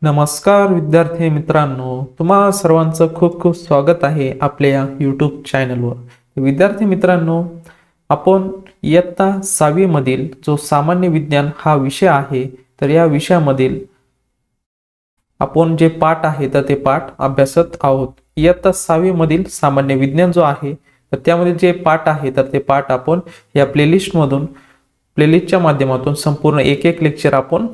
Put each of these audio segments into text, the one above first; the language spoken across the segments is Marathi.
नमस्कार विद्यार्थी मित्रांनो, तुम्हा सर्वांचं खूप खूप स्वागत आहे आपल्या यूट्यूब चॅनलवर। विद्यार्थी मित्रांनो, आपण इयत्ता 6वी मधील जो सामान्य विज्ञान हा विषय आहे, तर या विषयामधील आपण जे पाठ आहे तर ते पाठ अभ्यासत आहोत। इयत्ता 6वी मधील सामान्य विज्ञान जो आहे तर त्यामध्ये जे पाठ आहे तर ते पाठ आपण या प्लेलिस्टच्या माध्यमातून संपूर्ण एक एक लेक्चर आपण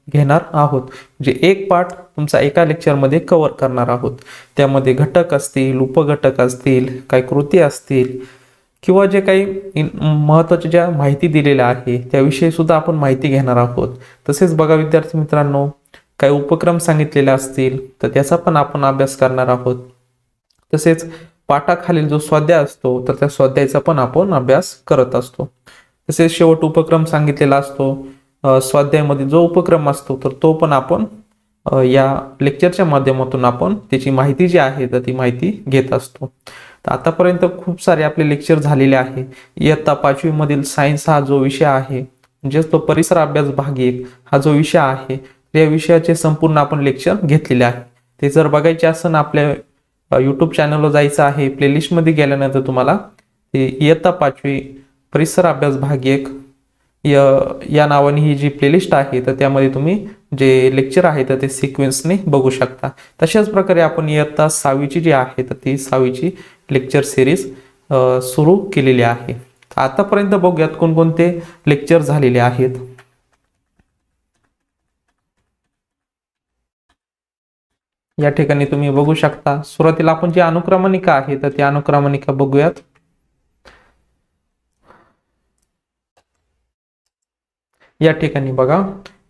घेणार आहोत। म्हणजे एक पाठ तुमचा एका लेक्चर मध्ये कव्हर करणार आहोत। त्यामध्ये घटक असतील, उपघटक असतील, काही कृती असतील किंवा जे काही महत्त्वाच्या ज्या माहिती दिलेल्या आहे त्याविषयी सुद्धा आपण माहिती घेणार आहोत। तसेच बघा विद्यार्थी मित्रांनो, काही उपक्रम सांगितलेले असतील तर त्याचा पण आपण अभ्यास करणार आहोत। तसेच पाठाखालील जो स्वाध्याय असतो तर त्या स्वाध्यायाचा पण आपण अभ्यास करत असतो। तसेच शेवट उपक्रम सांगितलेला असतो। स्वाध्यायामध्ये जो उपक्रम असतो तर तो पण आपण या लेक्चरच्या माध्यमातून आपण त्याची माहिती जी आहे तर ती माहिती घेत असतो। तर आतापर्यंत खूप सारे आपले लेक्चर झालेले आहे। इयत्ता 5वी मधील सायन्स हा जो विषय आहे, म्हणजे तो परिसर अभ्यास भाग 1 हा जो विषय आहे, या विषयाचे संपूर्ण आपण लेक्चर घेतलेले आहे। ते जर बघायचे असेल आपल्या यूट्यूब चॅनलवर जायचं आहे, प्लेलिस्ट मध्ये गेल्यानंतर तुम्हाला ते इयत्ता 5वी परिसर अभ्यास भाग 1 या नावाने ही जी प्लेलिस्ट आहे तर त्यामध्ये तुम्ही जे लेक्चर आहे तर ते सिक्वेन्सने बघू शकता। तशाच प्रकारे आपण इयत्ता 6वीची जी आहे तर ती 6वीची लेक्चर सिरीज सुरू केलेली आहे। आतापर्यंत बघूयात कोणकोणते लेक्चर झालेले आहेत। या ठिकाणी तुम्ही बघू शकता, सुरुवातीला आपण जी अनुक्रमणिका आहे तर ती अनुक्रमणिका बघूयात। या ठिकाणी बघा,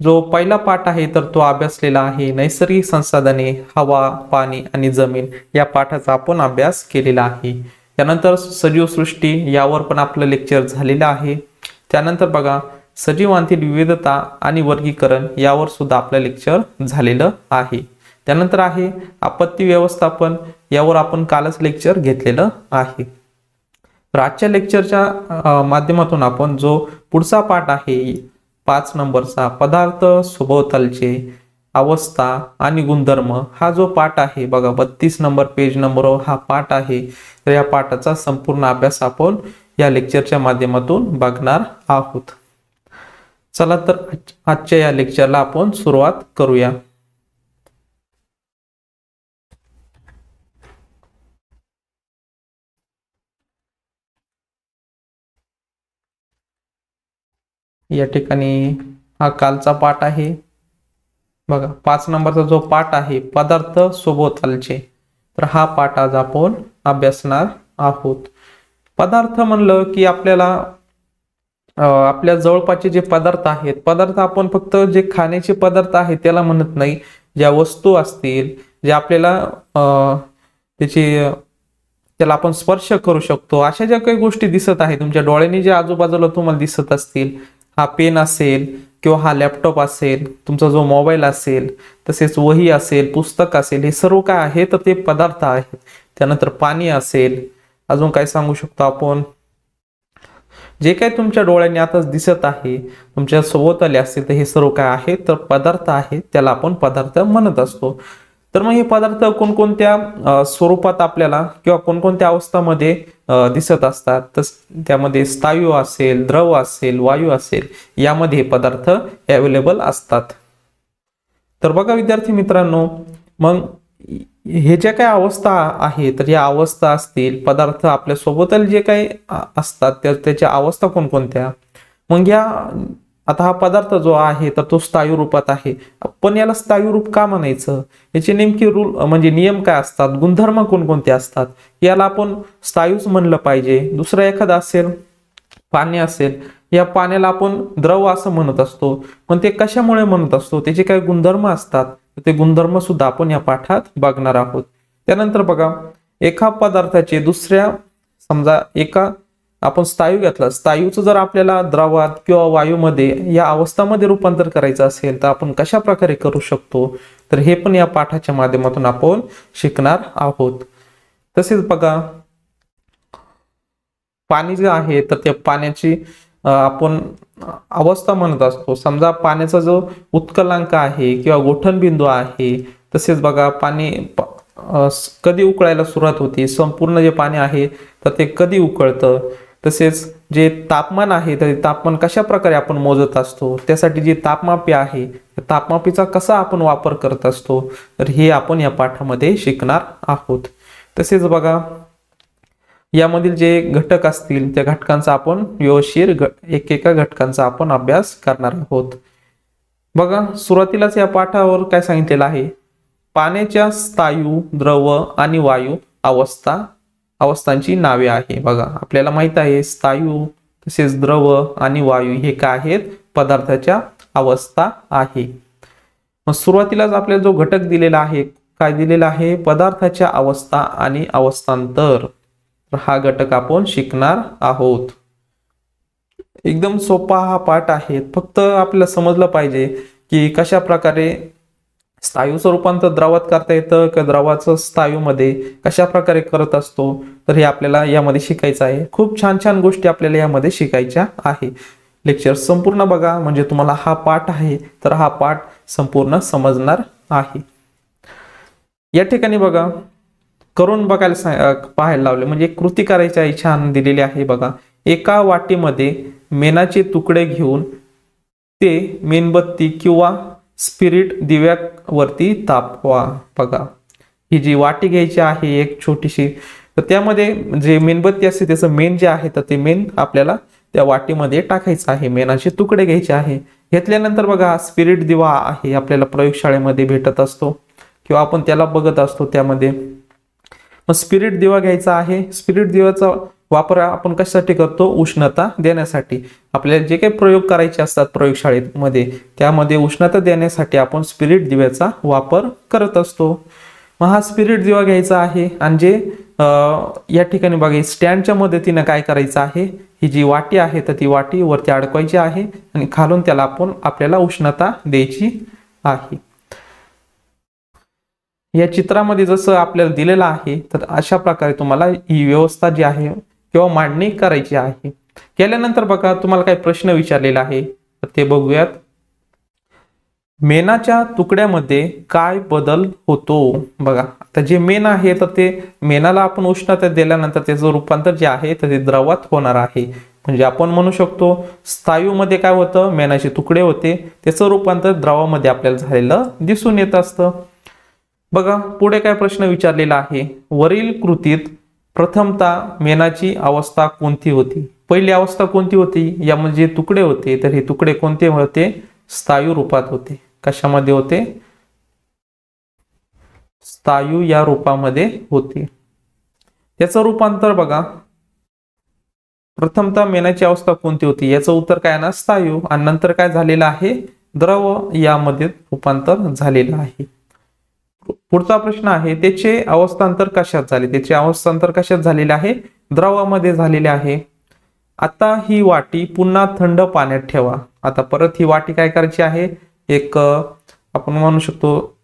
जो पहिला पाठ आहे तर तो अभ्यासलेला आहे नैसर्गिक संसाधने, हवा, पाणी आणि जमीन या पाठाचा आपण अभ्यास केलेला आहे। त्यानंतर सजीव सृष्टी यावर पण आपलं लेक्चर झालेलं आहे। त्यानंतर बघा, सजीवांतील विविधता आणि वर्गीकरण यावर सुद्धा आपलं लेक्चर झालेलं आहे। त्यानंतर आहे आपत्ती व्यवस्थापन, यावर आपण कालच लेक्चर घेतलेलं आहे। तर आजच्या लेक्चरच्या माध्यमातून आपण जो पुढचा पाठ आहे 5 नंबरचा पदार्थ सभोवतालचे अवस्था आणि गुणधर्म हा जो पाठ आहे बघा, 32 नंबर पेज नंबरवर हा पाठ आहे। तर या पाठाचा संपूर्ण अभ्यास आपण या लेक्चरच्या माध्यमातून बघणार आहोत। चला तर आजच्या या लेक्चरला आपण सुरुवात करूया। या ठिकाणी हा कालचा पाठ आहे बघा, 5 नंबरचा जो पाठ आहे पदार्थ सभोवतालचे, तर हा पाठ आज आपण अभ्यासणार आहोत। पदार्थ म्हणलं की आपल्याला आपल्या जवळपासचे जे पदार्थ आहेत, पदार्थ आपण फक्त जे खाण्याचे पदार्थ आहेत त्याला म्हणत नाही, ज्या वस्तू असतील जे आपल्याला त्याला आपण स्पर्श करू शकतो, अशा ज्या काही गोष्टी दिसत आहेत तुमच्या डोळ्यांनी, जे आजूबाजूला तुम्हाला दिसत असतील, हा पेन असेल किंवा हा लॅपटॉप असेल, तुमचा जो मोबाईल असेल, तसेच वही असेल, पुस्तक असेल, हे सर्व काय आहे तर ते पदार्थ आहेत। त्यानंतर पाणी असेल, अजून काय सांगू शकतो आपण, जे काही तुमच्या डोळ्यांनी आता दिसत आहे तुमच्या सभोवताली असेल तर हे सर्व काय आहे तर पदार्थ आहे, त्याला आपण पदार्थ म्हणत असतो। तर मग हे पदार्थ कोणकोणत्या स्वरूपात आपल्याला किंवा कोणकोणत्या अवस्थामध्ये दिसत असतात, तर त्यामध्ये स्थायू असेल, द्रव असेल, वायू असेल, यामध्ये हे पदार्थ अवेलेबल असतात। तर बघा विद्यार्थी मित्रांनो, मग हे ज्या काही अवस्था आहे तर या अवस्था असतील, पदार्थ आपल्या सोबतच जे काही असतात त्याच्या अवस्था कोणकोणत्या, मग या आता हा पदार्थ जो आहे तर तो स्थायू रूपात आहे, पण याला स्थायू रूप का म्हणायचं, याचे नेमके रूल म्हणजे नियम काय असतात, गुणधर्म कोणकोणते असतात, याला आपण स्थायूच म्हणलं पाहिजे। दुसरा एखादा असेल पाणी असेल, या पाण्याला आपण द्रव असं म्हणत असतो, पण ते कशामुळे म्हणत असतो, त्याचे काही गुणधर्म असतात, ते गुणधर्म सुद्धा आपण या पाठात बघणार आहोत। त्यानंतर बघा, एका पदार्थाचे दुसऱ्या, समजा एका आपण स्थायू घेतला, स्थायूचं जर आपल्याला द्रवात किंवा वायूमध्ये या अवस्थामध्ये रूपांतर करायचं असेल तर आपण कशा प्रकारे करू शकतो, तर हे पण या पाठाच्या माध्यमातून आपण शिकणार आहोत। तसेच बघा, पाणी जे आहे तर त्या पाण्याची आपण अवस्था म्हणत असतो. समजा पाण्याचा जो उत्कलांक आहे किंवा गोठणबिंदू आहे, तसेच बघा पाणी कधी उकळायला सुरुवात होती, संपूर्ण जे पाणी आहे तर ते कधी उकळतं, तसेच जे तापमान आहे तर तापमान कशा प्रकारे आपण मोजत असतो, त्यासाठी जी तापमापी आहे तापमापीचा कसा आपण वापर करत असतो, तर हे आपण या पाठामध्ये शिकणार आहोत. तसेच बघा यामधील जे घटक असतील त्या घटकांचा आपण व्यवस्थित एकेका घटकांचा आपण अभ्यास करणार आहोत. बघा सुरुवातीलाच या पाठावर काय सांगितलेलं आहे, पाण्याच्या स्थायू, द्रव आणि वायू अवस्थांची नावे आहे. बघा आपल्याला माहित आहे स्थायू तसेच द्रव आणि वायू हे काय आहेत, पदार्थाच्या अवस्था आहे. मग सुरुवातीलाच आपल्याला जो घटक दिलेला आहे, काय दिलेला आहे, पदार्थाच्या अवस्था आणि अवस्थांतर. हा घटक आपण शिकणार आहोत. एकदम सोपा हा पाठ आहे, फक्त आपल्याला समजलं पाहिजे की कशा प्रकारे स्थायूचं रूपांतर द्रवात करता येतं किंवा द्रवाचं स्थायूमध्ये कशा प्रकारे करत असतो, तर हे आपल्याला यामध्ये शिकायचं आहे. खूप छान छान गोष्टी आपल्याला यामध्ये शिकायच्या आहे. लेक्चर संपूर्ण बघा, म्हणजे तुम्हाला हा पाठ आहे तर हा पाठ संपूर्ण समजणार आहे. या ठिकाणी बघा करून बघायला पाहायला लावले, म्हणजे कृती करायची आहे, छान दिलेली आहे. बघा एका वाटीमध्ये मेणाचे तुकडे घेऊन ते मेणबत्ती किंवा स्पिरिट दिव्यावरती तापवा. बघा ही जी वाटी घ्यायची आहे एक छोटीशी, तर त्यामध्ये जे मेणबत्ती असते त्याचं मेण जे आहे तर ते मेण आपल्याला त्या वाटीमध्ये टाकायचं आहे. मेणाचे तुकडे घ्यायचे आहे. घेतल्यानंतर बघा स्पिरिट दिवा आहे, आपल्याला प्रयोगशाळेमध्ये भेटत असतो किंवा आपण त्याला बघत असतो त्यामध्ये. मग स्पिरिट दिवा घ्यायचा आहे. स्पिरिट दिवाचा वापर आपण कशासाठी करतो, उष्णता देण्यासाठी. आपल्याला जे काही प्रयोग करायचे असतात प्रयोगशाळेमध्ये त्यामध्ये उष्णता देण्यासाठी आपण स्पिरिट दिव्याचा वापर करत असतो. मग हा स्पिरिट दिवा घ्यायचा आहे आणि जे या ठिकाणी बघा स्टँडच्या मदतीने काय करायचं आहे, ही जी वाटी आहे तर ती वाटी वरती अडकवायची आहे आणि खालून त्याला आपल्याला उष्णता द्यायची आहे. या चित्रामध्ये जसं आपल्याला दिलेलं आहे तर अशा प्रकारे तुम्हाला ही व्यवस्था जी आहे किंवा मांडणी करायची आहे. केल्यानंतर बघा तुम्हाला काही प्रश्न विचारलेला आहे तर ते बघूयात. मेणाच्या तुकड्यामध्ये काय बदल होतो. बघा आता जे मेण आहे तर ते मेणाला आपण उष्णता दिल्यानंतर त्याचं रूपांतर जे आहे तर ते द्रवात होणार आहे. म्हणजे आपण म्हणू शकतो स्थायूमध्ये काय होतं, मेणाचे तुकडे होते, त्याचं रूपांतर द्रवामध्ये आपल्याला झालेलं दिसून येत असतं. बघा पुढे काय प्रश्न विचारलेला आहे, वरील कृतीत प्रथमतः मेणाची अवस्था कोणती होती. पहिली अवस्था कोणती होती, यामध्ये जे तुकडे होते तर हे तुकडे कोणते होते, स्थायू रूपात होते. कशामध्ये होते, स्थायू या रूपामध्ये होते. त्याचं रूपांतर बघा प्रथमतः मेणाची अवस्था कोणती होती, याचं उत्तर काय ना स्थायू, आणि नंतर काय झालेलं आहे, द्रव यामध्ये रूपांतर झालेलं आहे. पुढचा प्रश्न आहे त्याचे अवस्थांतर कशात झाले. त्याचे अवस्थांतर कशात झालेले आहे, द्रवामध्ये झालेले आहे. आता ही वाटी पुन्हा थंड पाण्यात ठेवा. आता परत ही वाटी काय करायची आहे, एक आपण म्हणू शकतो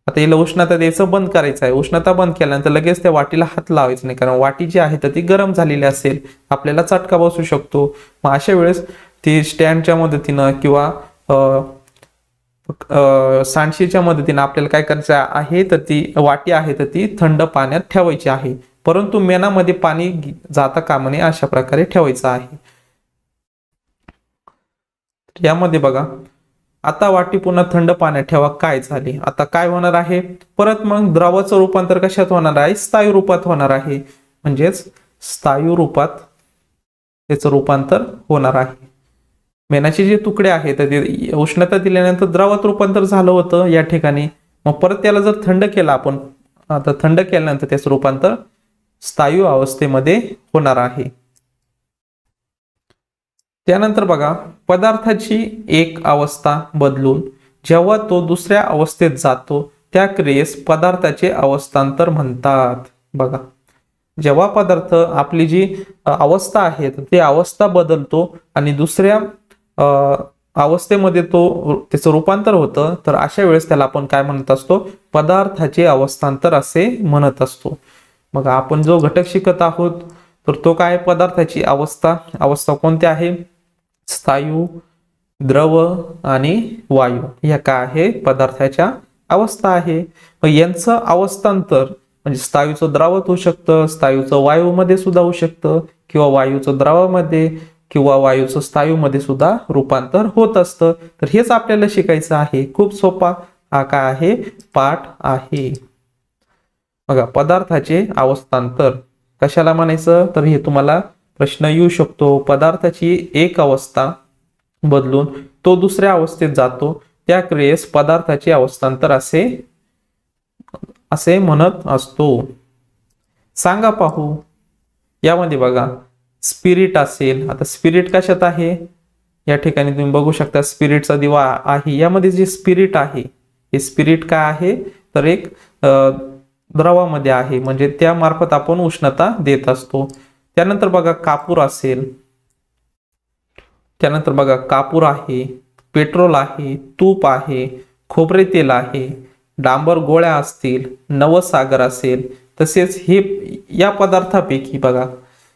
आता हिला उष्णता द्यायचं बंद करायचं आहे. उष्णता बंद केल्यानंतर लगेच त्या वाटीला हात लावायचं नाही, कारण वाटी जी आहे तर ती गरम झालेली असेल, आपल्याला चटका बसू शकतो. मग अशा वेळेस ती स्टँडच्या मदतीनं किंवा सांडशीच्या मदतीने आपल्याला काय करायचं आहे, तर ती वाटी आहे तर ती थंड पाण्यात ठेवायची आहे, परंतु मेणामध्ये पाणी जाता कामा नये अशा प्रकारे ठेवायचं आहे. यामध्ये बघा आता वाटी पुन्हा थंड पाण्यात ठेवा, काय झाले, आता काय होणार आहे, परत मग द्रवाचं रूपांतर कशात होणार आहे, स्थायू रूपात होणार आहे. म्हणजेच स्थायू रूपात त्याचं रूपांतर होणार आहे. मेणाचे जे तुकडे आहेत ते उष्णता दिल्यानंतर द्रवात रूपांतर झालं होतं या ठिकाणी. मग परत त्याला जर थंड केलं आपण, आता थंड केल्यानंतर त्याचं रूपांतर स्थायू अवस्थेमध्ये होणार आहे. त्यानंतर बघा पदार्थाची एक अवस्था बदलून जेव्हा तो दुसऱ्या अवस्थेत जातो त्या क्रियेस पदार्थाचे अवस्थांतर म्हणतात. बघा जेव्हा पदार्थ आपली जी अवस्था आहे ते अवस्था बदलतो आणि दुसऱ्या अवस्थेमध्ये त्याचं रूपांतर होतं, तर अशा वेळेस त्याला आपण काय म्हणत असतो, पदार्थाचे अवस्थांतर असे म्हणत असतो. मग आपण जो घटक शिकत आहोत तर तो काय पदार्थाची अवस्था कोणत्या आहे? स्थायू, द्रव आणि वायू ह्या काय आहे? पदार्थाच्या अवस्था आहे. मग यांचं अवस्थांतर म्हणजे स्थायूचं द्रावत होऊ शकतं, स्थायूचं वायूमध्ये सुद्धा होऊ शकतं, किंवा वायूचं द्रवामध्ये किंवा वायूचं स्थायूमध्ये सुद्धा रूपांतर होत असतं. तर हेच आपल्याला शिकायचं आहे. खूप सोपा हा काय आहे? पाठ आहे. बघा, पदार्थाचे अवस्थांतर कशाला म्हणायचं? तर हे तुम्हाला प्रश्न येऊ शकतो. पदार्थाची एक अवस्था बदलून तो दुसऱ्या अवस्थेत जातो त्या क्रियेस पदार्थाचे अवस्थांतर असे म्हणत असतो. सांगा पाहू. यामध्ये बघा, स्पिरिट असेल. आता स्पिरिट कशात आहे? या ठिकाणी तुम्ही बघू शकता स्पिरिटचा दिवा आहे. यामध्ये जे स्पिरिट आहे हे स्पिरिट काय आहे? तर एक द्रवामध्ये आहे, म्हणजे त्या मार्फत आपण उष्णता देत असतो. त्यानंतर बघा कापूर असेल, त्यानंतर बघा कापूर आहे, पेट्रोल आहे, तूप आहे, खोबरे तेल आहे, डांबर गोळ्या असतील, नवसागर असेल, तसेच हे या पदार्थापैकी बघा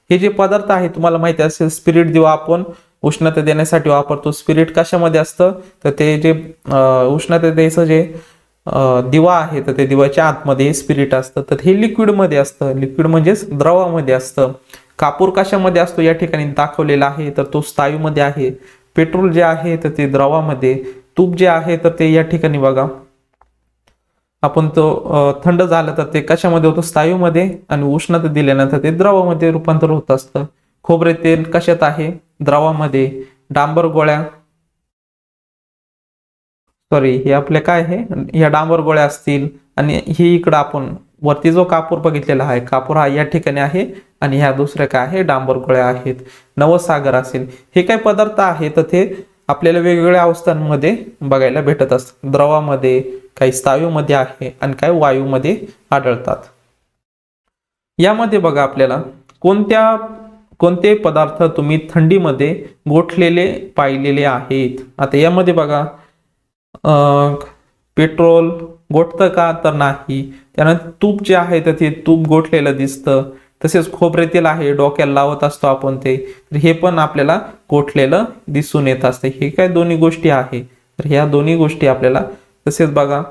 हे जे पदार्थ आहे तुम्हाला माहिती असेल स्पिरिट दिवा आपण उष्णता देण्यासाठी वापरतो. स्पिरिट कशामध्ये असतं? तर ते जे उष्णता द्यायचं जे दिवा आहे तर ते दिव्याच्या आतमध्ये स्पिरिट असतं. तर हे लिक्विडमध्ये असतं. लिक्विड म्हणजेच द्रवामध्ये असतं. कापूर कशामध्ये असतो? या ठिकाणी दाखवलेला आहे, तर तो स्थायूमध्ये आहे. पेट्रोल जे आहे तर ते द्रवामध्ये. तूप जे आहे तर ते या ठिकाणी बघा आपण तो थंड झालं तर ते कशामध्ये होतं? स्थायूमध्ये. आणि उष्णता दिल्यानंतर ते द्रवामध्ये रूपांतर होत असतं. खोबरे तेल कशात आहे? द्रवामध्ये. डांबर गोळ्या हे आपले काय आहे? ह्या डांबर गोळ्या असतील. आणि ही इकडं आपण वरती जो कापूर बघितलेला आहे, कापूर हा या ठिकाणी आहे, आणि ह्या दुसऱ्या काय आहे? डांबर गोळ्या आहेत. नवसागर असेल. हे काय पदार्थ आहे तर ते आपल्याला वेगवेगळ्या अवस्थांमध्ये बघायला भेटत असतात. द्रवामध्ये, काही स्थायूमध्ये आहे, आणि काही वायूमध्ये आढळतात. यामध्ये बघा आपल्याला कोणते पदार्थ तुम्ही थंडीमध्ये गोठलेले पाहिलेले आहेत? आता यामध्ये बघा पेट्रोल गोठतं का? तर नाही. त्यानंतर तूप जे आहे तर ते तूप गोठलेलं दिसतं. तसेच खोबरे तेल आहे, डोक्याला लावत असतो आपण ते, तर हे पण आपल्याला गोठलेलं दिसून येत असते. हे काय दोन्ही गोष्टी आहे, तर ह्या दोन्ही गोष्टी आपल्याला. तसेच बघा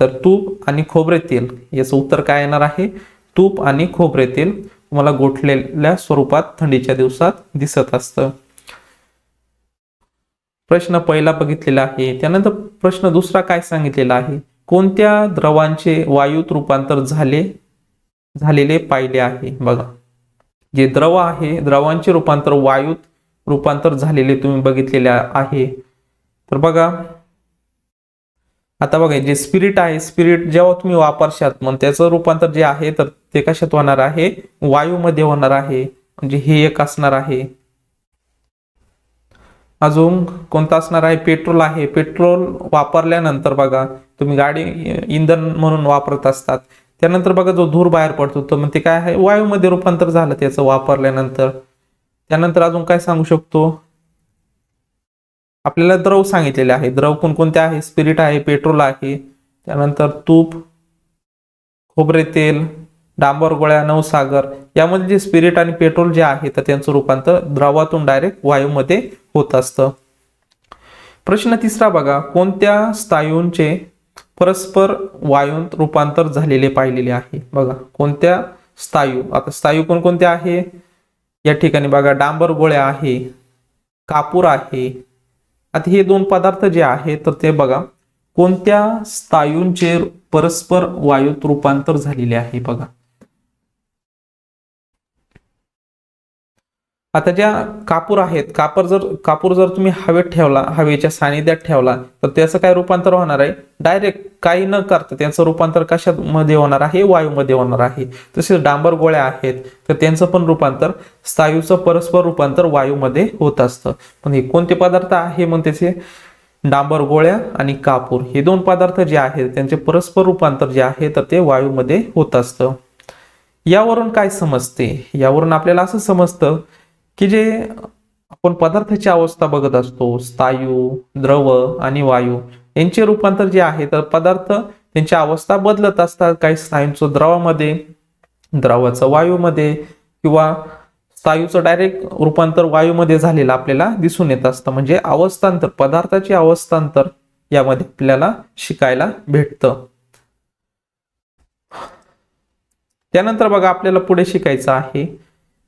तर तूप आणि खोबरे तेल याचं उत्तर काय येणार आहे? तूप आणि खोबरे तेल तुम्हाला गोठलेल्या स्वरूपात थंडीच्या दिवसात दिसत असतं. प्रश्न पहिला बघितलेला आहे. त्यानंतर प्रश्न दुसरा काय सांगितलेला आहे? कोणत्या द्रवांचे वायूत रूपांतर झालेले पाहिले आहे? बघा, जे द्रव आहे द्रवांचे रूपांतर वायूत रूपांतर झालेले तुम्ही बघितलेले आहे. तर बघा आता बघा जे स्पिरिट आहे, स्पिरिट जेव्हा तुम्ही वापरशात मग त्याचं रूपांतर जे आहे तर ते कशात होणार आहे? वायूमध्ये होणार आहे. म्हणजे हे एक असणार आहे. अजून कोणता असणार आहे? पेट्रोल आहे. पेट्रोल वापरल्यानंतर बघा तुम्ही गाडी इंधन म्हणून वापरत असतात. त्यानंतर बघा जो धूर बाहेर पडतो तर मग ते काय आहे? वायूमध्ये रूपांतर झालं त्याचं वापरल्यानंतर. त्यानंतर अजून काय सांगू शकतो? आपल्याला द्रव सांगितलेले आहे. द्रव कोणकोणते आहे? स्पिरिट आहे, पेट्रोल आहे, त्यानंतर तूप, खोबरे तेल, डांबर गोळ्या, नवसागर. यामध्ये जे स्पिरिट आणि पेट्रोल जे आहे तर त्यांचं रूपांतर द्रवातून डायरेक्ट वायूमध्ये होत असतं. प्रश्न तिसरा बघा, कोणत्या स्थायूंचे परस्पर वायूंत रूपांतर झालेले पाहिलेले आहे? बघा कोणत्या स्थायू. आता स्थायू कोणकोणते आहे? या ठिकाणी बघा डांबर गोळ्या आहे, कापूर आहे. आता हे दोन पदार्थ जे आहेत तर ते बघा कोणत्या स्थायूंचे परस्पर वायूत रूपांतर झालेले आहे? बघा आता ज्या कापूर आहेत, कापूर जर तुम्ही हवेत ठेवला, हवेच्या सानिध्यात ठेवला तर त्याचं काय रूपांतर होणार आहे? डायरेक्ट काही न करता त्याचं रूपांतर कशामध्ये होणार आहे? वायूमध्ये होणार आहे. तसेच डांबर गोळ्या आहेत तर त्यांचं पण रूपांतर, स्थायूचं परस्पर रूपांतर वायूमध्ये होत असतं. पण हे कोणते पदार्थ आहे? मग त्याचे डांबर गोळ्या आणि कापूर हे दोन पदार्थ जे आहेत त्यांचे परस्पर रूपांतर जे आहे तर ते वायूमध्ये होत असतं. यावरून काय समजते? यावरून आपल्याला असं समजतं की जे आपण पदार्थाची अवस्था बघत असतो, स्थायू, द्रव आणि वायू यांचे रूपांतर जे आहे तर पदार्थ त्यांची अवस्था बदलत असतात. काही स्थायूंचं द्रवामध्ये, द्रवाचं वायूमध्ये, किंवा स्थायूचं डायरेक्ट रूपांतर वायूमध्ये झालेलं आपल्याला दिसून येत असतं. म्हणजे अवस्थांतर, पदार्थाचे अवस्थांतर यामध्ये आपल्याला शिकायला भेटतं. त्यानंतर बघा आपल्याला पुढे शिकायचं आहे,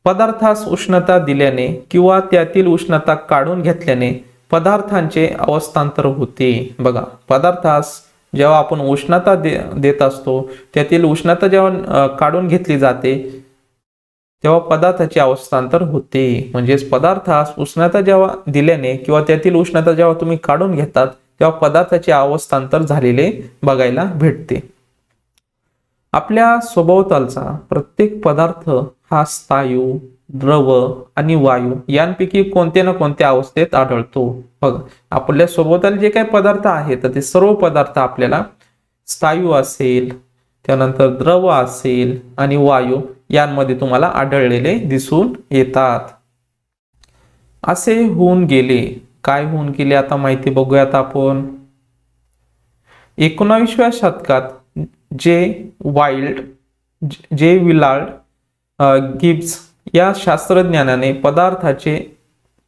पदार्थास उष्णता दिल्याने किंवा त्यातील उष्णता काढून घेतल्याने पदार्थांचे अवस्थांतर होते. बघा, पदार्थास जेव्हा आपण उष्णता देत असतो, त्यातील उष्णता जेव्हा काढून घेतली जाते तेव्हा पदार्थाचे अवस्थांतर होते. म्हणजेच पदार्थास उष्णता जेव्हा दिल्याने किंवा त्यातील उष्णता जेव्हा तुम्ही काढून घेतात तेव्हा पदार्थाचे अवस्थांतर झालेले बघायला भेटते. आपल्या सभोवतालचा प्रत्येक पदार्थ हा स्थायू, द्रव आणि वायू यांपैकी कोणत्या ना कोणत्या अवस्थेत आढळतो. बघा, आपल्या सभोवताली जे काही पदार्थ आहेत तर ते सर्व पदार्थ आपल्याला स्थायू असेल, त्यानंतर द्रव असेल आणि वायू यांमध्ये तुम्हाला आढळलेले दिसून येतात. असे होऊन गेले. काय होऊन गेले आता माहिती बघूयात आपण. 19व्या शतकात जे विलार्ड गिब्स या शास्त्रज्ञानाने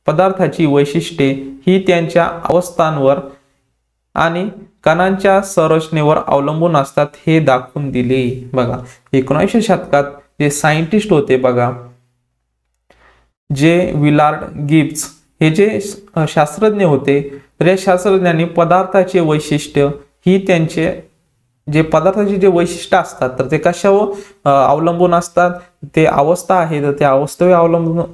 पदार्थाची वैशिष्ट्ये ही त्यांच्या अवस्थांवर आणि कणांच्या संरचनेवर अवलंबून असतात हे दाखवून दिले. बघा, 19व्या शतकात जे सायंटिस्ट होते बघा, जे विलार्ड गिब्स हे जे शास्त्रज्ञ होते, तर या शास्त्रज्ञांनी पदार्थाचे वैशिष्ट्य ही त्यांचे जे पदार्थाचे जे वैशिष्ट्य असतात तर ते कशावर अवलंबून असतात, ते अवस्था आहे तर त्या अवस्थेवर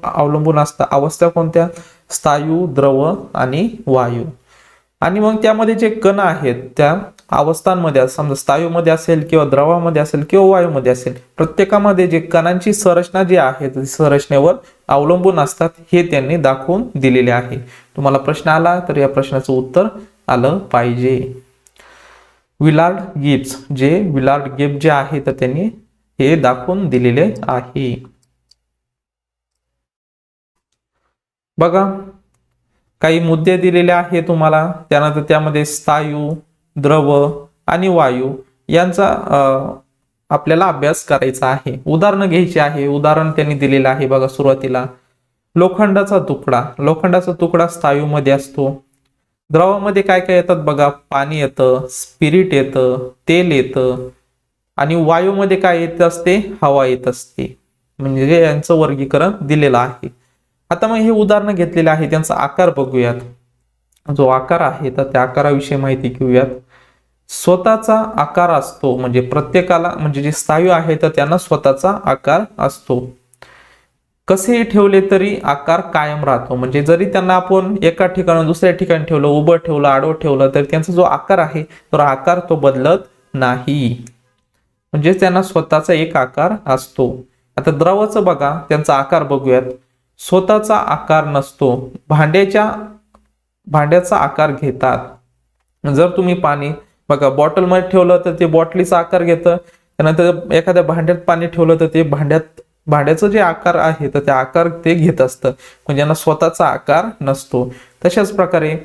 अवलंबून असतात. अवस्था कोणत्या? स्थायू, द्रव आणि वायू. आणि मग त्यामध्ये जे कण आहेत त्या अवस्थांमध्ये, समजा स्थायूमध्ये असेल किंवा द्रवामध्ये असेल किंवा वायूमध्ये असेल, प्रत्येकामध्ये जे कणांची संरचना जी आहे ती संरचनेवर अवलंबून असतात हे त्यांनी दाखवून दिलेले आहे. तुम्हाला प्रश्न आला तर या प्रश्नाचं उत्तर आलं पाहिजे. विलार्ड गिब्स जे आहे तर त्यांनी हे दाखवून दिलेले आहे. बघा, काही मुद्दे दिलेले आहे तुम्हाला. त्यानंतर त्यामध्ये स्थायू, द्रव आणि वायू यांचा आपल्याला अभ्यास करायचा आहे. उदाहरण घ्यायचे आहे. उदाहरण त्यांनी दिलेलं आहे. बघा, सुरुवातीला लोखंडाचा तुकडा स्थायूमध्ये असतो. द्रवामध्ये काय काय येतात बघा, पाणी येतं, स्पिरिट येतं, तेल येतं आणि वायूमध्ये काय येत असते, हवा येत असते. म्हणजे यांचं वर्गीकरण दिलेलं आहे. आता मग हे उदाहरण घेतलेले आहे, त्यांचा आकार बघूयात. जो आकार आहे तर त्या आकाराविषयी माहिती घेऊयात. स्वतःचा आकार असतो, म्हणजे प्रत्येकाला, म्हणजे जे स्थायू आहे तर त्यांना स्वतःचा आकार असतो. कसेही ठेवले तरी आकार कायम राहतो. म्हणजे जरी त्यांना आपण एका ठिकाणी दुसऱ्या ठिकाणी ठेवलं, उभं ठेवलं, आडवं ठेवलं, तर त्यांचा जो आकार आहे तर आकार तो बदलत नाही. म्हणजे त्यांना स्वतःचा एक आकार असतो. आता द्रवाचं बघा, त्यांचा आकार बघूयात. स्वतःचा आकार नसतो. भांड्याचा आकार घेतात. जर तुम्ही पाणी बघा बॉटलमध्ये ठेवलं तर ते बॉटलीचा आकार घेतं. त्यानंतर एखाद्या भांड्यात पाणी ठेवलं तर ते भांड्याचं जे आकार आहे तर ते आकार ते घेत असतं. म्हणजे यांना स्वतःचा आकार नसतो. तशाच प्रकारे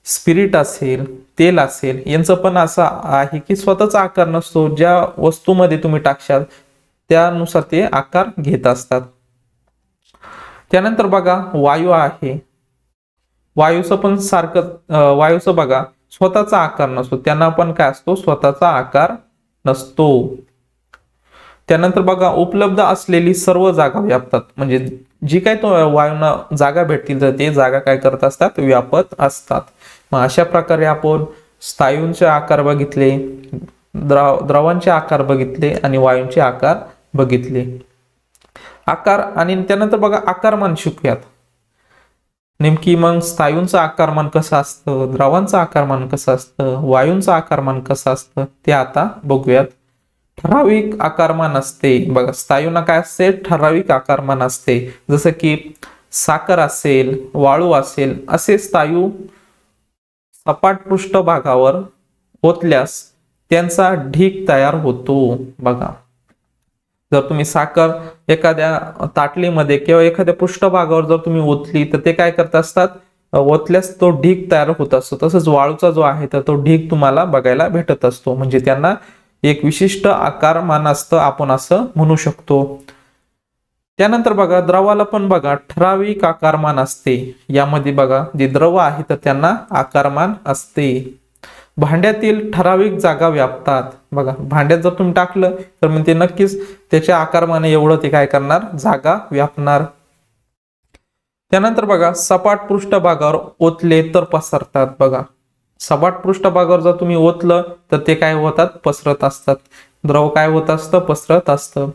स्पिरिट असेल, तेल असेल, यांचं पण असं आहे की स्वतःचा आकार नसतो. ज्या वस्तूमध्ये तुम्ही टाकशाल त्यानुसार ते आकार घेत असतात. त्यानंतर बघा वायू आहे. वायूचं बघा स्वतःचा आकार नसतो. त्यांना पण काय असतो, स्वतःचा आकार नसतो. त्यानंतर बघा उपलब्ध असलेली सर्व जागा व्यापतात. म्हणजे जी काही तो वायूंना जागा भेटतील तर ते जागा काय करत असतात, व्यापत असतात. मग अशा प्रकारे आपण स्थायूंचे आकार बघितले, द्रवांचे आकार बघितले आणि वायूंचे आकार बघितले. आकार आणि त्यानंतर बघा आकारमान शिकूयात. नेमकी मग स्थायूंचं आकारमान कसं असतं, द्रवांचं आकारमान कसं असतं, वायूंचं आकारमान कसं असतं ते आता बघूयात. ठराविक आकारमान असते. बघा, स्थायूंना काय असते, ठराविक आकारमान असते. जसं की साखर असेल, वाळू असेल, असे स्थायू सपाट पृष्ठभागावर ओतल्यास त्यांचा ढीग तयार होतो. बघा, जर तुम्ही साखर एखाद्या ताटलीमध्ये किंवा एखाद्या पृष्ठभागावर जर तुम्ही ओतली तर ते काय करत असतात, ओतल्यास तो ढीग तयार होत असतो. तसंच वाळूचा जो आहे तर तो ढीग तुम्हाला बघायला भेटत असतो. म्हणजे त्यांना एक विशिष्ट आकारमान असतं, आपण असं म्हणू शकतो. त्यानंतर बघा द्रवाला पण बघा ठराविक आकारमान असते। यामध्ये बघा जे द्रव आहे तर त्यांना आकारमान असते। भांड्यातील ठराविक जागा व्यापतात। बघा भांड्यात जर तुम्ही टाकलं तर मग ते नक्कीच त्याच्या आकारमाने एवढं ते काय करणार, जागा व्यापणार। त्यानंतर बघा सपाट पृष्ठभागावर ओतले तर पसरतात। बघा सपाट पृष्ठभागावर जर तुम्ही ओतलं तर ते काय होतात, पसरत असतात। द्रव काय होत असतं, पसरत असतं।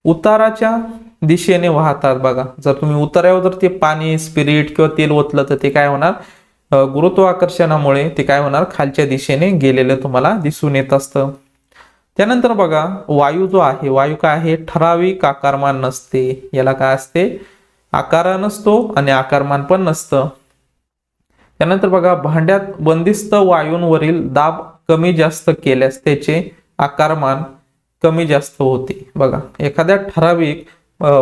उताराच्या दिशेने वाहतात। बघा जर तुम्ही उतार्यावर जर ते पाणी, स्पिरिट किंवा तेल ओतलं तर ते काय होणार, गुरुत्वाकर्षणामुळे ते काय होणार, खालच्या दिशेने गेलेलं तुम्हाला दिसून येत असतं। त्यानंतर बघा वायू जो आहे, वायू काय आहे, ठराविक आकारमान नसते। याला काय असते, आकार नसतो आणि आकारमान पण नसतं। त्यानंतर बघा भांड्यात बंदिस्त वायूंवरील दाब कमी जास्त केल्यास त्याचे आकारमान कमी जास्त होते। बघा एखाद्या ठराविक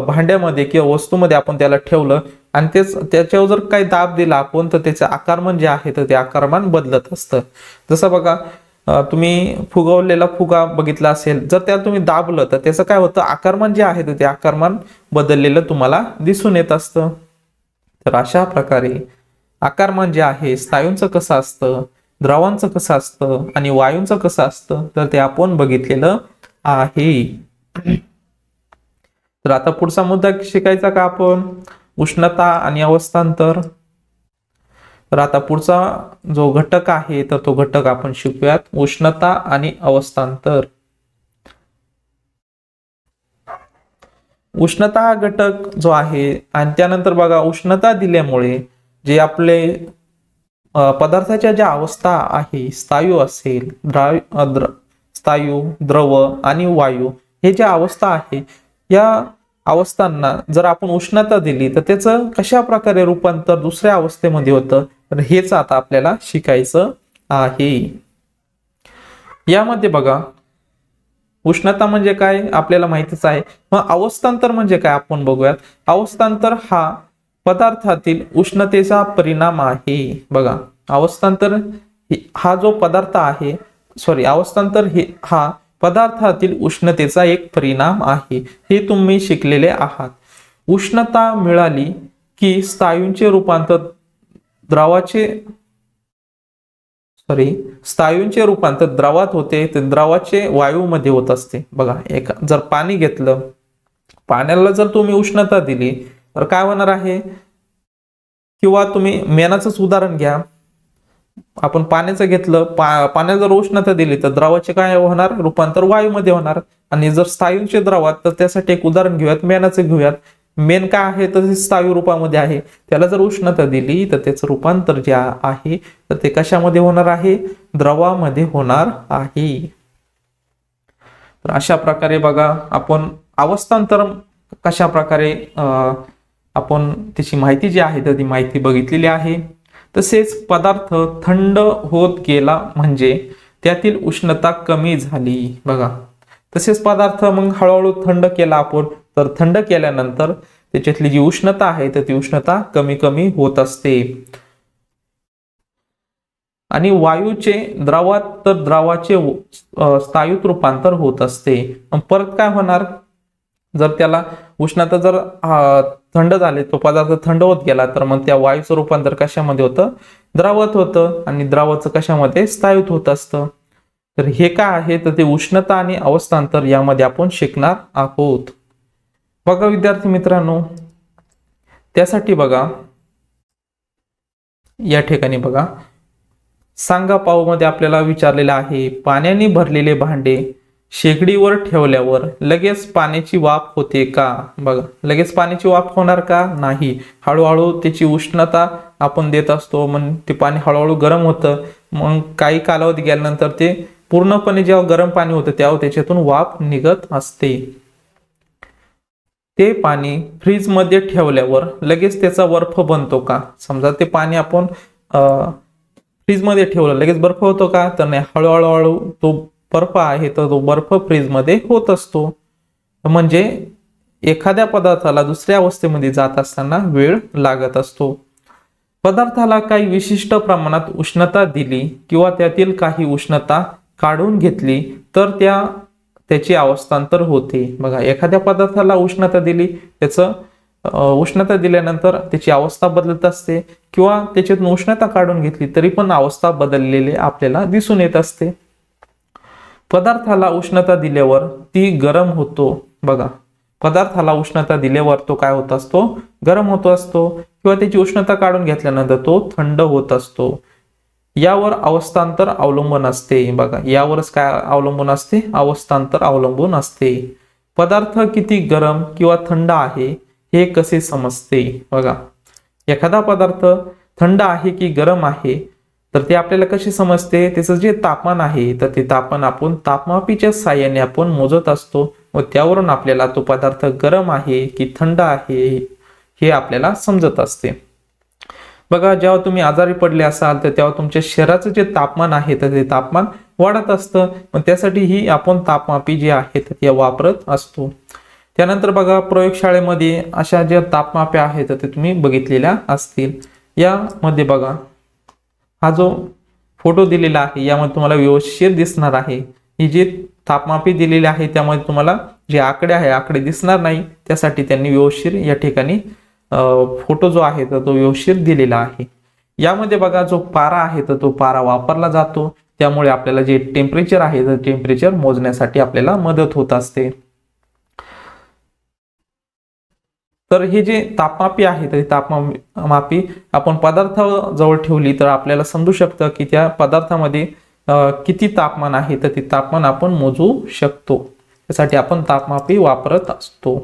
भांड्यामध्ये किंवा वस्तूमध्ये आपण त्याला ठेवलं आणि त्याच्यावर जर काही दाब दिला आपण तर त्याचे आकारमान जे आहे तर ते आकारमान बदलत असतं। जसं बघा तुम्ही फुगवलेला फुगा बघितला असेल, जर त्याला तुम्ही दाबलं तर त्याचं काय होतं, आकारमान जे आहे तर ते आकारमान बदललेलं तुम्हाला दिसून येत असतं। तर अशा प्रकारे आकारमान जे आहे स्नायूंचं कसं असतं, द्रवांचं कसं असतं आणि वायूंचं कसं असतं तर ते आपण बघितलेलं आहे। तर आता पुढचा मुद्दा शिकायचा का आपण, उष्णता आणि अवस्थांतर। तर आता पुढचा जो घटक आहे तर तो घटक आपण शिकूयात, उष्णता आणि अवस्थांतर। उष्णता हा घटक जो आहे आणि त्यानंतर बघा उष्णता दिल्यामुळे जे आपले पदार्थाच्या ज्या अवस्था आहे, स्थायू असेल, स्थायू, द्रव आणि वायू, हे ज्या अवस्था आहे या अवस्थांना जर आपण उष्णता दिली तर त्याचं कशा प्रकारे रूपांतर दुसऱ्या अवस्थेमध्ये होतं, तर हेच आता आपल्याला शिकायचं आहे। यामध्ये बघा उष्णता म्हणजे काय आपल्याला माहितीच आहे, मग अवस्थांतर म्हणजे काय आपण बघूयात। अवस्थांतर हा पदार्थातील उष्णतेचा परिणाम आहे। बघा अवस्थांतर हा जो पदार्थ आहे, अवस्थांतर हा पदार्थातील उष्णतेचा एक परिणाम आहे, हे तुम्ही शिकलेले आहात। उष्णता मिळाली की स्थायूंचे रूपांतर स्थायूंचे रूपांतर द्रवात होते, तर द्रवाचे वायूमध्ये होत असते। बघा जर पाणी घेतलं, पाण्याला जर तुम्ही उष्णता दिली तर काय होणार आहे, किंवा तुम्ही मेणाचंच उदाहरण घ्या, आपण पाण्याचं घेतलं, पाण्याला जर उष्णता दिली तर द्रवाचे काय होणार, रूपांतर वायूमध्ये होणार। आणि जर स्थायूंचे द्रवात तर त्यासाठी एक उदाहरण घेऊयात, मेणाचं घेऊयात। मेण काय आहे तर स्थायू रूपामध्ये आहे, त्याला जर उष्णता दिली तर त्याचं रूपांतर जे आहे तर ते कशामध्ये होणार आहे, द्रवामध्ये होणार आहे। तर अशा प्रकारे बघा आपण अवस्थांतर कशा प्रकारे आपण त्याची माहिती जी आहे तर ती माहिती बघितलेली आहे। तसेच पदार्थ थंड होत गेला म्हणजे त्यातील उष्णता कमी झाली। बघा तसेच पदार्थ मग हळूहळू थंड केला आपण, तर थंड केल्यानंतर त्याच्यातली जी उष्णता आहे तर ती उष्णता कमी कमी होत असते। आणि वायूचे द्रवात तर द्रवाचे स्थायूत रूपांतर होत असते। परत काय होणार, जर त्याला उष्णता जर थंड झाले, तो पदार्थ थंड होत गेला तर मग त्या वायूचं रूपांतर कशामध्ये होतं, द्रवात होतं, आणि द्रवाचं कशामध्ये, स्थायूत होत असतं। तर हे काय आहे तर ते उष्णता आणि अवस्थांतर यामध्ये आपण शिकणार आहोत। बघा विद्यार्थी मित्रांनो, त्यासाठी बघा या ठिकाणी बघा सांगा पाव मध्ये आपल्याला विचारलेलं आहे, पाण्याने भरलेले भांडे शेगडीवर ठेवल्यावर लगेच पाण्याची वाफ होते का? बघा लगेच पाण्याची वाफ होणार का? नाही, हळूहळू त्याची उष्णता आपण देत असतो, मग ते पाणी हळूहळू गरम होतं, मग काही कालावधी गेल्यानंतर ते पूर्णपणे जेव्हा गरम पाणी होतं तेव्हा त्याच्यातून वाफ निघत असते। ते पाणी फ्रीज मध्ये ठेवल्यावर लगेच त्याचा बर्फ बनतो का? समजा ते पाणी आपण फ्रीज मध्ये ठेवलं, लगेच बर्फ होतो का? तर नाही, हळूहळू तो बर्फ आहे तर तो बर्फ फ्रीज मध्ये होत असतो। म्हणजे एखाद्या पदार्थाला दुसऱ्या अवस्थेमध्ये जात असताना वेळ लागत असतो। पदार्थाला काही विशिष्ट प्रमाणात उष्णता दिली किंवा त्यातील काही उष्णता काढून घेतली तर त्याची अवस्थांतर होते। बघा, एखाद्या पदार्थाला उष्णता दिली, त्याचं उष्णता दिल्यानंतर त्याची अवस्था बदलत असते, किंवा त्याच्यातून उष्णता काढून घेतली तरी पण अवस्था बदललेली आपल्याला दिसून येत असते। पदार्थाला उष्णता दिल्यावर ती गरम होतो। बघा, पदार्थाला उष्णता दिल्यावर तो काय होत असतो, गरम होत असतो, किंवा त्याची उष्णता काढून घेतल्यानंतर तो थंड होत असतो। यावर अवस्थांतर अवलंबून असते। बघा, यावरच काय अवलंबून असते, अवस्थांतर अवलंबून असते। पदार्थ किती गरम किंवा थंड आहे हे कसे समजते। बघा, एखादा पदार्थ थंड आहे की गरम आहे तर ते आपल्याला कसे समजते, त्याचं जे तापमान आहे तर ते तापमान आपण तापमापीच्या साहाय्याने आपण मोजत असतो, व त्यावरून आपल्याला तो पदार्थ गरम आहे की थंड आहे हे आपल्याला समजत असते। बघा, जेव्हा तुम्ही आजारी पडले असाल तर तेव्हा तुमच्या शरीराचं जे तापमान आहे तर ते तापमान वाढत असतं, मग त्यासाठी ही आपण तापमापी जे आहेत ते वापरत असतो। त्यानंतर बघा, प्रयोगशाळेमध्ये अशा ज्या तापमाप्या आहेत ते तुम्ही बघितलेल्या असतील। यामध्ये बघा, हा जो फोटो दिलेला आहे यामध्ये तुम्हाला व्यवस्थित दिसणार आहे, ही जी तापमापी दिलेली आहे त्यामध्ये तुम्हाला जे आकडे आहे आकडे दिसणार नाही, त्यासाठी त्यांनी व्यवस्थित या ठिकाणी फोटो जो आहे तर तो व्यवस्थित दिलेला आहे। यामध्ये बघा, जो पारा आहे तर तो पारा वापरला जातो, त्यामुळे आपल्याला जे टेम्परेचर आहे तर टेम्परेचर मोजण्यासाठी आपल्याला मदत होत असते। तर हे जे तापमापी आहे तर तापमापी आपण पदार्थाजवळ ठेवली तर आपल्याला समजू शकतं की त्या पदार्थामध्ये किती तापमान आहे तर ते तापमान आपण मोजू शकतो, त्यासाठी आपण तापमापी वापरत असतो।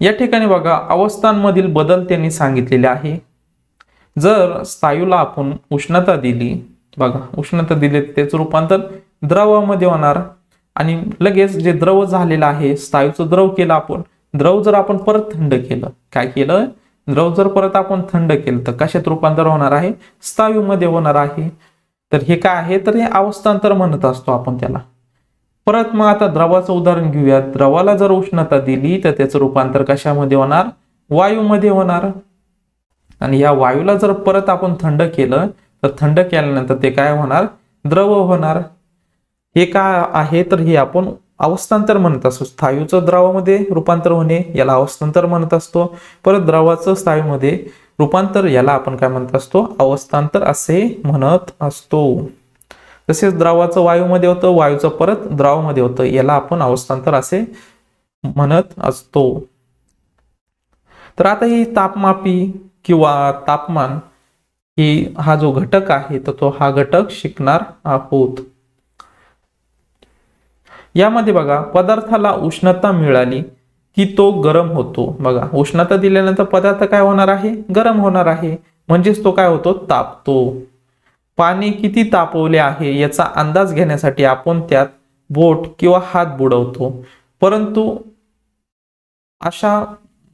या ठिकाणी बघा, अवस्थांमधील बदल त्यांनी सांगितलेले आहे। जर स्थायूला आपण उष्णता दिली, बघा उष्णता दिली त्याचं रूपांतर द्रवामध्ये होणार, आणि लगेच जे द्रव झालेलं आहे स्थायूचं द्रव केलं आपण, द्रव जर आपण परत थंड केलं, काय केलं, द्रव जर परत आपण थंड केलं तर कशात रूपांतर होणार आहे, स्थायूमध्ये होणार आहे। तर हे काय आहे, तर हे अवस्थांतर म्हणत असतो आपण त्याला। परत मग आता द्रवाचं उदाहरण घेऊया। द्रवाला जर उष्णता दिली तर त्याचं रूपांतर कशामध्ये होणार, वायूमध्ये होणार, आणि या वायूला जर परत आपण थंड केलं तर थंड केल्यानंतर ते काय होणार, द्रव होणार। हे काय आहे, तर हे आपण अवस्थांतर म्हणत असतो। स्थायूचं द्रवामध्ये रूपांतर होणे याला अवस्थांतर म्हणत असतो, परत द्रवाचं स्थायूमध्ये रूपांतर याला आपण काय म्हणत असतो, अवस्थांतर असे म्हणत असतो। तसेच द्रवाचं वायूमध्ये होतं, वायूचं परत द्रवामध्ये होतं, याला आपण अवस्थांतर असे म्हणत असतो। तर आता ही तापमापी किंवा तापमान हा जो घटक आहे तर तो हा घटक शिकणार आहोत। यामध्ये बघा, पदार्थाला उष्णता मिळाली की तो गरम होतो। बघा, उष्णता दिल्यानंतर पदार्थ काय होणार आहे, गरम होणार आहे, म्हणजेच तो काय होतो, तापतो। पाणी किती तापवले आहे याचा अंदाज घेण्यासाठी आपण त्यात बोट किंवा हात बुडवतो, परंतु अशा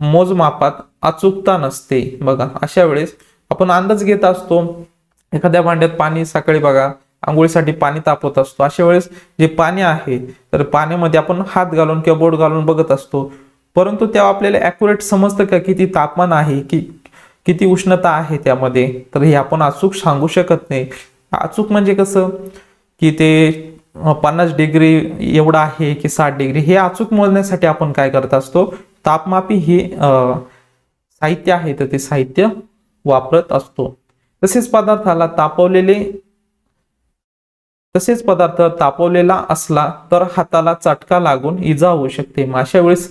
मोजमापात अचूकता नसते। बघा, अशा वेळेस आपण अंदाज घेत असतो, एखाद्या भांड्यात पाणी सकाळी बघा आंघोळीसाठी पाणी तापवत असतो, अशा वेळेस जे पाणी आहे तर पाण्यामध्ये आपण हात घालून किंवा बोट घालून बघत असतो, परंतु तेव्हा आपल्याला ॲक्युरेट समजतं का किती तापमान आहे, की किती उष्णता आहे त्यामध्ये, तर हे आपण अचूक सांगू शकत नाही। अचूक म्हणजे कसं, की ते 50 डिग्री एवढं आहे की 60 डिग्री, हे अचूक मोजण्यासाठी आपण काय करत असतो, तापमापी हे साहित्य आहे तर ते साहित्य वापरत असतो। तसेच पदार्थ तापवलेला असला तर हाताला चटका लागून इजा होऊ शकते। मग अशा वेळेस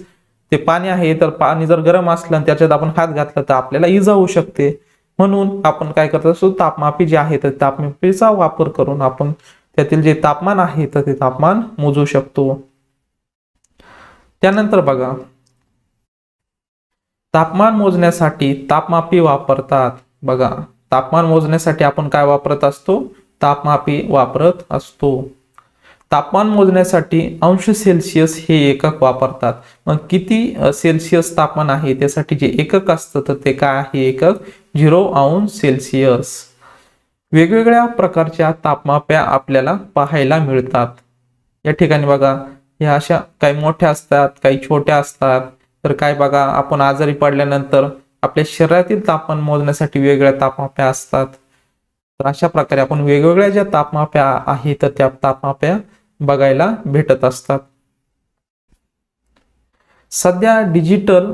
ते पाणी आहे तर पाणी जर गरम असलं आणि त्याच्यात आपण हात घातला तर आपल्याला इजा होऊ शकते, म्हणून आपण काय करत असतो, तापमापी जे आहे तर तापमापीचा वापर करून आपण त्यातील जे तापमान आहे तर ते तापमान मोजू शकतो। त्यानंतर बघा, तापमान मोजण्यासाठी तापमापी वापरतात। बघा, तापमान मोजण्यासाठी आपण काय वापरत असतो, तापमापी वापरत असतो। तापमान मोजण्यासाठी अंश सेल्सिअस हे एकक वापरतात। मग किती सेल्सिअस तापमान आहे त्यासाठी जे एकक असतं तर ते काय आहे, एकक 0 अंश सेल्सिअस। वेगवेगळ्या प्रकारच्या तापमाप्या आपल्याला पाहायला मिळतात। या ठिकाणी बघा, ह्या अशा काही मोठ्या असतात, काही छोट्या असतात। तर काय बघा, आपण आजारी पडल्यानंतर आपल्या शरीरातील तापमान मोजण्यासाठी वेगवेगळ्या तापमाप्या असतात। तर अशा प्रकारे आपण वेगवेगळ्या ज्या तापमाप्या आहेत तर त्या तापमाप्या बघायला भेटत असतात. सध्या डिजिटल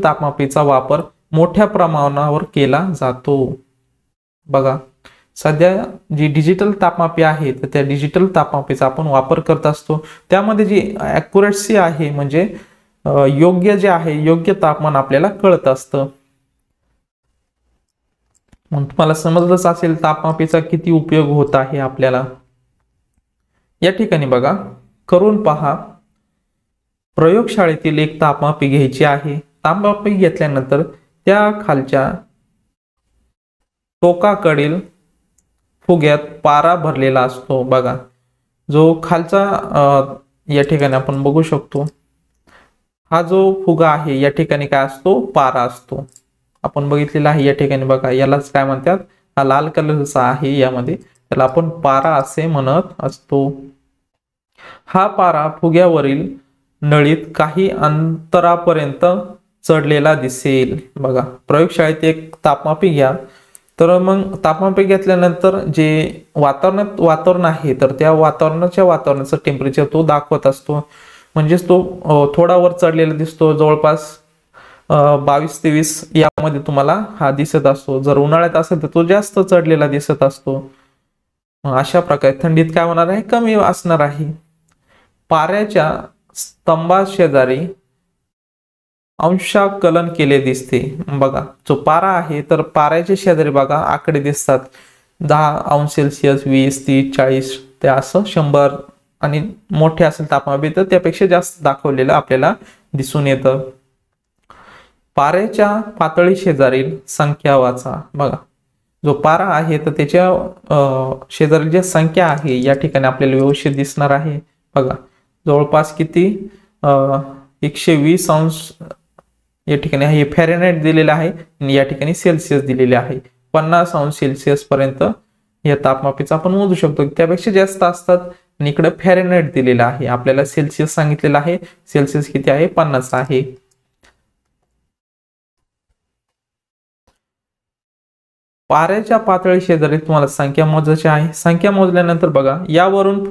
तापमापीचा वापर मोठ्या प्रमाणावर केला जातो. बघा, सध्या जी डिजिटल तापमापी आहे तर त्या डिजिटल तापमापीचा आपण वापर करत असतो. त्यामध्ये जी ॲक्युरेसी आहे म्हणजे योग्य जे आहे योग्य तापमान आपल्याला कळत असतं. मग तुम्हाला समजलंच असेल तापमापीचा किती उपयोग होत आहे आपल्याला. या ठिकाणी बघा, करून पहा. प्रयोगशाळेतील एक तापमापी घ्यायची आहे. तापमापी घेतल्यानंतर त्या खालच्या टोकाकडील फुग्यात पारा भरलेला असतो. बघा, जो खालचा या ठिकाणी आपण बघू शकतो, हा जो फुगा आहे या ठिकाणी काय असतो, पारा असतो. आपण बघितलेला आहे या ठिकाणी. बघा, यालाच काय म्हणतात, हा लाल कलरचा आहे, यामध्ये त्याला आपण पारा असे म्हणत असतो. हा पारा फुग्यावरील नळीत काही अंतरापर्यंत चढलेला दिसेल. बघा, प्रयोगशाळेत एक तापमापी घ्या. तर मग तापमापी घेतल्यानंतर जे वातावरण आहे तर त्या वातावरणाचं टेम्परेचर तो दाखवत असतो. म्हणजेच तो थोडा वर चढलेला दिसतो. जवळपास 22-23 यामध्ये तुम्हाला हा दिसत असतो. जर उन्हाळ्यात असेल तर तो जास्त चढलेला दिसत असतो. अशा प्रकारे थंडीत काय होणार आहे, कमी असणार आहे. पाऱ्याच्या स्तंभा शेजारी अंशाकलन केले दिसते. बघा, जो पारा आहे तर पाऱ्याच्या शेजारी बघा आकडे दिसतात. 10°C, 20, 30, 40 ते असं 100 आणि मोठे असेल तापमान तर त्यापेक्षा जास्त दाखवलेलं आपल्याला दिसून येतं. पाऱ्याच्या पातळी शेजारील संख्या वाचा. बघा, जो पारा आहे तर त्याच्या शेजारी जी संख्या आहे या ठिकाणी आपल्याला व्यवस्थित दिसणार आहे. बघा, जवळपास किती 120 अंश या ठिकाणी हे फॅरेनहाइट दिलेलं आहे आणि या ठिकाणी सेल्सिअस दिलेले आहे. 50°C पर्यंत या तापमापीचा आपण मोजू शकतो. त्यापेक्षा जास्त असतात. आणि इकडे फॅरेनहाइट दिलेलं आहे, आपल्याला सेल्सिअस सांगितलेलं आहे. सेल्सिअस किती आहे, 50 आहे. पाऱ्याच्या पातळी शेजारी तुम्हाला संख्या मोजायची आहे. संख्या मोजल्यानंतर बघा, यावरून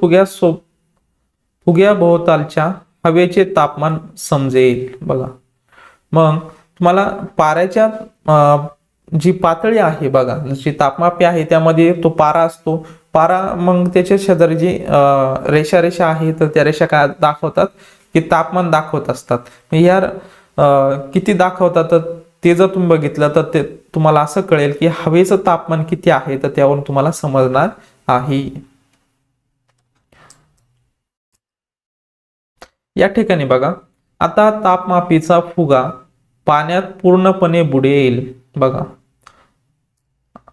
फुग्याभोवतालच्या हवेचे तापमान समजेल. बघा, मग तुम्हाला पाऱ्याच्या जी पातळी आहे बघा, जी तापमापी आहे त्यामध्ये तो पारा असतो. पारा मग त्याच्या शेजारी जी रेषा आहे तर त्या रेषा काय दाखवतात की तापमान दाखवत असतात. या किती दाखवतात तर ते जर तुम्ही बघितलं तर ते तुम्हाला असं कळेल की हवेचं तापमान किती आहे तर त्यावरून तुम्हाला समजणार आहे. या ठिकाणी बघा, आता तापमापीचा फुगा पाण्यात पूर्णपणे बुडेल. बघा,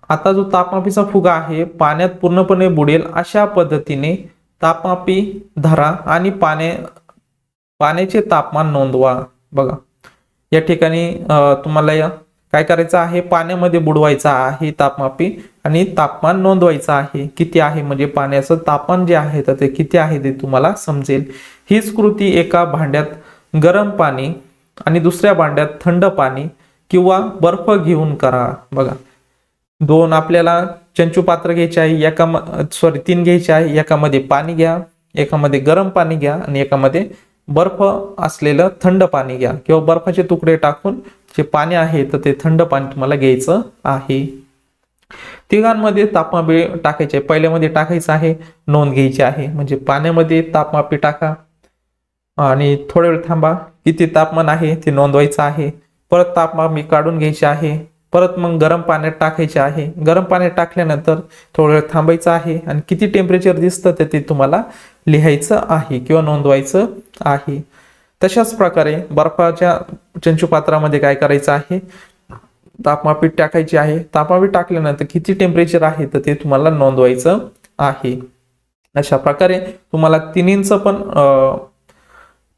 आता जो तापमापीचा फुगा आहे पाण्यात पूर्णपणे बुडेल अशा पद्धतीने तापमापी धरा आणि पाण्याचे तापमान नोंदवा. बघा, या ठिकाणी तुम्हाला काय करायचं आहे, पाण्यामध्ये बुडवायचं आहे तापमापी आणि तापमान नोंदवायचं आहे. किती आहे म्हणजे पाण्याचं तापमान जे आहे तर ते किती आहे ते तुम्हाला समजेल. हीच कृती एका भांड्यात गरम पाणी आणि दुसऱ्या भांड्यात थंड पाणी किंवा बर्फ घेऊन करा. बघा, दोन आपल्याला चंचू पात्र घ्यायचे आहे. 3 घ्यायचे आहे. एकामध्ये पाणी घ्या, एकामध्ये गरम पाणी घ्या आणि एकामध्ये बर्फ असलेलं थंड पाणी घ्या किंवा बर्फाचे तुकडे टाकून जे पाणी आहे तर ते थंड पाणी तुम्हाला घ्यायचं आहे. तिघांमध्ये तापमापी टाकायचे. पहिल्यामध्ये टाकायचं आहे, नोंद घ्यायची आहे. म्हणजे पाण्यामध्ये तापमापी टाका आणि थोडा वेळ थांबा, किती तापमान आहे ते नोंदवायचं आहे. परत तापमापी काढून घ्यायचे आहे. परत मग गरम पाण्यात टाकायचे आहे. गरम पाण्यात टाकल्यानंतर थोडा वेळ थांबायचं आहे आणि किती टेम्परेचर दिसतं ते तुम्हाला लिहायचं आहे किंवा नोंदवायचं आहे. तशाच प्रकारे बर्फाच्या चंचू पात्रामध्ये काय करायचं आहे, तापमापी टाकायची आहे. तापमापी टाकल्यानंतर किती टेम्परेचर आहे तर ते तुम्हाला नोंदवायचं आहे. अशा प्रकारे तुम्हाला तिन्हींचं पण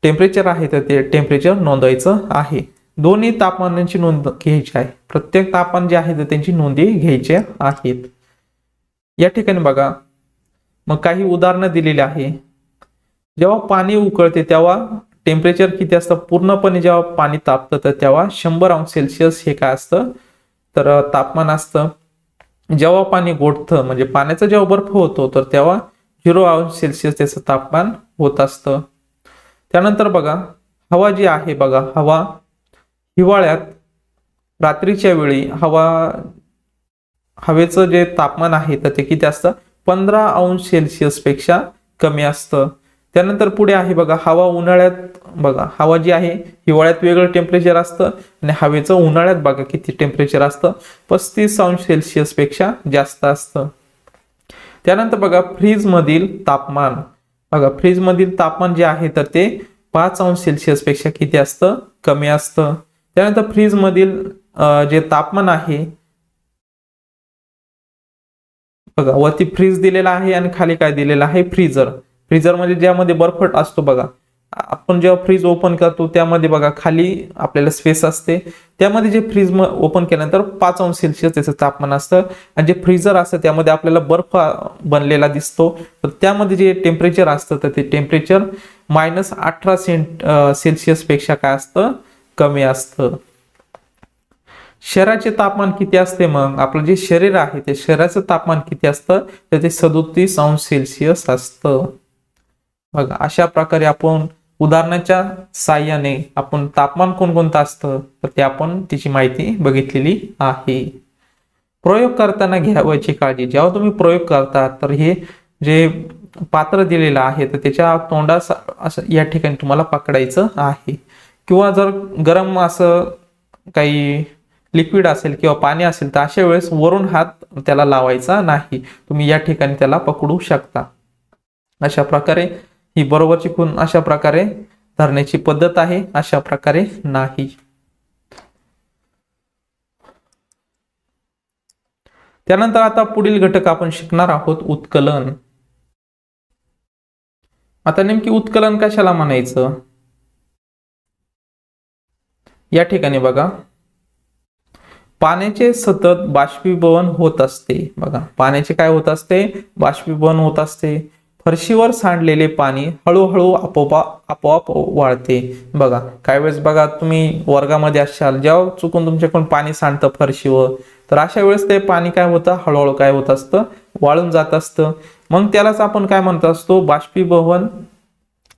टेम्परेचर आहे तर ते टेम्परेचर नोंदवायचं आहे. दोन्ही तापमानांची नोंद घ्यायची आहे. प्रत्येक तापमान जे आहे तर त्यांची नोंदी घ्यायची आहेत. या ठिकाणी बघा, मग काही उदाहरणं दिलेली आहे. जेव्हा पाणी उकळते तेव्हा टेम्परेचर किती असतं, पूर्णपणे जेव्हा पाणी तापतं तर तेव्हा 100°C हे काय असतं तर तापमान असतं. जेव्हा पाणी गोठतं म्हणजे पाण्याचा जेव्हा बर्फ होतो तर तेव्हा 0°C त्याचं तापमान होत असतं. त्यानंतर बघा हवा जी आहे बघा, हवा हिवाळ्यात रात्रीच्या वेळी हवेचं जे तापमान आहे तर ते किती असतं, 15°C पेक्षा कमी असतं. त्यानंतर पुढे आहे बघा हवा उन्हाळ्यात, बघा हवा जी आहे हिवाळ्यात वेगळं टेम्परेचर असतं आणि हवेचं उन्हाळ्यात बघा किती टेम्परेचर असतं, 35°C पेक्षा जास्त असतं. त्यानंतर बघा फ्रीज मधील तापमान, बघा फ्रीज मधील तापमान जे आहे तर ते 5°C पेक्षा किती असतं, कमी असतं. त्यानंतर फ्रीज मधील जे तापमान आहे बघा, वरती फ्रीज दिलेला आहे आणि खाली काय दिलेलं आहे, फ्रीजर. फ्रीजर म्हणजे ज्यामध्ये बर्फ असतो बघा, आपण जेव्हा फ्रीज ओपन करतो त्यामध्ये बघा खाली आपल्याला स्पेस असते, त्यामध्ये जे फ्रीज ओपन केल्यानंतर 5°C त्याचं तापमान असतं आणि जे फ्रीजर असतं त्यामध्ये आपल्याला बर्फ बनलेला दिसतो, तर त्यामध्ये जे टेम्परेचर असतं तर ते टेम्परेचर -18°C पेक्षा काय असतं, कमी असतं. शरीराचे तापमान किती असते, मग आपलं जे शरीर आहे ते शरीराचं तापमान किती असतं तर ते 37°C असतं. बघा अशा प्रकारे आपण उदाहरणाच्या साहाय्याने आपण तापमान कोणकोणतं असतं तर ते आपण त्याची माहिती बघितलेली आहे. प्रयोग करताना घ्यावयाची काळजी, जेव्हा तुम्ही प्रयोग करता तर हे जे पात्र दिलेलं आहे तर त्याच्या तोंडास असं या ठिकाणी तुम्हाला पकडायचं आहे, किंवा जर गरम असं काही लिक्विड असेल किंवा पाणी असेल तर अशा वेळेस वरून हात त्याला लावायचा नाही, तुम्ही या ठिकाणी त्याला पकडू शकता. अशा प्रकारे ही बरोबरची खूण अशा प्रकारे धरण्याची पद्धत आहे, अशा प्रकारे नाही. त्यानंतर आता पुढील घटक आपण शिकणार आहोत, उत्कलन. आता नेमकी उत्कलन कशाला म्हणायचं, या ठिकाणी बघा पाण्याचे सतत बाष्पीभवन होत असते. बघा पाण्याचे काय होत असते, बाष्पीभवन होत असते. फरशीवर सांडलेले पाणी हळूहळू आपोआप वाळते. बघा काही वेळेस बघा तुम्ही वर्गामध्ये असाल, जेव्हा चुकून तुमच्याकडून पाणी सांडतं फरशीवर, तर अशा वेळेस ते पाणी काय होतं, हळूहळू काय होत असतं, वाळून जात असतं. मग त्यालाच आपण काय म्हणत असतो, बाष्पीभवन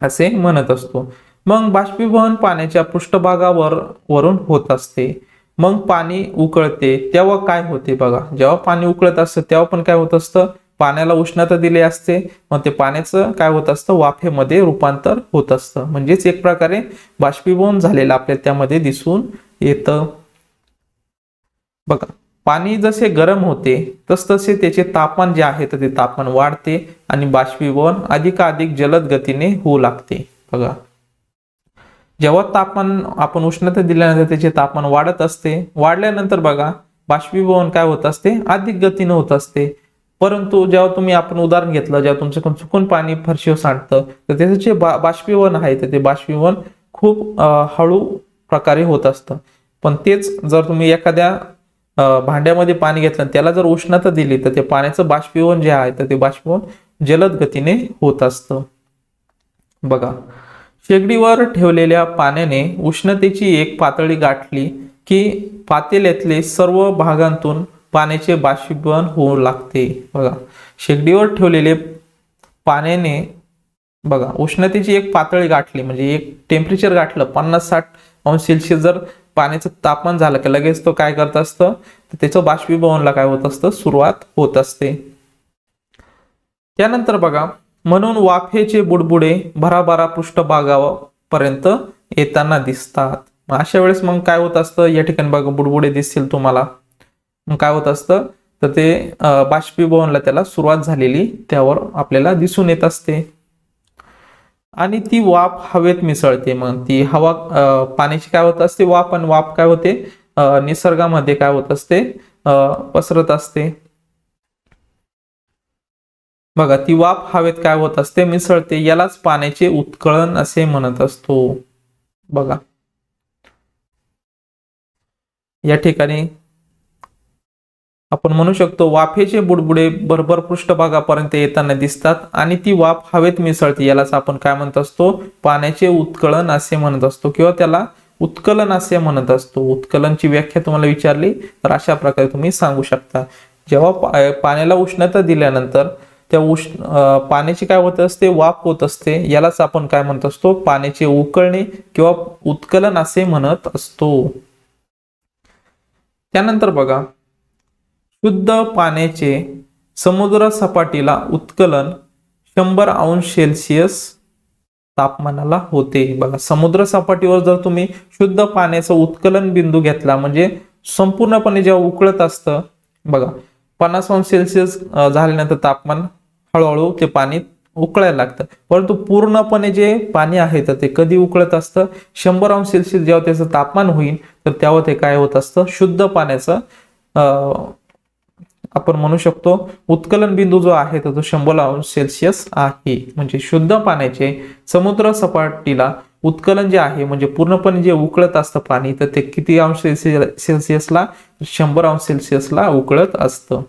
असे म्हणत असतो. मग बाष्पीभवन पाण्याच्या पृष्ठभागावर वरून होत असते. मग पाणी उकळते तेव्हा काय होते, बघा जेव्हा पाणी उकळत असतं तेव्हा पण काय होत असतं, पाण्याला उष्णता दिली असते, मग ते पाण्याचं काय होत असतं, वाफेमध्ये रूपांतर होत असतं. म्हणजेच एक प्रकारे बाष्पीभवन झालेलं आपल्याला त्यामध्ये दिसून येतं. बघा पाणी जसे गरम होते तसतसे त्याचे तापमान जे आहे तर ते तापमान वाढते आणि बाष्पीभवन अधिकाधिक जलद गतीने होऊ लागते. बघा जेव्हा तापमान आपण उष्णता दिल्यानंतर त्याचे तापमान वाढत असते, वाढल्यानंतर बघा बाष्पीभवन काय होत असते, अधिक गतीने होत असते. परंतु जेव्हा तुम्ही आपण उदाहरण घेतलं, जेव्हा तुमच्याकडून चुकून पाणी फरशीवर सांडतं तर त्याचं जे बाष्पीभवन आहे तर ते बाष्पीभवन खूप हळू प्रकारे होत असतं. पण तेच जर तुम्ही एखाद्या भांड्यामध्ये पाणी घेतलं त्याला जर उष्णता दिली तर ते पाण्याचं बाष्पीभवन जे आहे तर ते बाष्पीभवन जलद गतीने होत असतं. बघा शेगडीवर ठेवलेल्या पाण्याने उष्णतेची एक पातळी गाठली की पातेल्यातले सर्व भागांतून पाण्याचे बाष्पीभवन होऊ लागते. बघा शेगडीवर ठेवलेले पाण्याने बघा उष्णतेची एक पातळी गाठली म्हणजे एक टेम्परेचर गाठलं 50-60°C जर पाण्याचं तापमान झालं की लगेच तो काय करत असतं, तर त्याचं बाष्पीभवनला काय होत असतं, सुरुवात होत असते. त्यानंतर बघा म्हणून वाफेचे बुडबुडे भराभरा पृष्ठभागापर्यंत येताना दिसतात. अशा वेळेस मग काय होत असतं, या ठिकाणी बघा बुडबुडे दिसतील तुम्हाला, मग काय होत असतं तर ते बाष्पीभवनला त्याला सुरुवात झालेली त्यावर आपल्याला दिसून येत असते. आणि ती वाफ हवेत मिसळते. मग ती हवा पाण्याची काय होत असते, वाफ, आणि वाफ काय होते, निसर्गामध्ये काय होत असते, पसरत असते. बघा ती वाफ हवेत काय होत असते, मिसळते. यालाच पाण्याचे उत्कलन असे म्हणत असतो. बघा या ठिकाणी आपण म्हणू शकतो वाफेचे बुडबुडे भरभर पृष्ठभागापर्यंत येताना दिसतात आणि ती वाफ हवेत मिसळते. यालाच आपण काय म्हणत असतो, पाण्याचे उत्कलन असे म्हणत असतो किंवा त्याला उत्कलन असे म्हणत असतो. उत्कलनची व्याख्या तुम्हाला विचारली तर अशा प्रकारे तुम्ही सांगू शकता. जेव्हा पाण्याला उष्णता दिल्यानंतर त्या पाण्याची काय होत असते, वाफ होत असते. यालाच आपण काय म्हणत असतो, पाण्याचे उकळणे किंवा उत्कलन असे म्हणत असतो. त्यानंतर बघा, शुद्ध पाण्याचे समुद्र सपाटीला उत्कलन 100 अंश सेल्सिअस तापमानाला होते. बघा, समुद्र सपाटीवर जर तुम्ही शुद्ध पाण्याचा उत्कलन बिंदू घेतला, म्हणजे संपूर्णपणे जेव्हा उकळत असतं बघा, 50 अंश सेल्सिअस झाल्यानंतर तापमान हळूहळू ते पाणी उकळायला लागतं. परंतु पूर्णपणे जे पाणी आहे तर ते कधी उकळत असतं, 100 अंश सेल्सिअस जेव्हा त्याचं तापमान होईल तर तेव्हा ते काय होत असतं, शुद्ध पाण्याचं आपण म्हणू शकतो उत्कलन बिंदू जो आहे तो 100 अंश सेल्सिअस आहे. म्हणजे शुद्ध पाण्याचे समुद्र सपाटीला उत्कलन जे आहे, म्हणजे पूर्णपणे जे उकळत असतं पाणी, तर ते किती अंश सेल्सिअसला, 100 अंश सेल्सिअसला उकळत असतं.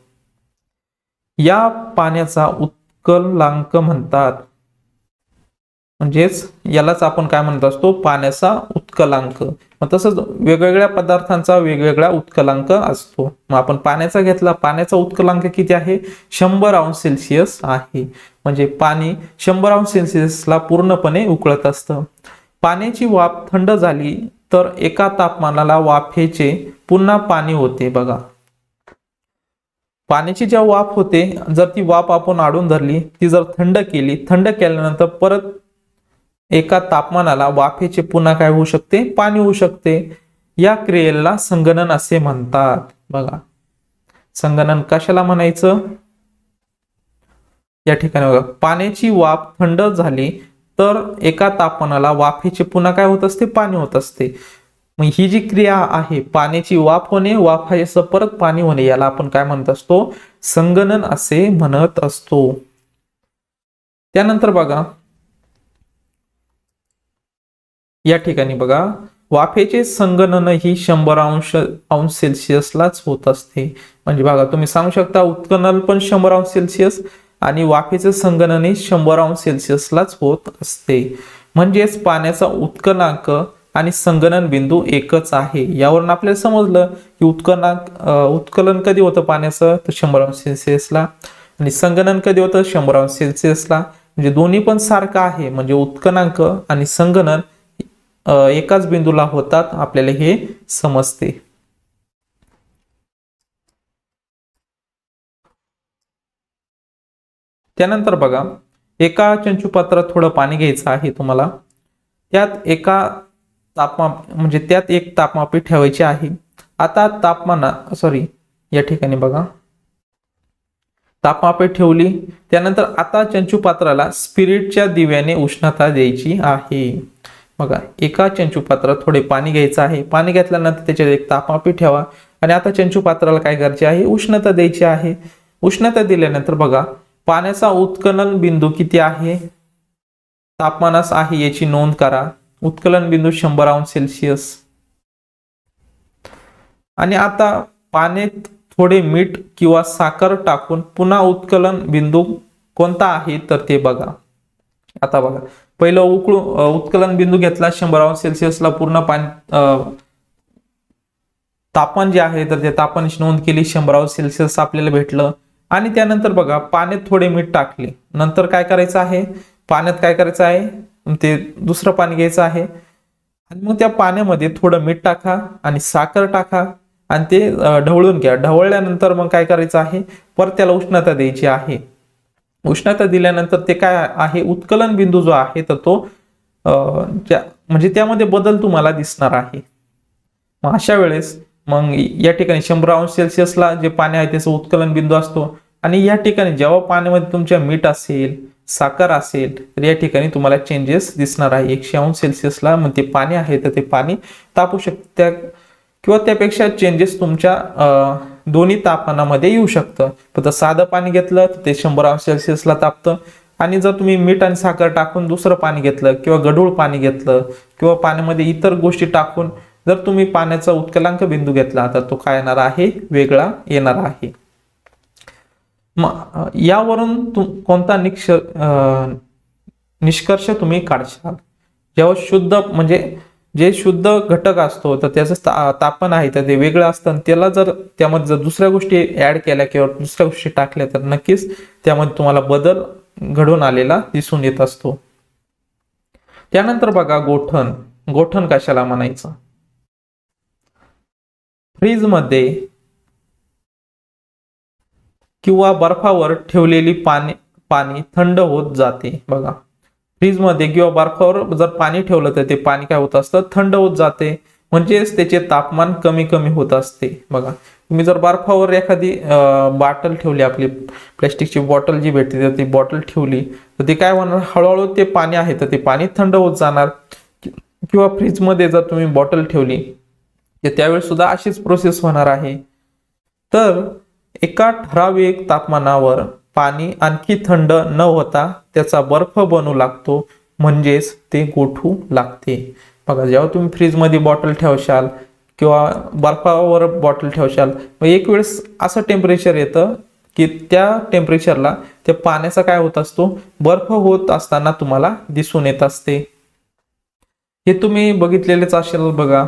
या पाण्याचा उत्कलांक म्हणतात. म्हणजेच यालाच आपण काय म्हणत असतो, पाण्याचा उत्कलांक. मग तसंच वेगवेगळ्या पदार्थांचा वेगवेगळा उत्कलांक असतो. मग आपण पाण्याचा घेतला, पाण्याचा उत्कलांक किती आहे, 100 अंश सेल्सिअस आहे. म्हणजे पाणी 100 अंश सेल्सिअसला पूर्णपणे उकळत असतं. पाण्याची वाफ थंड झाली तर एका तापमानाला वाफेचे पुन्हा पाणी होते. बघा, पाण्याची जेव्हा वाफ होते, जर ती वाफ आपण आडून धरली, ती जर थंड केली, थंड केल्यानंतर परत एका तापमानाला वाफेचे पुन्हा काय होऊ शकते, पाणी होऊ शकते. या क्रियेला संगणन असे म्हणतात. बघा, संगणन कशाला म्हणायचं, या ठिकाणी बघा, पाण्याची वाफ थंड झाली तर एका तापमानाला वाफेचे पुन्हा काय होत असते, पाणी होत असते. मग ही जी क्रिया आहे, पाण्याची वाफ होणे, वाफायचं परत पाणी होणे, याला आपण काय म्हणत असतो, संगणन असे म्हणत असतो. त्यानंतर बघा, या ठिकाणी बघा, वाफेचे संगणन ही 100 अंश सेल्सिअसलाच होत असते. म्हणजे बघा, तुम्ही सांगू शकता उत्कलन पण 100 अंश सेल्सिअस आणि वाफेचे संगणन ही 100 अंश सेल्सिअसलाच होत असते. म्हणजेच पाण्याचा उत्कलांक आणि संगणन बिंदू एकच आहे. यावरून आपल्याला समजलं की उत्कलन कधी होतं पाण्याचं, तर 100 अंश सेल्सिअसला, आणि संगणन कधी होतं, 100 अंश सेल्सिअसला. म्हणजे दोन्ही पण सारखं आहे. म्हणजे उत्कलांक आणि संगणन एकाच बिंदूला होतात, आपल्याला हे समजते. त्यानंतर बघा, एका चंचुपात्रात थोडं पाणी घ्यायचं आहे तुम्हाला. त्यात एक तापमापी ठेवायची आहे. आता या ठिकाणी बघा, तापमापे ठेवली. त्यानंतर आता चंचुपात्राला स्पिरिटच्या दिव्याने उष्णता द्यायची आहे. बघा, एका चंचुपात्रात थोडे पाणी घ्यायचं आहे. पाणी घेतल्यानंतर त्याच्यात एक तापमापी ठेवा आणि आता चंचुपात्राला काय करायचे आहे, उष्णता द्यायची आहे. उष्णता दिल्यानंतर बघा, पाण्याचा उत्कलन बिंदू किती आहे, तापमानास आहे, याची नोंद करा. उत्कलन बिंदू 100 अंश सेल्सिअस. आणि आता पाण्यात थोडे मीठ किंवा साखर टाकून पुन्हा उत्कलन बिंदू कोणता आहे तर ते बघा. आता बघा, पहिलं उत्कलन बिंदू घेतला 100 अंश सेल्सिअसला, पूर्ण पाणी तापमान जे आहे तर ते तापमानाची नोंद केली, 100 अंश सेल्सिअस आपल्याला भेटलं. आणि त्यानंतर बघा, पाण्यात थोडे मीठ टाकले. नंतर काय करायचं आहे, पाण्यात काय करायचं आहे, ते दुसरं पाणी घ्यायचं आहे आणि मग त्या पाण्यामध्ये थोडं मीठ टाका आणि साखर टाका आणि ते ढवळून घ्या. ढवळल्यानंतर मग काय करायचं आहे, परत त्याला उष्णता द्यायची आहे. उष्णता दिल्यानंतर ते काय आहे, उत्कलन बिंदू जो आहे तर तो म्हणजे त्यामध्ये बदल तुम्हाला दिसणार आहे. मग अशा वेळेस मग या ठिकाणी 100 अंश सेल्सिअसला जे पाणी आहे त्याचा उत्कलन बिंदू असतो. आणि या ठिकाणी जेव्हा पाण्यामध्ये तुमच्या मीठ असेल, साखर असेल, तर या ठिकाणी तुम्हाला चेंजेस दिसणार आहे. 100 अंश सेल्सिअसला मग ते पाणी आहे तर ते पाणी तापू शकते किंवा त्यापेक्षा चेंजेस तुमच्या दोन्ही तापमानामध्ये येऊ शकतं. फक्त साधं पाणी घेतलं तर ते 100 अंश सेल्सिअसला तापतं. आणि जर तुम्ही मीठ आणि साखर टाकून दुसरं पाणी घेतलं किंवा गढूळ पाणी घेतलं किंवा पाण्यामध्ये इतर गोष्टी टाकून जर तुम्ही पाण्याचा उत्कलांक बिंदू घेतला तर तो काय येणार आहे, वेगळा येणार आहे. मग यावरून कोणता निष्कर्ष तुम्ही काढशाल, जेव्हा शुद्ध म्हणजे जे शुद्ध घटक असतो तर त्याचं तापमान आहे तर ते वेगळं असतं, त्याला जर त्यामध्ये जर दुसऱ्या गोष्टी ऍड केल्या किंवा दुसऱ्या गोष्टी टाकल्या तर नक्कीच त्यामध्ये तुम्हाला बदल घडून आलेला दिसून येत असतो. त्यानंतर बघा गोठण. गोठण कशाला म्हणायचं? फ्रीज मध्ये किंवा बर्फावर ठेवलेली पाणी थंड होत जाते. बघा, फ्रीज मध्ये किंवा बर्फावर जर पाणी ठेवलं तर ते पाणी काय होत असतं? थंड होत जाते, म्हणजेच त्याचे तापमान कमी कमी होत असते. बघा, तुम्ही जर बर्फावर एखादी बॉटल ठेवली, आपली प्लॅस्टिकची बॉटल जी भेटते तर ती बॉटल ठेवली तर ते काय होणार? हळूहळू ते पाणी आहे तर ते पाणी थंड होत जाणार. किंवा फ्रीज मध्ये जर तुम्ही बॉटल ठेवली तर त्यावेळेस सुद्धा अशीच प्रोसेस होणार आहे. तर एका ठराविक तापमानावर पाणी आणखी थंड न होता त्याचा बर्फ बनू लागतो, म्हणजेच ते गोठू लागते. बघा, जेव्हा तुम्ही फ्रीजमध्ये बॉटल ठेवशाल किंवा बर्फावर बॉटल ठेवशाल, मग एक वेळेस असं टेम्परेचर येतं की त्या टेम्परेचरला त्या पाण्याचा काय होत असतो? बर्फ होत असताना तुम्हाला दिसून येत असते. हे तुम्ही बघितलेलेच असेल. बघा,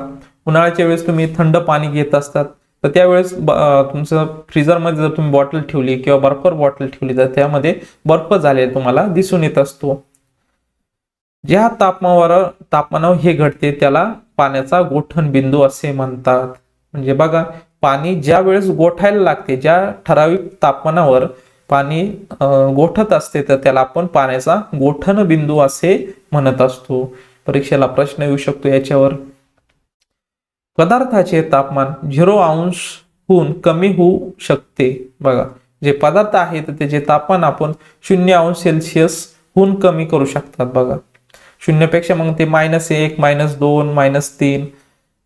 उन्हाळ्याच्या वेळेस तुम्ही थंड पाणी घेत असतात तर त्यावेळेस तुमचं फ्रीजरमध्ये जर तुम्ही बॉटल ठेवली किंवा बर्फावर बॉटल ठेवली तर त्यामध्ये बर्फ झालेला तुम्हाला दिसून येत असतो. ज्या तापमानावर हे घडते त्याला पाण्याचा गोठण बिंदू असे म्हणतात. म्हणजे बघा, पाणी ज्या वेळेस गोठायला लागते, ज्या ठराविक तापमानावर पाणी गोठत असते तर त्याला आपण पाण्याचा गोठण बिंदू असे म्हणत असतो. परीक्षेला प्रश्न येऊ शकतो याच्यावर. पदार्थाचे तापमान 0 अंशहून कमी होऊ शकते. बघा, जे पदार्थ आहे तर त्याचे तापमान आपण 0 अंश सेल्सिअस हून कमी करू शकतात. बघा, 0 पेक्षा मग ते -1, -2, -3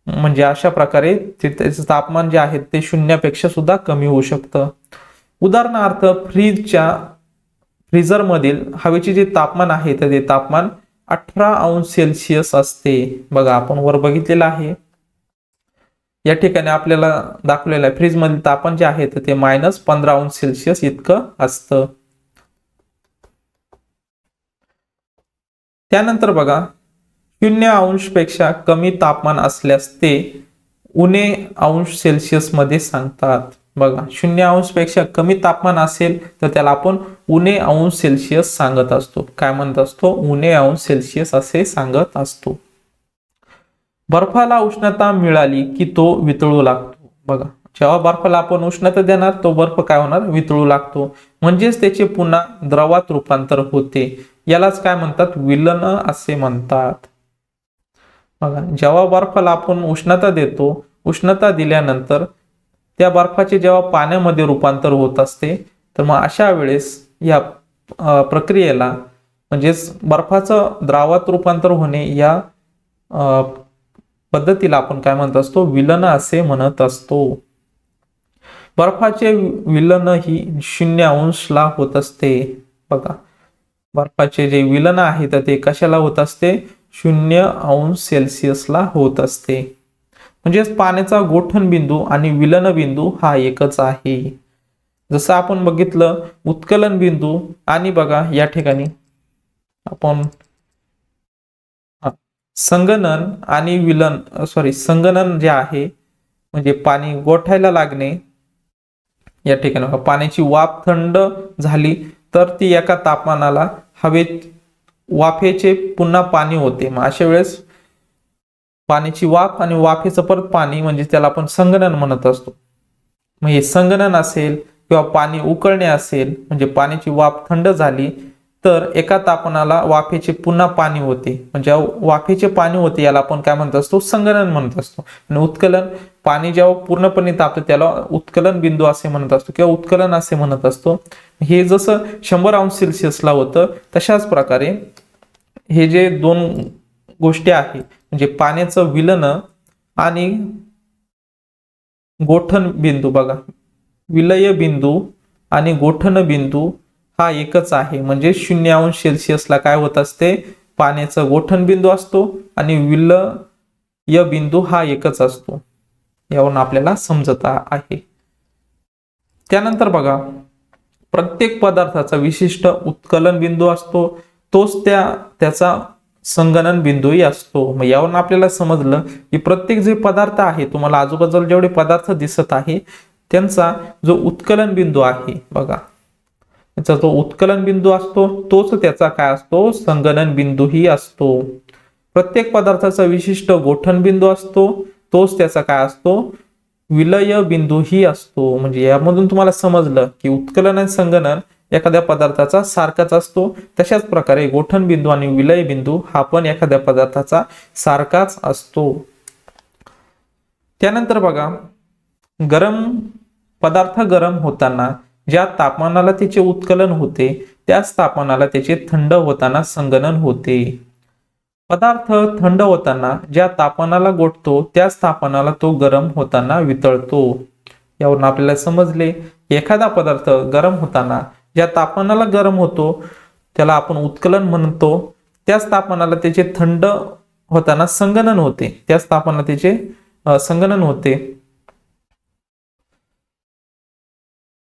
म्हणजे अशा प्रकारे त्याचं तापमान जे आहे ते 0 पेक्षा सुद्धा कमी होऊ शकतं. उदाहरणार्थ, फ्रीजर मधील हवेचे जे तापमान आहे तर ते तापमान 18 अंश सेल्सिअस असते. बघा, आपण वर बघितलेलं आहे. या ठिकाणी आपल्याला दाखवलेलं आहे फ्रीज मधील तापमान जे आहे तर ते -15 अंश सेल्सिअस इतकं असतं. त्यानंतर बघा, 0 अंश पेक्षा कमी तापमान असल्यास ते उणे अंश सेल्सिअस मध्ये सांगतात. बघा, 0 अंश पेक्षा कमी तापमान असेल तर त्याला आपण उणे अंश सेल्सिअस सांगत असतो. काय म्हणत असतो? उणे अंश सेल्सिअस असे सांगत असतो. बर्फाला उष्णता मिळाली की तो वितळू लागतो. बघा, जेव्हा बर्फाला आपण उष्णता देणार तो बर्फ काय होणार? वितळू लागतो, म्हणजेच त्याचे पुन्हा द्रवात रूपांतर होते. यालाच काय म्हणतात? विलन असे म्हणतात. बघा, जेव्हा बर्फाला आपण उष्णता देतो, उष्णता दिल्यानंतर त्या बर्फाचे जेव्हा पाण्यामध्ये रूपांतर होत असते तर मग अशा वेळेस या प्रक्रियेला म्हणजेच बर्फाचं द्रावात रूपांतर होणे या पद्धतीला आपण काय म्हणत असतो? विलन असे म्हणत असतो. बर्फाचे विलन ही 0 अंशला होत असते. बघा, बर्फाचे जे विलन आहे तर ते कशाला होत असते? 0 अंश सेल्सिअसला होत असते. म्हणजेच पाण्याचा गोठण बिंदू आणि विलन बिंदू हा एकच आहे. जसं आपण बघितलं उत्कलन बिंदू आणि बघा या ठिकाणी आपण संगणन आणि संगणन जे आहे म्हणजे पाणी गोठायला लागणे. या ठिकाणी पाण्याची वाफ थंड झाली तर ती एका तापमानाला वाफेचे पुन्हा पाणी होते. मग अशा वेळेस पाण्याची वाफ आणि वाफेचं परत पाणी म्हणजे त्याला आपण संगणन म्हणत असतो. मग हे संगणन असेल किंवा पाणी उकळणे असेल म्हणजे पाण्याची वाफ थंड झाली तर एका तापमानाला वाफेचे पुन्हा पाणी होते. म्हणजे वाफेचे पाणी होते याला आपण काय म्हणत असतो? संगणन म्हणत असतो. आणि उत्कलन, पाणी जेव्हा पूर्णपणे तापतं त्याला उत्कलन बिंदू असे म्हणत असतो किंवा उत्कलन असे म्हणत असतो. हे जसं 100 अंश सेल्सिअसला होतं तशाच प्रकारे हे जे दोन गोष्टी आहेत म्हणजे पाण्याचं विलन आणि गोठण बिंदू. बघा, विलय बिंदू आणि गोठण बिंदू हा एकच आहे. म्हणजे 0 अंश सेल्सिअसला काय होत असते? पाण्याचं गोठण बिंदू असतो आणि विलय बिंदू हा एकच असतो. यावरून आपल्याला समजत आहे. त्यानंतर बघा, प्रत्येक पदार्थाचा विशिष्ट उत्कलन बिंदू असतो. तोच त्याचा संगणन बिंदूही असतो। मग यावरून आपल्याला समजलं की प्रत्येक जे पदार्थ आहे, तुम्हाला आजूबाजूला जेवढे पदार्थ दिसत आहे त्यांचा जो उत्कलन बिंदू आहे बघा, त्याचा जो उत्कलन बिंदू असतो तोच त्याचा काय असतो, संगणन बिंदूही असतो। प्रत्येक पदार्थाचा विशिष्ट गोठण बिंदू असतो, तोच त्याचा काय असतो, विलय बिंदूही असतो। म्हणजे यामधून तुम्हाला समजलं की उत्कलन आणि संगणन एखाद्या पदार्थाचा सारखाच असतो, तशाच प्रकारे गोठण बिंदू आणि विलय बिंदू हा पण एखाद्या पदार्थाचा सारखाच असतो। त्यानंतर बघा, पदार्थ गरम होताना ज्या तापमानाला त्याचे उत्कलन होते त्याच तापमानाला त्याचे थंड होताना संगणन होते। पदार्थ थंड होताना ज्या तापमानाला गोठतो त्याच तापमानाला तो गरम होताना वितळतो। यावरून आपल्याला समजले की एखादा पदार्थ गरम होताना ज्या तापमानाला गरम होतो त्याला आपण उत्कलन म्हणतो, त्याच तापमानाला त्याचे थंड होताना संगणन होते, त्याच तापमानाला त्याचे संगणन होते।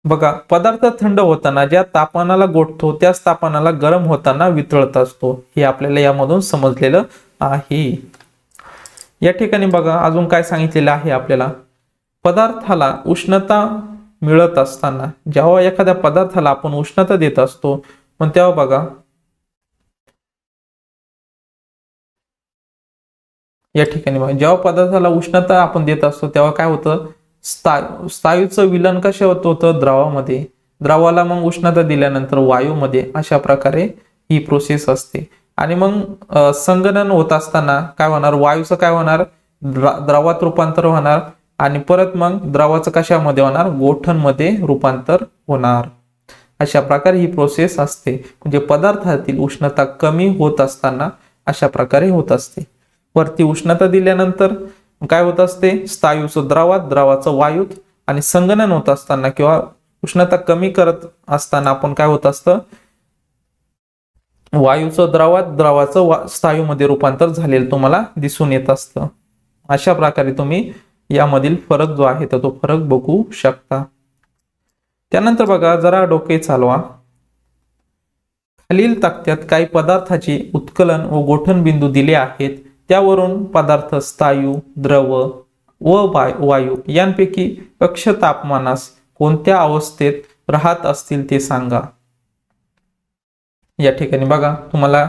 बघा, पदार्थ थंड होताना ज्या तापमानाला गोठतो त्याच तापमानाला गरम होताना वितळत असतो, हे आपल्याला यामधून समजलेलं आहे। या ठिकाणी बघा अजून काय सांगितलेलं आहे आपल्याला, पदार्थाला उष्णता मिळत असताना, जेव्हा एखाद्या पदार्थाला आपण उष्णता देत असतो पण तेव्हा बघा या ठिकाणी बघा, जेव्हा पदार्थाला उष्णता आपण देत असतो तेव्हा काय होतं, स्थायूचं विलन कशात होतं, द्रवामध्ये, द्रवाला मग उष्णता दिल्यानंतर वायूमध्ये, अशा प्रकारे ही प्रोसेस असते। आणि मग संगणन होत असताना काय होणार, वायूचं काय होणार, द्रवात रूपांतर होणार आणि परत मग द्रवाचं कशामध्ये होणार, गोठणमध्ये रूपांतर होणार। अशा प्रकारे ही प्रोसेस असते। म्हणजे पदार्थातील उष्णता कमी होत असताना अशा प्रकारे होत असते। वरती उष्णता दिल्यानंतर काय होत असते, स्थायूचं द्रवात, द्रवाचं वायूत, आणि संगणन होत असताना किंवा उष्णता कमी करत असताना आपण काय होत असतं, वायूचं द्रवात, द्रवाचं स्थायूमध्ये रूपांतर झालेलं तुम्हाला दिसून येत असतं। अशा प्रकारे तुम्ही यामधील फरक जो आहे तो फरक बघू शकता। त्यानंतर बघा, जरा डोके चालवा, खालील तक्त्यात काही पदार्थाचे उत्कलन व गोठण बिंदू दिले आहेत, त्यावरून पदार्थ स्थायू, द्रव व वायू यांपैकी कक्ष तापमानास कोणत्या अवस्थेत राहत असतील ते सांगा। या ठिकाणी बघा तुम्हाला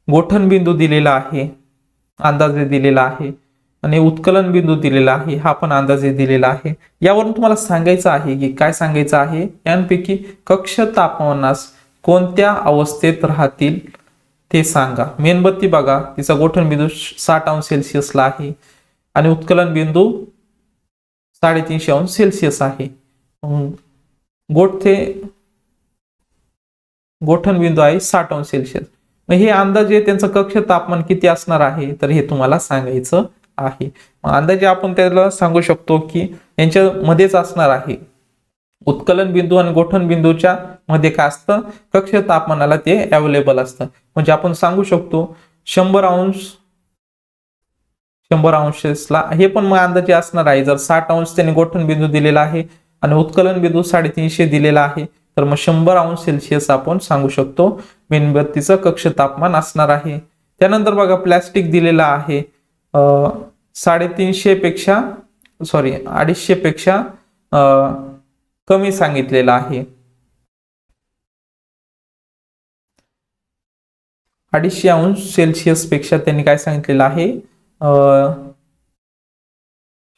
गोठण बिंदू दिलेला आहे, अंदाजे दिलेला आहे, आणि उत्कलन बिंदू दिलेला आहे, हा पण अंदाजे दिलेला आहे। यावरून तुम्हाला सांगायचं आहे की काय सांगायचं आहे, यांपैकी कक्ष तापमानास कोणत्या अवस्थेत राहतील ते सांगा। मेणबत्ती बघा, तिचा गोठण बिंदू 60 अंश सेल्सिअसला आहे आणि उत्कलन बिंदू 350 अंश सेल्सिअस आहे। गोठण बिंदू आहे 60 अंश सेल्सिअस। मग हे अंदाजे त्यांचं कक्ष तापमान किती असणार आहे तर हे तुम्हाला सांगायचं आहे। मग अंदाजे आपण त्याला सांगू शकतो की यांच्या मध्येच असणार आहे, उत्कलन बिंदू आणि गोठण बिंदूच्या मध्ये काय असतं, कक्ष तापमानाला ते अवेलेबल असतं। म्हणजे आपण सांगू शकतो 100 अंशला, हे पण मग अंदाजे असणार आहे। जर 60 अंश त्याने गोठण बिंदू दिलेला आहे आणि उत्कलन बिंदू 350 दिलेला आहे तर मग 100 अंश सेल्सिअस आपण सांगू शकतो मेणबत्तीचं कक्ष तापमान असणार आहे। त्यानंतर बघा, प्लास्टिक दिलेला आहे 250 पेक्षा कमी सांगितलेला आहे, 250 अंश सेल्सिअस पेक्षा त्यांनी काय सांगितलेलं आहे,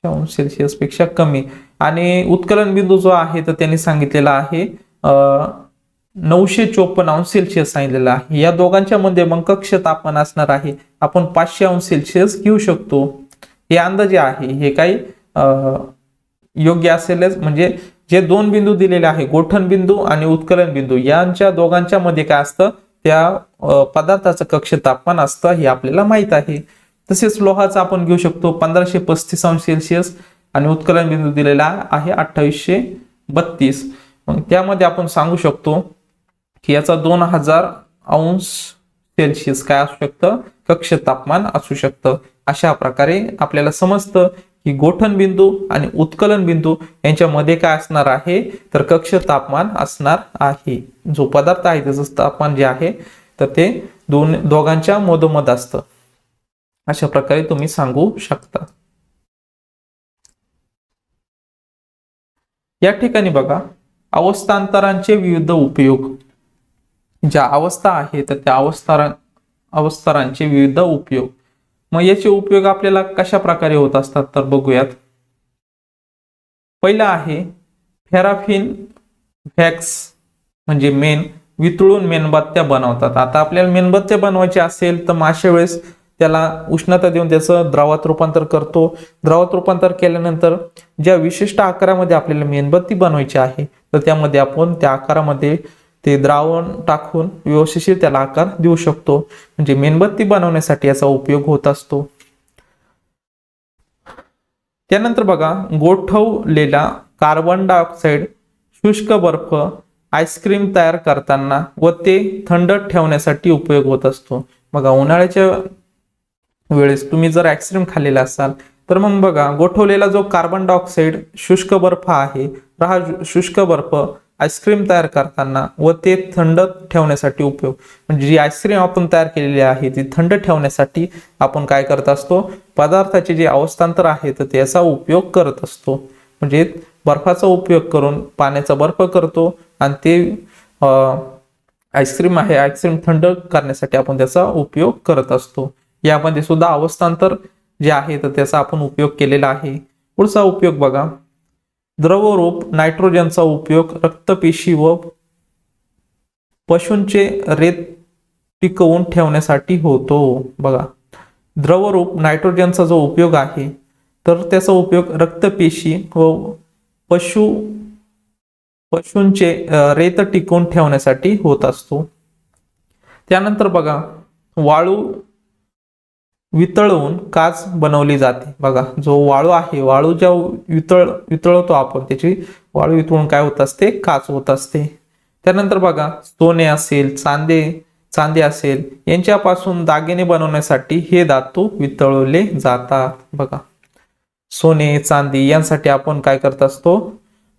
अंश सेल्सिअस पेक्षा कमी। आणि उत्कलन बिंदू जो आहे तर त्यांनी सांगितलेला आहे 954 अंश सेल्सिअस सांगितलेला आहे। या दोघांच्या मध्ये मग कक्ष तापमान असणार आहे आपण 500 अंश सेल्सिअस घेऊ शकतो। हे अंदाजे आहे, हे काही योग्य असेलच। म्हणजे जे दोन बिंदू दिलेले आहे, गोठण बिंदू आणि उत्कलन बिंदू, यांच्या दोघांच्या मध्ये काय असतं, त्या पदार्थाचं कक्ष तापमान असतं, हे आपल्याला माहित आहे। तसेच लोहाचा आपण घेऊ शकतो 1535 अंश सेल्सिअस आणि उत्कलन बिंदू दिलेला आहे 2832। मग त्यामध्ये आपण सांगू शकतो की याचा 2000 अंश सेल्सिअस काय असू शकतं, कक्ष तापमान असू शकतं। अशा प्रकारे आपल्याला समजतं की गोठण बिंदू आणि उत्कलन बिंदू यांच्यामध्ये काय असणार आहे तर कक्ष तापमान असणार आहे। जो पदार्थ आहे त्याचं तापमान जे आहे तर ते दोघांच्या मधोमध असतं, अशा प्रकारे तुम्ही सांगू शकता. या ठिकाणी बघा, अवस्थांतरांचे विविध उपयोग. ज्या अवस्था आहे तर त्या अवस्थांतरांचे विविध उपयोग. मग याचे उपयोग आपल्याला कशा प्रकारे होत असतात तर बघूयात. पहिला आहे पॅराफिन वॅक्स, म्हणजे वितळून मेणबत्त्या बनवतात. आता आपल्याला मेणबत्त्या बनवायची असेल तर मग अशा वेळेस त्याला उष्णता देऊन त्याचं द्रवात रूपांतर करतो. द्रवात रूपांतर केल्यानंतर ज्या विशिष्ट आकारामध्ये आपल्याला मेणबत्ती बनवायची आहे तर त्यामध्ये आपण त्या आकारामध्ये ते द्रावण टाकून व्यवस्थित त्याला आकार देऊ शकतो. म्हणजे मेणबत्ती बनवण्यासाठी याचा उपयोग होत असतो. त्यानंतर बघा, गोठवलेला कार्बन डायऑक्साईड, शुष्क बर्फ आईस्क्रीम तयार करताना व ते थंड ठेवण्यासाठी उपयोग होत असतो. बघा, उन्हाळ्याच्या वेळेस तुम्ही जर आईस्क्रीम खाल्लेला असाल तर मग बघा, गोठवलेला जो कार्बन डायऑक्साईड शुष्क बर्फ आहे, हा शुष्क बर्फ आईस्क्रीम तयार करताना व ते थंड ठेवण्यासाठी उपयोग, म्हणजे जी आईस्क्रीम आपण तयार केलेली आहे ती थंड ठेवण्यासाठी आपण काय करत असतो, पदार्थाचे जे अवस्थांतर आहे तर त्याचा उपयोग करत असतो. म्हणजे बर्फाचा उपयोग करून पाण्याचा बर्फ करतो आणि ते आईस्क्रीम आहे, आईस्क्रीम थंड करण्यासाठी आपण त्याचा उपयोग करत असतो. यामध्ये सुद्धा अवस्थांतर जे आहे तर त्याचा आपण उपयोग केलेला आहे. पुढचा उपयोग बघा, द्रवरूप नायट्रोजनचा उपयोग रक्तपेशी व पशूंचे रेत टिकवून ठेवण्यासाठी होतो. बघा, द्रवरूप नायट्रोजनचा जो उपयोग आहे तर त्याचा उपयोग रक्तपेशी व पशूंचे रेत टिकवून ठेवण्यासाठी होत असतो. त्यानंतर बघा, वाळू वितळवून काच बनवली जाते. बघा, जो वाळू आहे, वाळू ज्या वितळवतो आपण, त्याची वाळू वितळून काय होत असते, काच होत असते. त्यानंतर बघा, सोने असेल, चांदी असेल, यांच्यापासून दागिने बनवण्यासाठी हे धातू वितळवले जातात. बघा, सोने चांदी यांसाठी आपण काय करत असतो,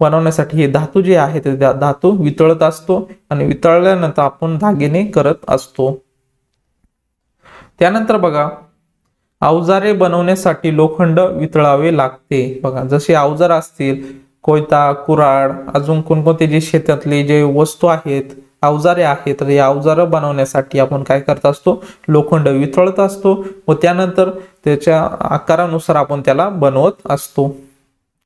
बनवण्यासाठी हे धातू जे आहे ते धातू वितळत असतो आणि वितळल्यानंतर आपण दागिने करत असतो. त्यानंतर बघा, अवजारे बनवण्यासाठी लोखंड वितळावे लागते. बघा, जसे अवजार असतील, कोयता, कुऱ्हाड, अजून कोणकोणते जे शेतातले जे वस्तू आहेत, अवजारे आहेत, तर या अवजार बनवण्यासाठी आपण काय करत असतो, लोखंड वितळत असतो व त्यानंतर त्याच्या आकारानुसार आपण त्याला बनवत असतो.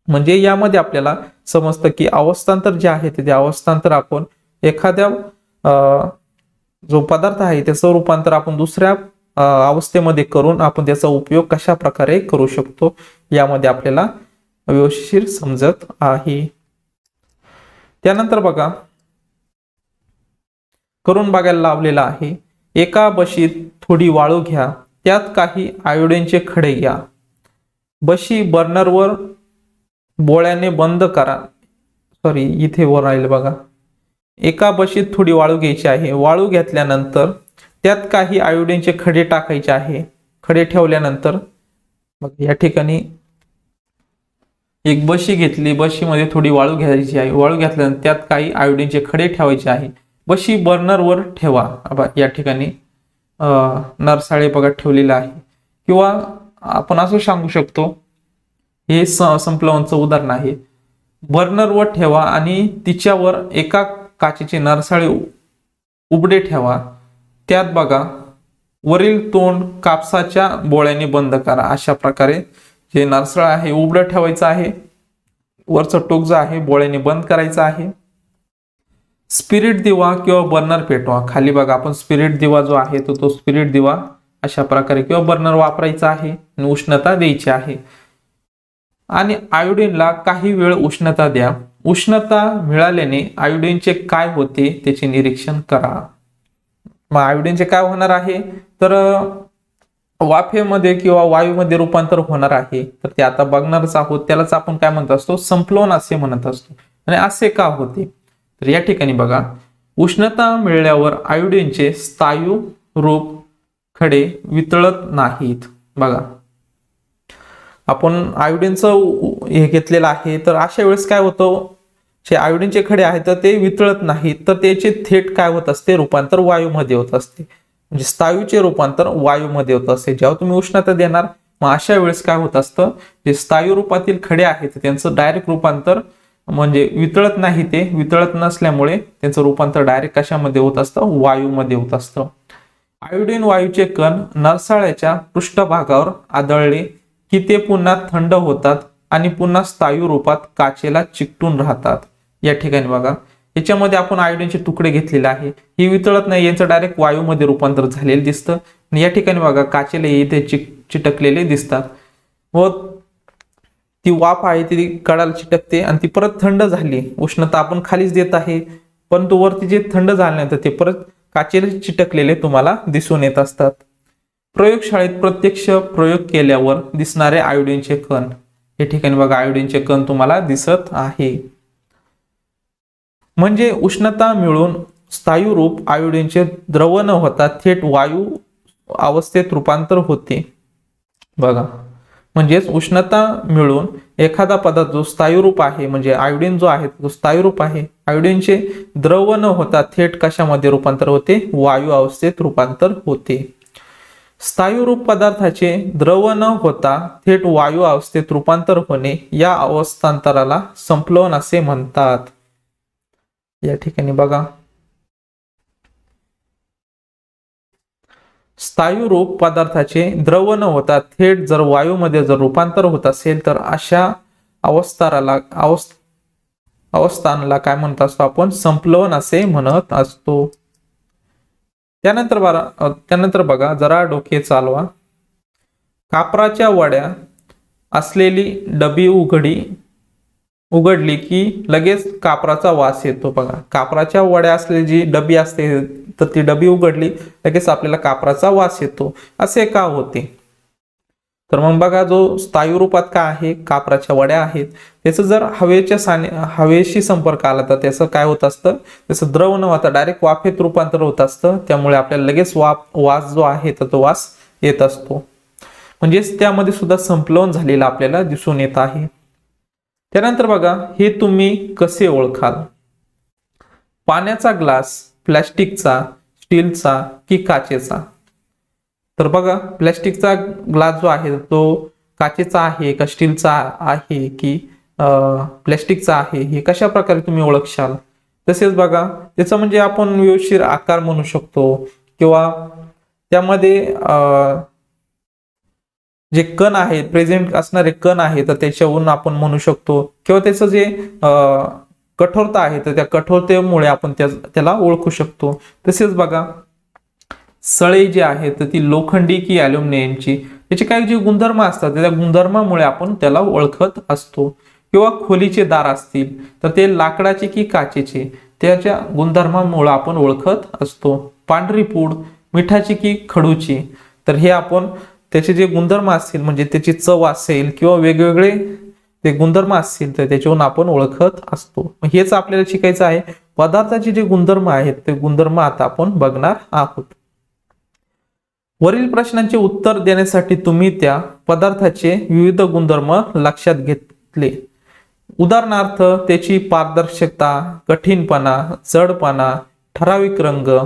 म्हणजे यामध्ये आपल्याला समजतं की अवस्थांतर जे आहे ते अवस्थांतर आपण एखाद्या जो पदार्थ आहे त्याचं रूपांतर आपण दुसऱ्या अवस्थेमध्ये करून आपण त्याचा उपयोग कशा प्रकारे करू शकतो, यामध्ये आपल्याला व्यवस्थित समजत आहे. त्यानंतर बघा, करून बघायला लावलेला आहे. एका बशीत थोडी वाळू घ्या, त्यात काही आयोडीनचे खडे घ्या, बशी बर्नरवर बोळ्याने बंद करा. इथे वर राहिले बघा. एका बशीत थोडी वाळू घ्यायची आहे. वाळू घेतल्यानंतर त्यात काही आयोडीनचे खडे टाकायचे आहे. खडे ठेवल्यानंतर मग या ठिकाणी एक बशी घेतली, बशीमध्ये थोडी वाळू घ्यायची आहे. वाळू घेतल्यानंतर त्यात काही आयोडीनचे खडे ठेवायचे आहे. बशी बर्नरवर ठेवा. या ठिकाणी नरसाळे बघा ठेवलेला आहे. किंवा आपण असं सांगू शकतो, हे संपलवनचं उदाहरण आहे. बर्नरवर ठेवा आणि तिच्यावर एका काचेचे नरसाळे उघडे ठेवा. त्यात बघा, वरील तोंड कापसाच्या बोळ्याने बंद करा. अशा प्रकारे जे नरसाळ आहे उघडं ठेवायचं आहे, वरचं टोक जो आहे बोळ्याने बंद करायचं आहे. स्पिरिट दिवा किंवा बर्नर पेटवा. खाली बघा, आपण स्पिरिट दिवा जो आहे तो स्पिरिट दिवा अशा प्रकारे किंवा बर्नर वापरायचा आहे आणि उष्णता द्यायची आहे. आणि आयोडीनला काही वेळ उष्णता द्या. उष्णता मिळाल्याने आयोडीनचे काय होते त्याचे निरीक्षण करा. मग आयोडीनचे काय होणार आहे तर वाफेमध्ये किंवा वायूमध्ये रूपांतर होणार आहे. तर ते आता बघणारच आहोत. त्यालाच आपण काय म्हणत असतो, संप्लवन असे म्हणत असतो. आणि असे का होते तर या ठिकाणी बघा, उष्णता मिळाल्यावर आयोडीनचे स्थायू रूप खडे वितळत नाहीत. बघा, आपण आयोडीनचं हे घेतलेलं आहे. तर अशा वेळेस काय होतं, जे आयोडीनचे खडे आहेत तर ते वितळत नाहीत, तर त्याचे थेट काय होत असते, रूपांतर वायूमध्ये होत असते. म्हणजे स्थायूचे रूपांतर वायूमध्ये होत असते. जेव्हा तुम्ही उष्णता देणार मग अशा वेळेस काय होत असतं, जे स्थायू रूपातील खडे आहेत त्यांचं डायरेक्ट रूपांतर म्हणजे वितळत नाही, ते वितळत नसल्यामुळे त्यांचं रूपांतर डायरेक्ट कशामध्ये होत असतं, वायूमध्ये होत असतं. आयोडीन वायूचे कण नरसाळ्याच्या पृष्ठभागावर आदळले की ते पुन्हा थंड होतात आणि पुन्हा स्थायू रूपात काचेला चिकटून राहतात. या ठिकाणी बघा याच्यामध्ये आपण आयोडीनचे तुकडे घेतलेले आहे, ही वितळत नाही, यांचं डायरेक्ट वायूमध्ये रूपांतर झालेलं दिसतं. आणि या ठिकाणी बघा काचेला इथे चिटकलेले दिसतात व ती वाफ आहे ती कडाला चिटकते आणि ती परत थंड झाली, उष्णता आपण खालीच देत आहे परंतु वरती जे थंड झाल्यानंतर ते परत काचेला चिटकलेले तुम्हाला दिसून येत असतात. प्रयोगशाळेत प्रत्यक्ष प्रयोग केल्यावर दिसणारे आयोडीनचे कण, या ठिकाणी बघा आयोडीनचे कण तुम्हाला दिसत आहे. म्हणजे उष्णता मिळून स्थायू रूप आयोडीनचे द्रव न होता थेट वायू अवस्थेत रूपांतर होते. बघा म्हणजेच उष्णता मिळून एखादा पदार्थ जो स्थायू रूप आहे, म्हणजे आयोडीन जो आहे तो स्थायू रूप आहे, आयोडीनचे द्रव न होता थेट कशामध्ये रूपांतर होते, वायू अवस्थेत रूपांतर होते. स्थायू रूप पदार्थाचे द्रव न होता थेट वायू अवस्थेत रूपांतर होणे या अवस्थांतराला संप्लवन असे म्हणतात. या ठिकाणी बघा स्थायू रूप पदार्थाचे द्रव न होता थेट जर वायूमध्ये जर रूपांतर होत असेल तर अशा अवस्थांना काय म्हणत असतो आपण, संप्लवन असे म्हणत असतो. त्यानंतर बघा जरा डोके चालवा. कापराच्या वड्या असलेली डबी उघडली की लगेच कापराचा वास येतो. बघा कापराच्या वड्या असलेली जी डबी असते तर ती डबी उघडली लगेच आपल्याला कापराचा वास येतो, असे का होते? तर मग बघा जो स्थायू रूपात काय आहे, कापराच्या वड्या आहेत, त्याचं जर हवेशी संपर्क आला तर त्याचं काय होत असतं, त्याचं द्रव न होता डायरेक्ट वाफेत रूपांतर होत असतं, त्यामुळे आपल्याला लगेच वास जो आहे तर तो वास येत असतो. म्हणजेच त्यामध्ये सुद्धा संप्लवन झालेलं आपल्याला दिसून येत आहे. त्यानंतर बघा हे तुम्ही कसे ओळखाल? पाण्याचा ग्लास प्लॅस्टिकचा, स्टीलचा की काचेचा? तर बघा प्लॅस्टिकचा ग्लास जो आहे तो काचेचा आहे का स्टीलचा आहे की प्लॅस्टिकचा आहे, हे कशा प्रकारे तुम्ही ओळखशाल? तसेच बघा त्याचा म्हणजे आपण व्यवस्थित आकार म्हणू शकतो किंवा त्यामध्ये जे कण आहेत, प्रेझेंट असणारे कण आहेत तर त्याच्यावरून आपण म्हणू शकतो, किंवा त्याचं जे कठोरता आहे तर त्या कठोरतेमुळे आपण त्याला ओळखू शकतो. तसेच बघा सळई जी आहे तर ती लोखंडी की ॲल्युमिनियमची, त्याचे काही जे गुणधर्म असतात त्या गुणधर्मामुळे आपण त्याला ओळखत असतो. किंवा खोलीचे दार असतील तर ते लाकडाचे की काचेचे, त्याच्या गुणधर्मामुळे आपण ओळखत असतो. पांढरी पूड मिठाची की खडूची, तर हे आपण त्याचे जे गुणधर्म असतील म्हणजे त्याची चव असेल किंवा वेगवेगळे ते गुणधर्म असतील तर त्याच्यावरून आपण ओळखत असतो. हेच आपल्याला शिकायचं आहे. पदार्थाचे जे गुणधर्म आहेत ते गुणधर्म आता आपण बघणार आहोत. वरील प्रश्नांचे उत्तर देण्यासाठी तुम्ही त्या पदार्थाचे विविध गुणधर्म लक्षात घेतले. उदाहरणार्थ त्याची पारदर्शकता, कठीणपणा, जडपणा, ठराविक रंग,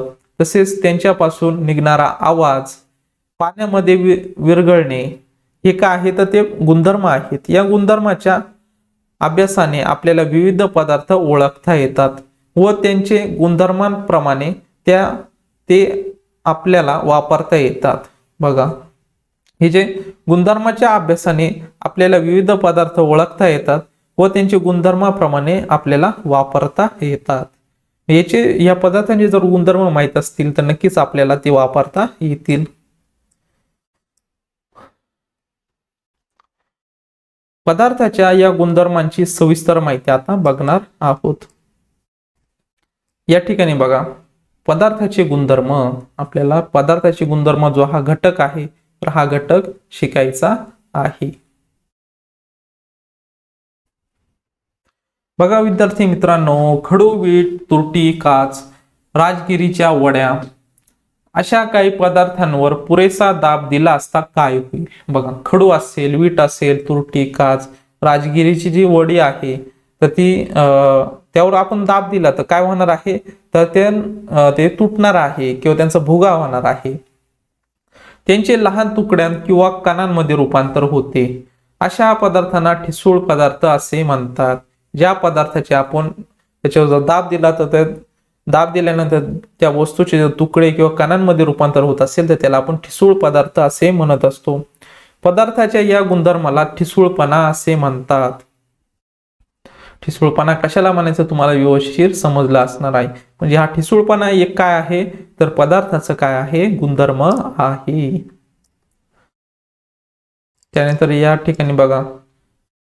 तसेच त्यांच्यापासून निघणारा आवाज, पाण्यामध्ये विरघळणे, हे काय आहे तर ते गुणधर्म आहेत. या गुणधर्माच्या अभ्यासाने आपल्याला विविध पदार्थ ओळखता येतात व त्यांचे गुणधर्मांप्रमाणे ते आपल्याला वापरता येतात. बघा हे जे गुणधर्माच्या अभ्यासाने आपल्याला विविध पदार्थ ओळखता येतात व त्यांचे गुणधर्माप्रमाणे आपल्याला वापरता येतात. या पदार्थांचे जर गुणधर्म माहीत असतील तर नक्कीच आपल्याला ते वापरता येतील. पदार्थाच्या या गुणधर्मांची सविस्तर माहिती आता बघणार आहोत. या ठिकाणी बघा पदार्थाचे गुणधर्म, आपल्याला पदार्थाचे गुणधर्म जो हा घटक आहे तर हा घटक शिकायचा आहे. बघा विद्यार्थी मित्रांनो, खडू, वीट, तुरटी, काच, राजगिरीच्या वड्या अशा काही पदार्थांवर पुरेसा दाब दिला असता काय होईल? बघा खडू असेल, वीट असेल, तुरटी, काच, राजगिरीची जी वडी आहे तर ती त्यावर आपण दाब दिला तर काय होणार आहे, तर ते तुटणार आहे किंवा त्यांचा भुगा होणार आहे, त्यांचे लहान तुकड्यांत किंवा कणांमध्ये रूपांतर होते. अशा पदार्थांना ठिसूळ पदार्थ असे म्हणतात. ज्या पदार्थाचे आपण त्याच्यावर जर दाब दिला तर त्या दाब दिल्यानंतर त्या वस्तूचे जर तुकडे किंवा कणांमध्ये रूपांतर होत असेल तर त्याला आपण ठिसूळ पदार्थ असे म्हणत असतो. पदार्थाच्या या गुणधर्माला ठिसूळपणा असे म्हणतात. ठिसूळपणा कशाला म्हणायचं तुम्हाला व्यवस्थित समजलं असणार आहे. म्हणजे हा ठिसूळपणा एक काय आहे, तर पदार्थाचं काय आहे, गुणधर्म आहे. त्यानंतर या ठिकाणी बघा,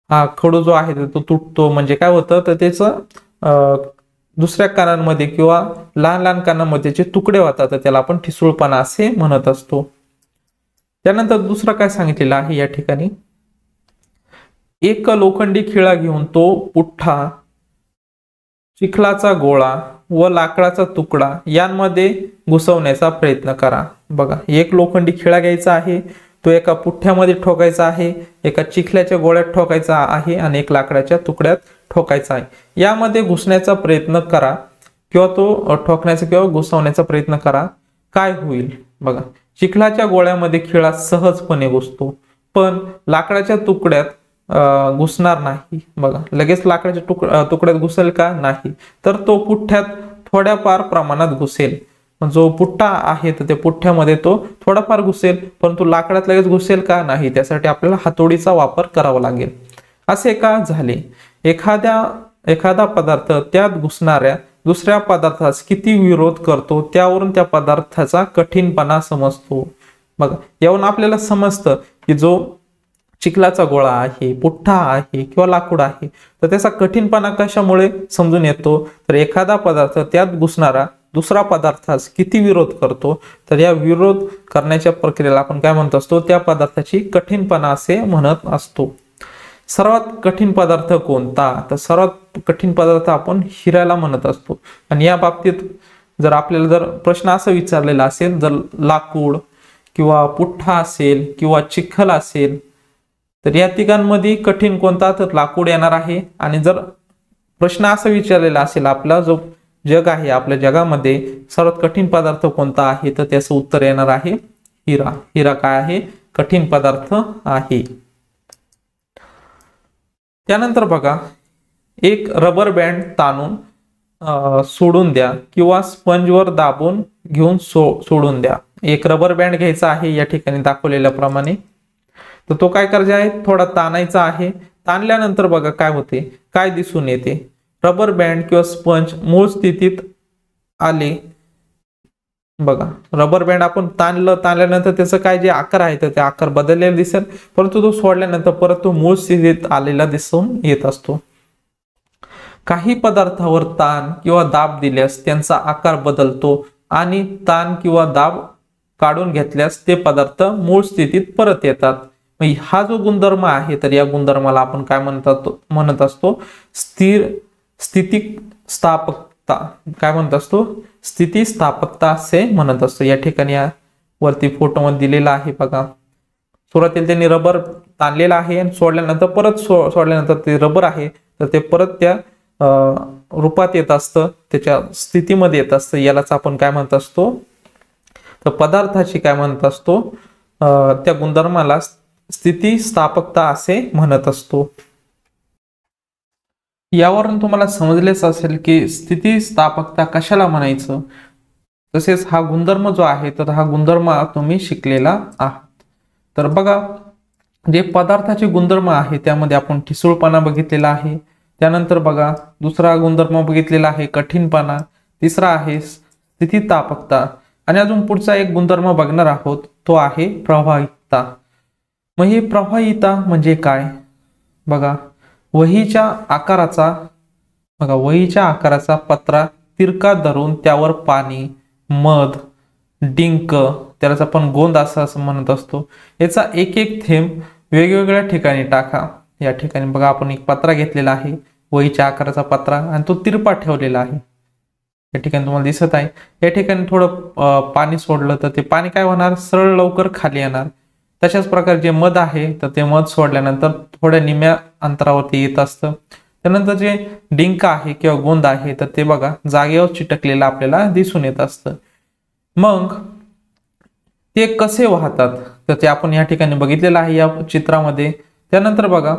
हा खडू जो आहे तो तुटतो म्हणजे काय होतं, तर त्याचं दुसऱ्या कानांमध्ये किंवा लहान लहान कानांमध्ये जे तुकडे होतात तर त्याला आपण ठिसूळपणा असे म्हणत असतो. त्यानंतर दुसरं काय सांगितलेलं आहे या ठिकाणी, एक लोखंडी खिळा घेऊन तो पुठ्ठा, चिखलाचा गोळा व लाकडाचा तुकडा यांमध्ये घुसवण्याचा प्रयत्न करा. बघा, एक लोखंडी खिळा घ्यायचा आहे, तो एका पुठ्ठ्यामध्ये ठोकायचा आहे, एका चिखल्याच्या गोळ्यात ठोकायचा आहे आणि एक लाकडाच्या तुकड्यात ठोकायचा आहे. यामध्ये घुसण्याचा प्रयत्न करा किंवा तो ठोकण्याचा किंवा घुसवण्याचा प्रयत्न करा. काय होईल? बघा, चिखलाच्या गोळ्यामध्ये खिळा सहजपणे घुसतो, पण लाकडाच्या तुकड्यात घुसणार नाही. बघा, लगेच लाकडाच्या तुकड्यात घुसेल का? नाही. तर तो पुठ्ठ्यात थोड्याफार प्रमाणात घुसेल. जो पुठ्ठा आहे तर त्या पुठ्ठ्यामध्ये तो थोडाफार घुसेल, परंतु लाकडात लगेच घुसेल का? नाही. त्यासाठी आपल्याला हातोडीचा वापर करावा लागेल. असे का झाले? एखादा पदार्थ त्यात घुसणाऱ्या दुसऱ्या पदार्थास किती विरोध करतो त्यावरून त्या पदार्थाचा कठीणपणा समजतो. बघा, यावरून आपल्याला समजतं की जो चिखलाचा गोळा आहे, पुठ्ठा आहे किंवा लाकूड आहे तर त्याचा कठीणपणा कशामुळे समजून येतो, तर एखादा पदार्थ त्यात घुसणारा दुसरा पदार्थास किती विरोध करतो, तर या विरोध करण्याच्या प्रक्रियेला आपण काय म्हणत असतो, त्या पदार्थाची कठीणपणा असे म्हणत असतो. सर्वात कठीण पदार्थ कोणता? तर सर्वात कठीण पदार्थ आपण हिऱ्याला म्हणत असतो. आणि या बाबतीत जर आपल्याला जर प्रश्न असा विचारलेला असेल, जर लाकूड किंवा पुठ्ठा असेल किंवा चिखल असेल तर या तिघांमध्ये कठीण कोणता, तर लाकूड येणार आहे. आणि जर प्रश्न असा विचारलेला असेल, आपला जो जग आहे, आपल्या जगामध्ये सर्वात कठीण पदार्थ कोणता आहे, तर त्याचं उत्तर येणार आहे हिरा. हिरा काय आहे? कठीण पदार्थ आहे. त्यानंतर बघा, एक रबर बँड ताणून सोडून द्या किंवा स्पंजवर दाबून घेऊन सोडून द्या. एक रबर बँड घ्यायचा आहे या ठिकाणी दाखवलेल्याप्रमाणे, तर तो काय करायचा आहे, थोडा ताणायचा आहे. ताणल्यानंतर बघा काय होते, काय दिसून येते, रबर बँड किंवा स्पंज मूळ स्थितीत आले. बघा, रबर बँड आपण ताणल्यानंतर त्याचं काय जे आकार आहे तर ते आकार बदललेला दिसेल, परंतु तो सोडल्यानंतर परत तो मूळ स्थितीत आलेला दिसून येत असतो. काही पदार्थावर ताण किंवा दाब दिल्यास त्यांचा आकार बदलतो आणि ताण किंवा दाब काढून घेतल्यास ते पदार्थ मूळ स्थितीत परत येतात. हा जो गुणधर्म आहे तर या गुणधर्माला आपण काय म्हणत असतो, स्थितिस्थापकता. काय म्हणत असतो? स्थितिस्थापकता असे म्हणत असतो. या ठिकाणी वरती फोटो मध्ये दिलेला आहे बघा, सुरुवातीला त्यांनी रबर ताणलेला आहे आणि सोडल्यानंतर परत सोडल्यानंतर ते रबर आहे तर ते परत त्या रूपात येत असतं, त्याच्या स्थितीमध्ये येत असतं. यालाच आपण काय म्हणत असतो, तर पदार्थाची काय म्हणत असतो, त्या गुणधर्माला स्थितिस्थापकता असे म्हणत असतो. यावरून तुम्हाला समजलेच असेल की स्थितिस्थापकता कशाला म्हणायचं. तसेच हा गुणधर्म जो आहे तर हा गुणधर्म तुम्ही शिकलेला आहात. तर बघा, जे पदार्थाचे गुणधर्म आहे त्यामध्ये आपण ठिसूळपणा बघितलेला आहे. त्यानंतर बघा, दुसरा गुणधर्म बघितलेला आहे कठीणपणा, तिसरा आहे स्थितिस्थापकता आणि अजून पुढचा एक गुणधर्म बघणार आहोत तो आहे प्रवाहिता. मग हे प्रवाहिता म्हणजे काय? बघा, वहीच्या आकाराचा पत्रा तिरका धरून त्यावर पाणी, मध, डिंक, त्यालाच आपण गोंद असं म्हणत असतो, याचा एक एक थेंब वेगवेगळ्या ठिकाणी टाका. या ठिकाणी बघा, आपण एक पत्रा घेतलेला आहे, वहीच्या आकाराचा पत्रा, आणि तो तिरपा ठेवलेला आहे. या ठिकाणी तुम्हाला दिसत आहे. या ठिकाणी थोडं पाणी सोडलं तर ते पाणी काय होणार, सरळ लवकर खाली येणार. तशाच प्रकारे जे मध आहे तर ते मध सोडल्यानंतर थोड्या निम्या अंतरावरती येत असतं. त्यानंतर जे डिंक आहे किंवा गोंद आहे तर ते बघा जागेवर चिटकलेलं आपल्याला दिसून येत असतं. मग ते कसे वाहतात तर ते आपण या ठिकाणी बघितलेलं आहे या चित्रामध्ये. त्यानंतर बघा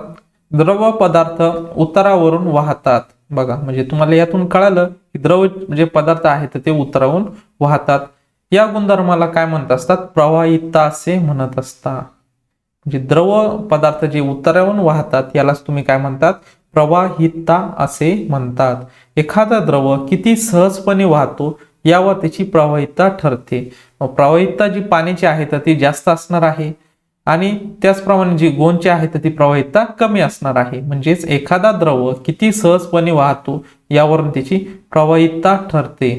द्रव पदार्थ उतारावरून वाहतात. बघा म्हणजे तुम्हाला यातून कळालं की द्रव जे पदार्थ आहेत ते उतारावरून वाहतात. या गुणधर्माला काय म्हणत असतात, प्रवाहिता असे म्हणत असतात. म्हणजे द्रव पदार्थ जे उतारावरून वाहतात यालाच तुम्ही काय म्हणतात, प्रवाहिता असे म्हणतात. एखादा द्रव किती सहजपणे वाहतो यावर त्याची प्रवाहिता ठरते. प्रवाहिता जी पाण्याची आहे तर ती जास्त असणार आहे आणि त्याचप्रमाणे जी गोंदची आहे तर ती प्रवाहिता कमी असणार आहे. म्हणजेच एखादा द्रव किती सहजपणे वाहतो यावरून त्याची प्रवाहिता ठरते.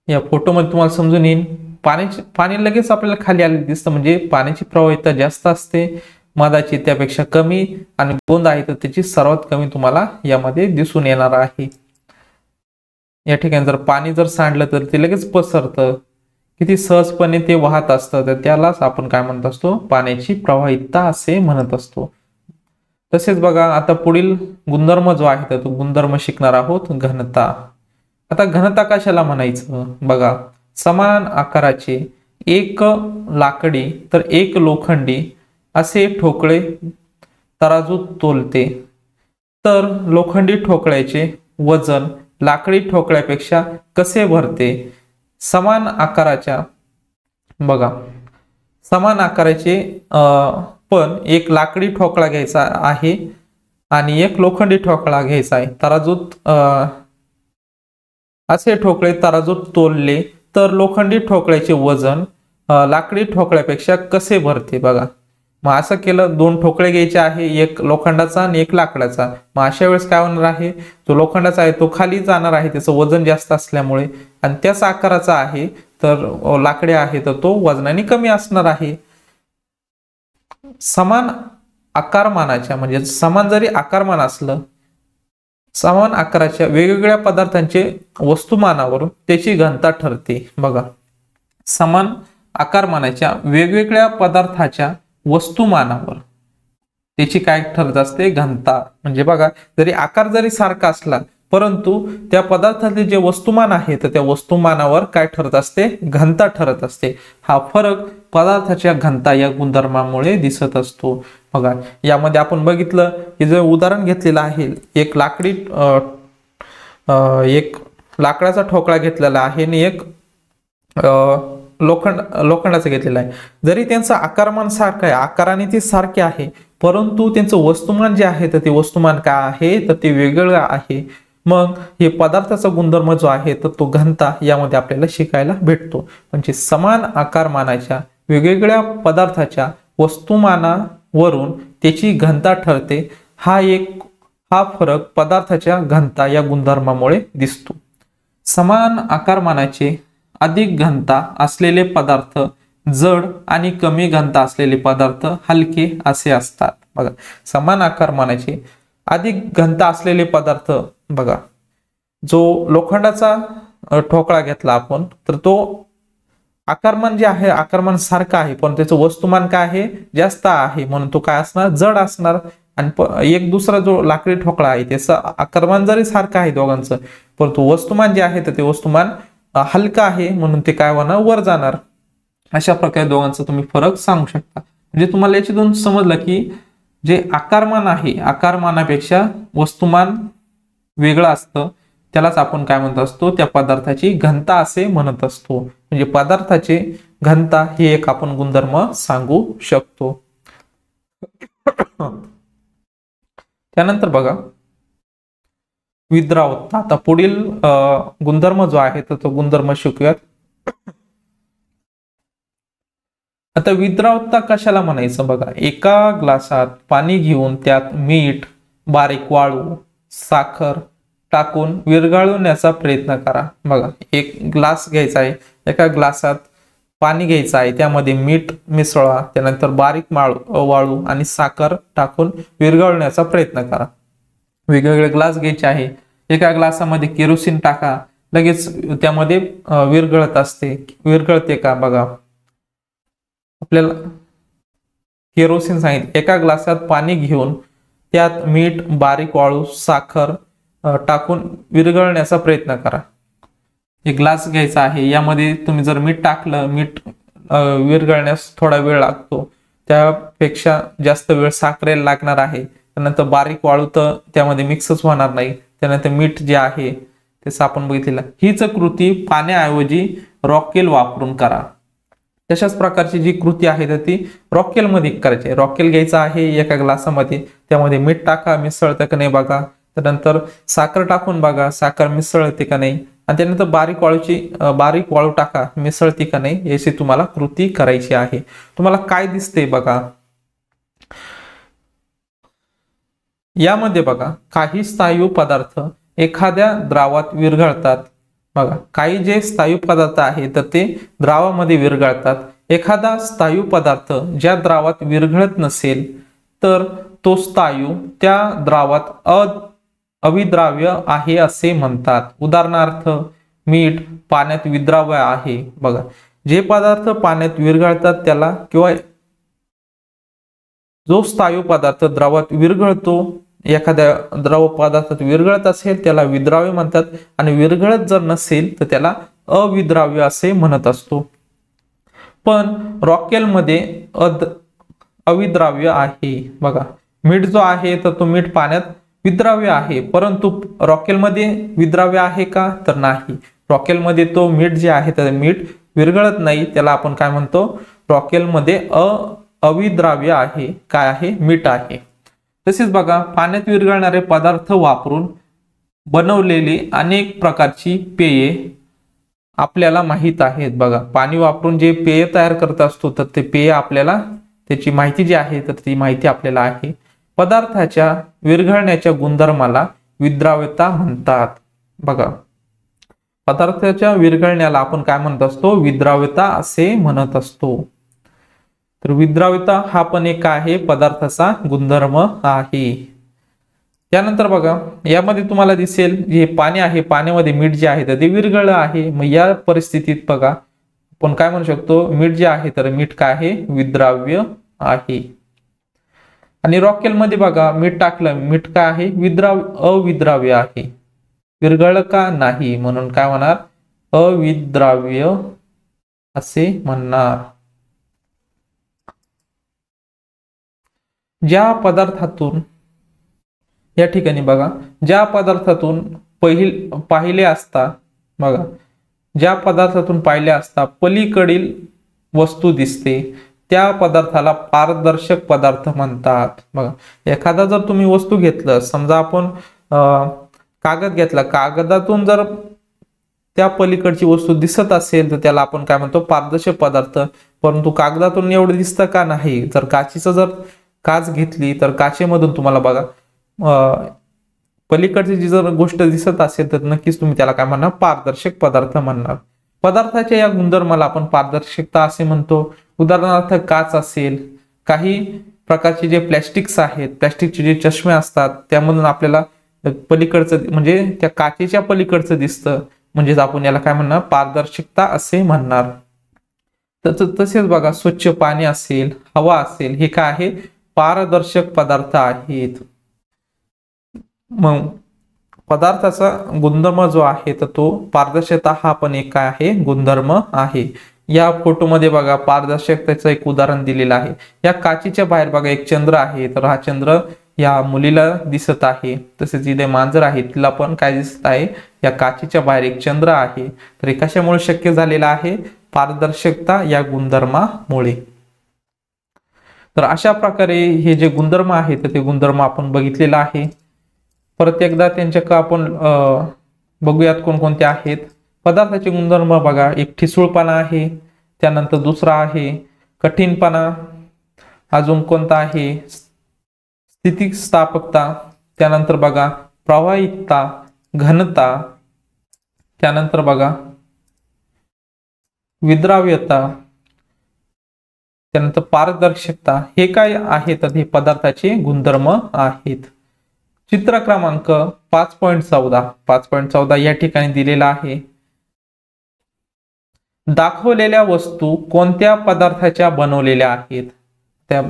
या फोटोमध्ये तुम्हाला समजून येईल पाणी लगेच आपल्याला खाली आले दिसतं, म्हणजे पाण्याची प्रवाहिता जास्त असते, मधाची त्यापेक्षा कमी आणि गोंद आहे तर त्याची सर्वात कमी तुम्हाला यामध्ये दिसून येणार आहे. या ठिकाणी जर पाणी जर सांडलं तर ते लगेच पसरतं, किती सहजपणे ते वाहत असतं, तर त्यालाच आपण काय म्हणत असतो, पाण्याची प्रवाहिता असे म्हणत असतो. तसेच बघा आता पुढील गुणधर्म जो आहे तर तो गुणधर्म शिकणार आहोत, घनता. आता घनता कशाला म्हणायचं बघा, समान आकाराचे एक लाकडी तर एक लोखंडी असे ठोकळे तराजूत तोलते तर लोखंडी ठोकळ्याचे वजन लाकडी ठोकळ्यापेक्षा कसे भरते. समान आकाराच्या बघा समान आकाराचे पण एक लाकडी ठोकळा घ्यायचा आहे आणि एक लोखंडी ठोकळा घ्यायचा आहे. तराजूत असे ठोकळे तराजूत तोलले तर लोखंडी ठोकळ्याचे वजन लाकडी ठोकळ्यापेक्षा कसे भरते. बघा मग असं केलं, दोन ठोकळे घ्यायचे आहे, एक लोखंडाचा आणि एक लाकडाचा. मग अशा वेळेस काय होणार आहे, जो लोखंडाचा आहे तो खाली जाणार आहे त्याचं वजन जास्त असल्यामुळे, आणि त्याच आकाराचा आहे तर लाकडी आहे तर तो वजनाने कमी असणार आहे. समान आकारमानाच्या म्हणजे समान जरी आकारमान असलं, समान आकाराच्या वेगवेगळ्या पदार्थांचे वस्तुमानावरून त्याची घनता ठरते. बघा समान आकारमानाच्या वेगवेगळ्या पदार्थाच्या वस्तुमानावर त्याची काय ठरत असते, घनता. म्हणजे बघा जरी आकार जरी सारखा असला परंतु त्या पदार्थातले जे वस्तुमान आहे तर त्या वस्तुमानावर काय ठरत असते, घनता ठरत असते. हा फरक पदार्थाच्या घनता या गुणधर्मामुळे दिसत असतो. बघा यामध्ये आपण बघितलं की जर उदाहरण घेतलेलं आहे, एक लाकडाचा ठोकळा घेतलेला आहे आणि एक लोखंडाचं घेतलेलं आहे. जरी त्यांचं आकारमान सारखं आहे, आकाराने ते सारखे आहे, परंतु त्यांचं वस्तुमान जे आहे तर ते वस्तुमान काय आहे तर ते वेगळं आहे. मग हे पदार्थाचा गुणधर्म जो आहे तर तो घनता यामध्ये आपल्याला शिकायला भेटतो. म्हणजे समान आकारमानाच्या वेगवेगळ्या पदार्थाच्या वस्तुमानावरून त्याची घनता ठरते. हा फरक पदार्थाच्या घनता या गुणधर्मामुळे दिसतो. समान आकारमानाचे अधिक घनता असलेले पदार्थ जड आणि कमी घनता असलेले पदार्थ हलके असे असतात. बघा समान आकारमानाचे अधिक घनता असलेले पदार्थ, बघा जो लोखंडाचा ठोकळा घेतला आपण तर तो आकारमान जे आहे आकारमान सारखा आहे पण त्याचं वस्तुमान काय आहे, जास्त आहे, म्हणून तो काय असणार, जड असणार. आणि एक दुसरा जो लाकडी ठोकळा आहे त्याचं आकारमान जरी सारखं आहे दोघांचं, परंतु वस्तुमान जे आहे तर ते वस्तुमान हलका आहे म्हणून ते काय होणार, वर जाणार. अशा प्रकारे दोघांचा तुम्ही फरक सांगू शकता. म्हणजे तुम्हाला याच्यातून समजलं की जे आकारमान आहे आकारमानापेक्षा वस्तुमान वेगळं असतं, त्यालाच आपण काय म्हणत असतो, त्या पदार्थाची घनता असे म्हणत असतो. म्हणजे पदार्थाची घनता हे एक आपण गुणधर्म सांगू शकतो. त्यानंतर बघा विद्रावकता. आता पुढील गुणधर्म जो आहे तर तो गुणधर्म शिकूयात. आता विद्रावकता कशाला म्हणायचं बघा, एका ग्लासात पाणी घेऊन त्यात मीठ, बारीक वाळू, साखर टाकून विरघळवण्याचा प्रयत्न करा. बघा एक ग्लास घ्यायचा आहे, एका ग्लासात पाणी घ्यायचं आहे, त्यामध्ये मीठ मिसळा, त्यानंतर बारीक वाळू आणि साखर टाकून विरघळवण्याचा प्रयत्न करा. वेगवेगळे ग्लास घ्यायचे आहे, एका ग्लासामध्ये केरोसिन टाका, लगेच त्यामध्ये विरघळते का बघा. आपल्याला केरोसिन सांगितलं, एका ग्लासात पाणी घेऊन त्यात मीठ, बारीक वाळू, साखर टाकून विरघळण्याचा प्रयत्न करा. एक ग्लास घ्यायचा आहे, यामध्ये तुम्ही जर मीठ टाकलं, मीठ विरघळण्यास थोडा वेळ लागतो, त्यापेक्षा जास्त वेळ साखरेला लागणार आहे. त्यानंतर बारीक वाळू तर त्यामध्ये मिक्सच होणार नाही. त्यानंतर मीठ जे आहे ते आपण बघितलेलं. हीच कृती पाण्याऐवजी रॉकेल वापरून करा. तशाच प्रकारची जी कृती आहे तर ती रॉकेल मध्ये करायची. रॉकेल घ्यायचा आहे एका ग्लासामध्ये, त्यामध्ये मीठ टाका, मिसळतं का नाही बघा. त्यानंतर साखर टाकून बघा, साखर मिसळते का नाही. आणि त्यानंतर बारीक वाळू टाका, मिसळते का नाही, याची तुम्हाला कृती करायची आहे. तुम्हाला काय दिसते बघा, यामध्ये बघा काही स्थायू पदार्थ एखाद्या द्रावात विरघळतात. बघा, काही जे स्थायू पदार्थ आहे तर ते द्रावामध्ये विरघळतात. एखादा स्थायू पदार्थ ज्या द्रावात विरघळत नसेल तर तो स्थायू त्या द्रावात अविद्राव्य आहे असे म्हणतात. उदाहरणार्थ, मीठ पाण्यात विद्राव्य आहे. बघा, जे पदार्थ पाण्यात विरघळतात त्याला, किंवा जो स्थायू पदार्थ द्रावात विरघळतो, एखाद्या द्रव पदार्थात विरघळत असेल त्याला विद्राव्य म्हणतात, आणि विरघळत जर नसेल तर त्याला अविद्राव्य असे म्हणत असतो. पण रॉकेलमध्ये अविद्राव्य आहे. बघा, मीठ जो आहे तर तो मीठ पाण्यात विद्राव्य आहे, परंतु रॉकेलमध्ये विद्राव्य आहे का, तर नाही. रॉकेलमध्ये तो मीठ जे आहे तर मीठ विरघळत नाही, त्याला आपण काय म्हणतो, रॉकेलमध्ये अविद्राव्य आहे. काय आहे, मीठ आहे. तसेच बघा, पाण्यात विरघळणारे पदार्थ वापरून बनवलेली अनेक प्रकारची पेये आपल्याला माहित आहेत. बघा, पाणी वापरून जे पेय तयार करत असतो तर ते पेय आपल्याला, त्याची माहिती जी आहे तर ती माहिती आपल्याला आहे. पदार्थाच्या विरघळण्याच्या गुणधर्माला विद्राव्यता म्हणतात. बघा, पदार्थाच्या विरघळण्याला आपण काय म्हणत असतो, विद्राव्यता असे म्हणत असतो. तर विद्राव्यता हा पण एक आहे पदार्थाचा गुणधर्म आहे. त्यानंतर बघा, यामध्ये तुम्हाला दिसेल जे पाणी आहे, पाण्यामध्ये मीठ जे आहे तर ते विरघळलं आहे. मग या परिस्थितीत बघा, आपण काय म्हणू शकतो, मीठ जे आहे तर मीठ काय आहे, विद्राव्य आहे. आणि रॉकेलमध्ये बघा, मीठ टाकलं, मीठ काय आहे, अविद्राव्य आहे. विरघळलं का, नाही, म्हणून काय म्हणणार, अविद्राव्य असे म्हणणार. ज्या पदार्थातून, या ठिकाणी बघा, ज्या पदार्थातून पाहिले असता, बघा, ज्या पदार्थातून पाहिले असता पलीकडील वस्तू दिसते त्या पदार्थाला पारदर्शक पदार्थ म्हणतात. बघा, एखादा जर तुम्ही वस्तू घेतलं, समजा आपण कागद घेतला, कागदातून जर त्या पलीकडची वस्तू दिसत असेल तर त्याला आपण काय म्हणतो, पारदर्शक पदार्थ. परंतु कागदातून एवढं दिसतं का, नाही. जर काचीचं जर काच घेतली तर काचेमधून तुम्हाला बघा पलीकडची जी जर गोष्ट दिसत असेल तर नक्कीच तुम्ही त्याला काय म्हणणार, पारदर्शक पदार्थ म्हणणार. पदार्थाच्या या गुणधर्माला आपण पारदर्शकता असे म्हणतो. उदाहरणार्थ, काच असेल, काही प्रकारचे जे प्लॅस्टिक्स आहेत, प्लॅस्टिकचे जे चष्मे असतात, त्यामधून आपल्याला पलीकडचं म्हणजे त्या काचेच्या पलीकडचं दिसतं, म्हणजेच आपण याला काय म्हणणार, पारदर्शकता असे म्हणणार. तसेच बघा, स्वच्छ पाणी असेल, हवा असेल, हे काय आहे, पारदर्शक पदार्थ आहेत. मग पदार्थाचा गुणधर्म जो आहे तर तो पारदर्शकता हा पण एक काय आहे, गुणधर्म आहे. या फोटोमध्ये बघा, पारदर्शकतेचं एक उदाहरण दिलेलं आहे. या काचीच्या बाहेर बघा एक चंद्र आहे, तर हा चंद्र या मुलीला दिसत आहे. तसेच इथे मांजर आहे, तिला पण काय दिसत आहे, या काचीच्या बाहेर एक चंद्र आहे. तर हे कशामुळे शक्य झालेलं आहे, पारदर्शकता या गुणधर्मामुळे. तर अशा प्रकारे हे जे गुणधर्म आहेत ते गुणधर्म आपण बघितलेला आहे. परत एकदा त्यांच्या आपण बघूयात कोणकोणते आहेत. पदार्थाचे गुणधर्म बघा, एक ठिसूळपणा आहे, त्यानंतर दुसरा आहे कठीणपणा, अजून कोणता आहे स्थितिस्थापकता, त्यानंतर बघा प्रवाहितता, घनता, त्यानंतर बघा विद्राव्यता, त्यानंतर पारदर्शकता. हे काय आहे तर हे पदार्थाचे गुणधर्म आहेत. चित्र क्रमांक 5.14 या ठिकाणी दिलेला आहे. दाखवलेल्या वस्तू कोणत्या पदार्थाच्या बनवलेल्या आहेत. त्या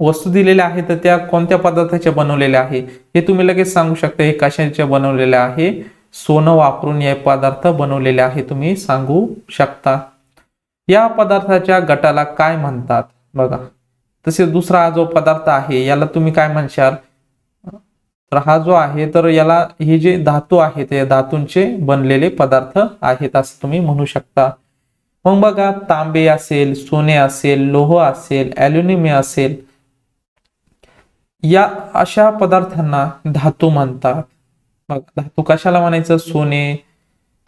वस्तू दिलेल्या आहेत तर त्या कोणत्या पदार्थाच्या बनवलेल्या आहे हे तुम्ही लगेच सांगू शकता. हे कशाच्या बनवलेल्या आहे? सोनं वापरून हे पदार्थ बनवलेले आहे तुम्ही सांगू शकता. या पदार्थाच्या गटाला काय म्हणतात? बघा, तसेच दुसरा जो पदार्थ आहे याला तुम्ही काय म्हणशाल? तर हा जो आहे तर याला हे जे धातू आहेत या धातूंचे बनलेले पदार्थ आहेत असं तुम्ही म्हणू शकता. मग बघा, तांबे असेल, सोने असेल, लोह असेल, ॲल्युमिनियम असेल, या अशा पदार्थांना धातू म्हणतात. मग धातू कशाला म्हणायचं? सोने,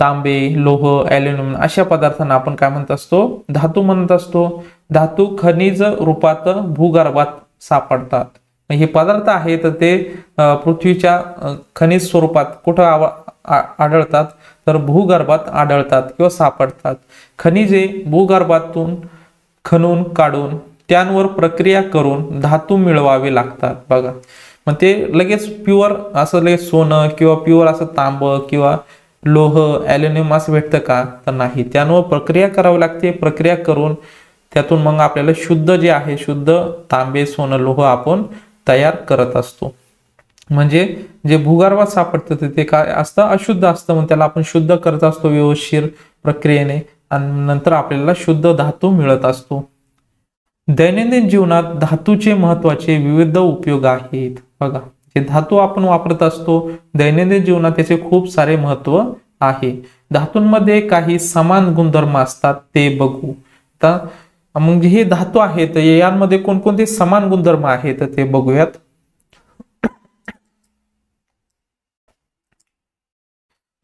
तांबे, लोह, ॲल्युमिनियम अशा पदार्थांना आपण काय म्हणत असतो? धातू म्हणत असतो. धातू खनिज रूपात भूगर्भात सापडतात. हे पदार्थ आहेत ते पृथ्वीच्या खनिज स्वरूपात कुठं आढळतात? तर भूगर्भात आढळतात किंवा सापडतात. खनिजे भूगर्भातून खणून काढून त्यांवर प्रक्रिया करून धातू मिळवावे लागतात. बघा, मग ते लगेच प्युअर असं लगेच सोनं किंवा प्युअर असं तांब किंवा लोह, ॲल्युमिनियम असं भेटतं का? तर नाही. त्यांवर प्रक्रिया करावी लागते. प्रक्रिया करून त्यातून मग आपल्याला शुद्ध जे आहे, शुद्ध तांबे, सोनं, लोह आपण तयार करत असतो. म्हणजे जे भूगर्भात सापडतं ते काय असतं? अशुद्ध असतं. मग त्याला आपण शुद्ध करत असतो व्यवस्थित प्रक्रियेने आणि नंतर आपल्याला शुद्ध धातू मिळत असतो. दैनंदिन जीवनात धातूचे महत्वाचे विविध उपयोग आहेत. बघा, जे धातू आपण वापरत असतो दैनंदिन जीवनात त्याचे खूप सारे महत्व आहे. धातूंमध्ये काही समान गुणधर्म असतात ते बघू. तर मग हे धातू आहेत यांमध्ये कोणकोणते समान गुणधर्म आहेत ते बघूयात.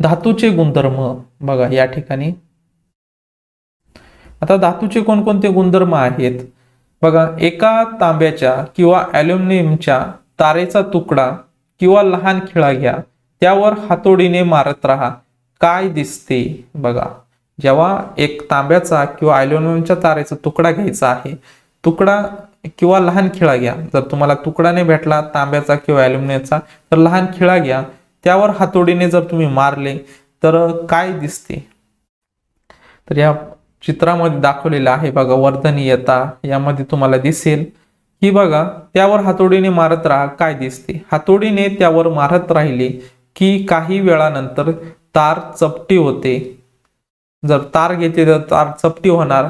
धातूचे गुणधर्म बघा या ठिकाणी. आता धातूचे कोणकोणते गुणधर्म आहेत? बघा, एका तांब्याच्या किंवा ॲल्युमिनियमच्या तारेचा तुकडा किंवा लहान खिळा घ्या, त्यावर हातोडीने मारत राहा, काय दिसते? बघा, जेव्हा एक तांब्याचा किंवा ॲल्युमिनियमच्या तारेचा तुकडा घ्यायचा आहे, तुकडा किंवा लहान खिळा घ्या. जर तुम्हाला तुकडा नाही भेटला तांब्याचा किंवा ॲल्युमिनियमचा तर लहान खिळा घ्या, त्यावर हातोडीने जर तुम्ही मारले तर काय दिसते? तर या चित्रामध्ये दाखवलेलं आहे बघा, वर्धनीयता. यामध्ये तुम्हाला दिसेल की बघा, त्यावर हातोडीने मारत राहा, काय दिसते? हातोडीने त्यावर मारत राहिले की काही वेळानंतर तार चपटी होते. जर तार घेतली तर तार चपटी होणार,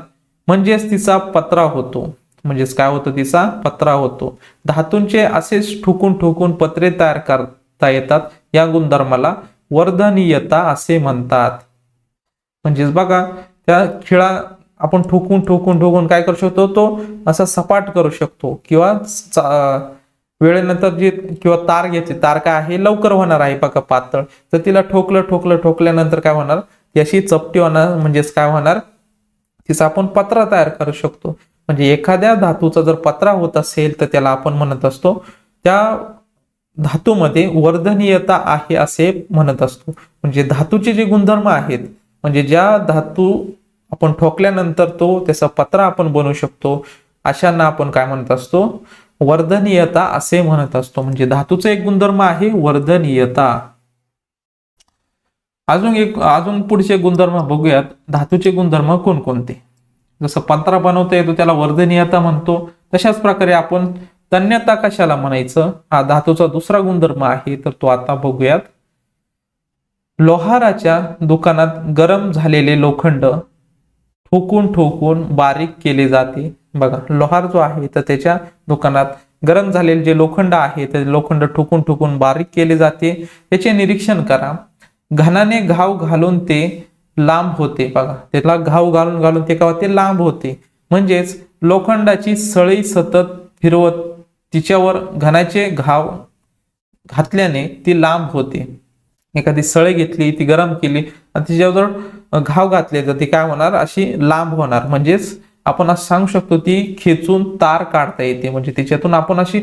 म्हणजेच तिचा पत्रा होतो. म्हणजेच काय होतं? तिचा पत्रा होतो. धातूंचे असेच ठोकून ठोकून पत्रे तयार करता येतात. या गुणधर्माला वर्धनीयता असे म्हणतात. म्हणजेच बघा, त्या खिळा आपण ठोकून ठोकून ठोकून काय करू शकतो? तो असा सपाट करू शकतो किंवा वेळेनंतर जे किंवा तार घ्यायची, तार काय आहे? लवकर होणार आहे बघा, पातळ. तर तिला ठोकल्यानंतर काय होणार? ती अशी चपटी होणार. म्हणजेच काय होणार? तिचा आपण पत्रा तयार करू शकतो. म्हणजे एखाद्या धातूचा जर पत्रा होत असेल तर त्याला आपण म्हणत असतो त्या धातूमध्ये वर्धनीयता आहे असे म्हणत असतो. म्हणजे धातूचे जे गुणधर्म आहेत, म्हणजे ज्या धातू आपण ठोकल्यानंतर तो त्याचा पत्रा आपण बनवू शकतो, अशांना आपण काय म्हणत असतो? वर्धनीयता असे म्हणत असतो. म्हणजे धातूचा एक गुणधर्म आहे वर्धनीयता. अजून पुढचे गुणधर्म बघूयात. धातूचे गुणधर्म कोणकोणते? जसं पत्रा बनवता येतो त्याला वर्धनीयता म्हणतो, तशाच प्रकारे आपण तन्यता कशाला म्हणायचं? हा धातूचा दुसरा गुणधर्म आहे, तर तो आता बघूयात. लोहाराच्या दुकानात गरम झालेले लोखंड ठोकून ठोकून बारीक केले जाते. बघा, लोहार जो आहे तर त्याच्या दुकानात गरम झालेले जे लोखंड आहे ते लोखंड ठोकून ठोकून बारीक केले जाते. त्याचे निरीक्षण करा. घनाने घाव घालून ते लांब होते. बघा, त्याला घाव घालून घालून ते काय होते? लांब होते. म्हणजेच लोखंडाची सळई सतत फिरवत तिच्यावर घनाचे घाव घातल्याने ती लांब होते. एखादी सळई घेतली, ती गरम केली आणि तिच्यावर घाव घातले तर ती काय होणार? अशी लांब होणार. म्हणजेच आपण असं सांगू शकतो ती खेचून तार काढता येते. म्हणजे त्याच्यातून आपण अशी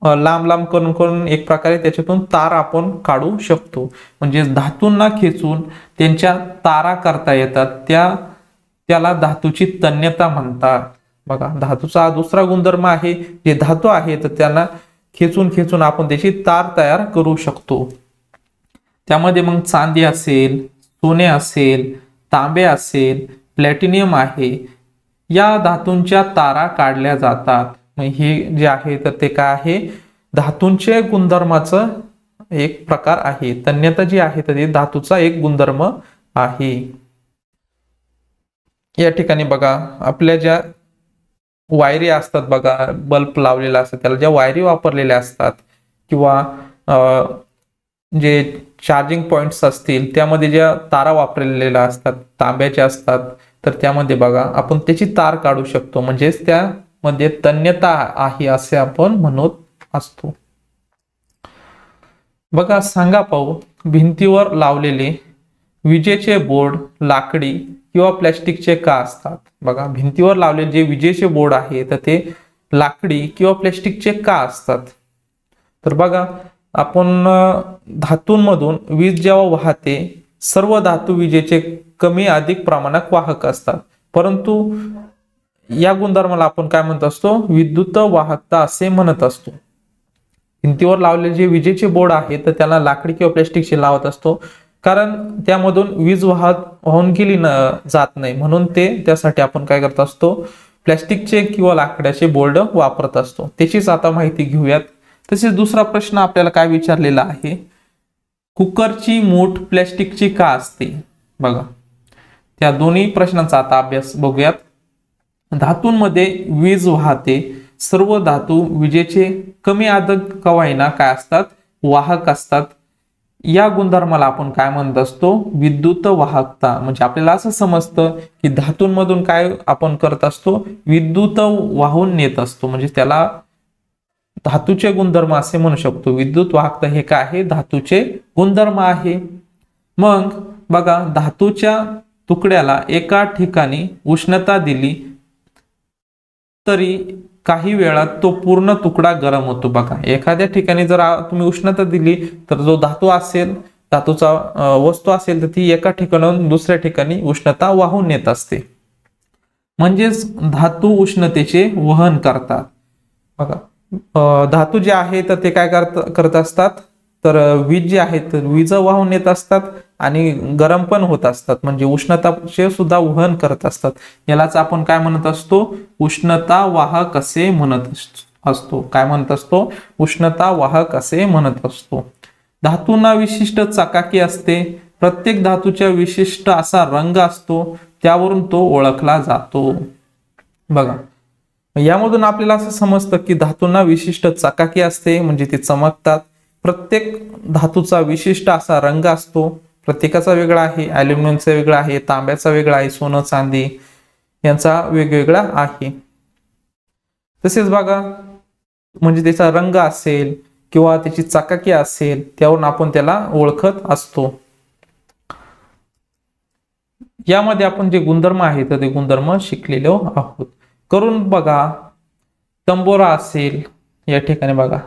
लांब लांब करून करून एक प्रकारे त्याच्यातून तार आपण काढू शकतो. म्हणजे धातूंना खेचून त्यांच्या तारा करता येतात. त्याला धातूची तन्यता म्हणतात. बघा, धातूचा हा दुसरा गुणधर्म आहे. जे धातू आहे तर त्यांना खेचून खेचून आपण त्याची तार तयार करू शकतो. त्यामध्ये मग चांदी असेल, सोने असेल, तांबे असेल, प्लॅटिनियम आहे, या धातूंच्या तारा काढल्या जातात. हे जे आहे तर ते काय आहे, धातूंचे गुणधर्माचं एक प्रकार आहे. तन्यता जी आहे तर ते धातूचा एक गुणधर्म आहे. या ठिकाणी बघा, आपल्या ज्या वायरी असतात बघा, बल्ब लावलेला असतात त्याला ज्या वायरी वापरलेल्या असतात किंवा जे चार्जिंग पॉइंट्स असतील त्यामध्ये ज्या तारा वापरलेल्या असतात, तांब्याच्या असतात, तर त्यामध्ये बघा आपण त्याची तार काढू शकतो, म्हणजेच त्यामध्ये तन्यता आहे असे आपण म्हणत असतो. बघा, सांगा पाहू, भिंतीवर लावलेले विजेचे बोर्ड लाकडी किंवा प्लॅस्टिकचे का असतात? बघा, भिंतीवर लावलेले जे विजेचे बोर्ड आहे तर ते लाकडी किंवा प्लॅस्टिकचे का असतात? तर बघा, आपण धातूंमधून वीज जेव्हा वाहते, सर्व धातू विजेचे कमी अधिक प्रमाणात वाहक असतात, परंतु या गुणधर्माला आपण काय म्हणत असतो? विद्युत वाहकता असे म्हणत असतो. भिंतीवर लावलेले जे विजेचे बोर्ड आहे तर त्याला लाकडी किंवा प्लॅस्टिकचे लावत असतो, कारण त्यामधून वीज वाहून गेली जात नाही, म्हणून त्यासाठी आपण काय करत असतो? प्लॅस्टिकचे किंवा लाकडाचे बोर्ड वापरत असतो. त्याचीच आता माहिती घेऊयात. तसेच दुसरा प्रश्न आपल्याला काय विचारलेला आहे, कुकरची मूठ प्लॅस्टिकची का असते? बघा, त्या दोन्ही प्रश्नांचा आता अभ्यास बघूयात. धातूंमध्ये वीज वाहते, सर्व धातू विजेचे कमी अधिक का होईना काय असतात? वाहक असतात. या गुणधर्माला आपण काय म्हणत असतो? विद्युत वाहकता. म्हणजे आपल्याला असं समजतं की धातूंमधून काय आपण करत असतो? विद्युत वाहून नेत असतो, म्हणजे त्याला धातूचे गुणधर्म असे म्हणू शकतो. विद्युत वाहकता हे काय आहे? धातूचे गुणधर्म आहे. मग बघा, धातूच्या तुकड्याला एका ठिकाणी उष्णता दिली तरी काही वेळात तो पूर्ण तुकडा गरम होतो. बघा, एखाद्या ठिकाणी जर तुम्ही उष्णता दिली तर जो धातू असेल, धातूचा वस्तू असेल, तर ती एका ठिकाणाहून दुसऱ्या ठिकाणी उष्णता वाहून नेत असते, म्हणजेच धातू उष्णतेचे वहन करतात. बघा, धातू जे आहे तर ते काय करत असतात? तर वीज जी आहे तर वीज वाहून नेत असतात आणि गरम पण होत असतात, म्हणजे उष्णताचे सुद्धा वहन करत असतात. यालाच आपण काय म्हणत असतो? उष्णता वाहक असे म्हणत असतो. काय म्हणत असतो? उष्णता वाहक असे म्हणत असतो. धातूंना विशिष्ट चकाकी असते, प्रत्येक धातूच्या विशिष्ट असा रंग असतो, त्यावरून तो ओळखला जातो. बघा, यामधून आपल्याला असं समजतं की धातूंना विशिष्ट चकाकी असते, म्हणजे ते चमकतात. प्रत्येक धातूचा विशिष्ट असा रंग असतो, प्रत्येकाचा वेगळा आहे. ॲल्युमिनियमचा वेगळा आहे, तांब्याचा वेगळा आहे, सोनं चांदी यांचा वेगवेगळा आहे. तसेच बघा, म्हणजे त्याचा रंग असेल किंवा त्याची चकाकी असेल, त्यावरून आपण त्याला ओळखत असतो. यामध्ये आपण जे गुणधर्म आहेत ते गुणधर्म शिकलेलो आहोत. करून बघा, तंबोरा असेल, या ठिकाणी बघा,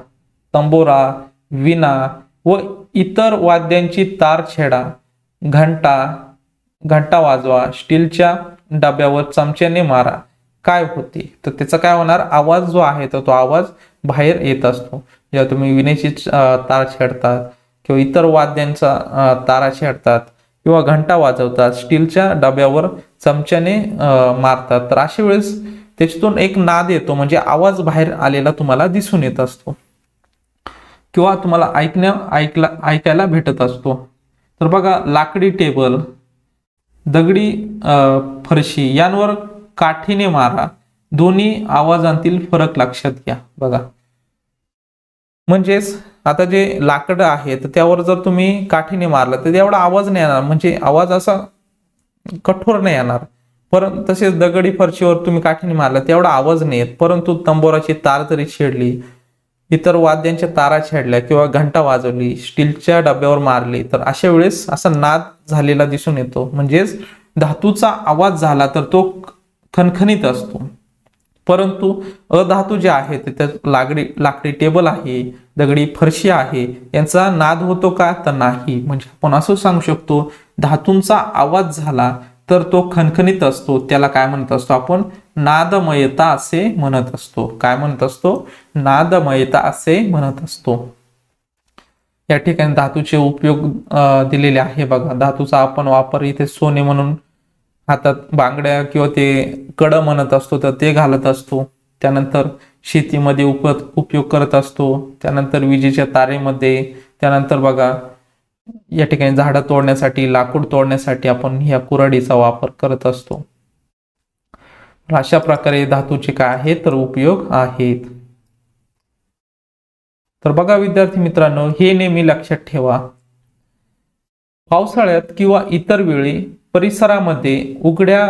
तंबोरा, विणा व इतर वाद्यांची तार छेडा, घंटा वाजवा, स्टीलच्या डब्यावर चमच्याने मारा, काय होते? तर त्याचा काय होणार? आवाज जो आहे तर तो आवाज बाहेर येत असतो. जेव्हा तुम्ही विणेची तार छेडतात किंवा इतर वाद्यांचा तारा छेडतात किंवा घंटा वाजवतात, स्टीलच्या डब्यावर चमच्याने मारतात, तर अशा वेळेस त्याच्यातून एक नाद येतो, म्हणजे आवाज बाहेर आलेला तुम्हाला दिसून येत असतो किंवा तुम्हाला ऐकायला भेटत असतो. तर बघा, लाकडी टेबल, दगडी फरशी यांवर काठीने मारा, दोन्ही आवाजांतील फरक लक्षात घ्या. बघा, म्हणजेच आता जे लाकड आहे तर त्यावर जर तुम्ही काठीने मारलं तर एवढा आवाज नाही येणार, म्हणजे आवाज असा कठोर नाही येणार. परंतु तसेच दगडी फरशीवर तुम्ही काठीने मारलं तेवढा आवाज नाही येत. परंतु तंबोराची तार जरी छेडली, इतर वाद्यांच्या तारा छेडल्या किंवा घंटा वाजवली, स्टीलच्या डब्यावर मारली, तर अशा वेळेस असा नाद झालेला दिसून येतो, म्हणजेच धातूचा आवाज झाला तर तो खणखणीत असतो. परंतु अधातू जे आहे ते लाकडी टेबल आहे, दगडी फरशी आहे, यांचा नाद होतो का? तर नाही. म्हणजे आपण असं सांगू शकतो, धातूंचा आवाज झाला तर तो खणखणीत असतो, त्याला काय म्हणत असतो आपण? नादमयता असे म्हणत असतो. काय म्हणत असतो? नादमयता असे म्हणत असतो. या ठिकाणी धातूचे उपयोग दिलेले आहे. बघा, धातूचा आपण वापर इथे सोने म्हणून हातात बांगड्या किंवा ते कड म्हणत असतो तर ते घालत असतो. त्यानंतर शेतीमध्ये उपयोग करत असतो, त्यानंतर विजेच्या तारेमध्ये, त्यानंतर बघा या ठिकाणी झाडं तोडण्यासाठी, लाकूड तोडण्यासाठी आपण ह्या कुऱ्हाडीचा वापर करत असतो. अशा प्रकारे धातूचे काय आहेत तर उपयोग आहेत. तर बघा विद्यार्थी मित्रांनो, हे नेहमी लक्षात ठेवा, पावसाळ्यात किंवा इतर वेळी परिसरामध्ये उघड्या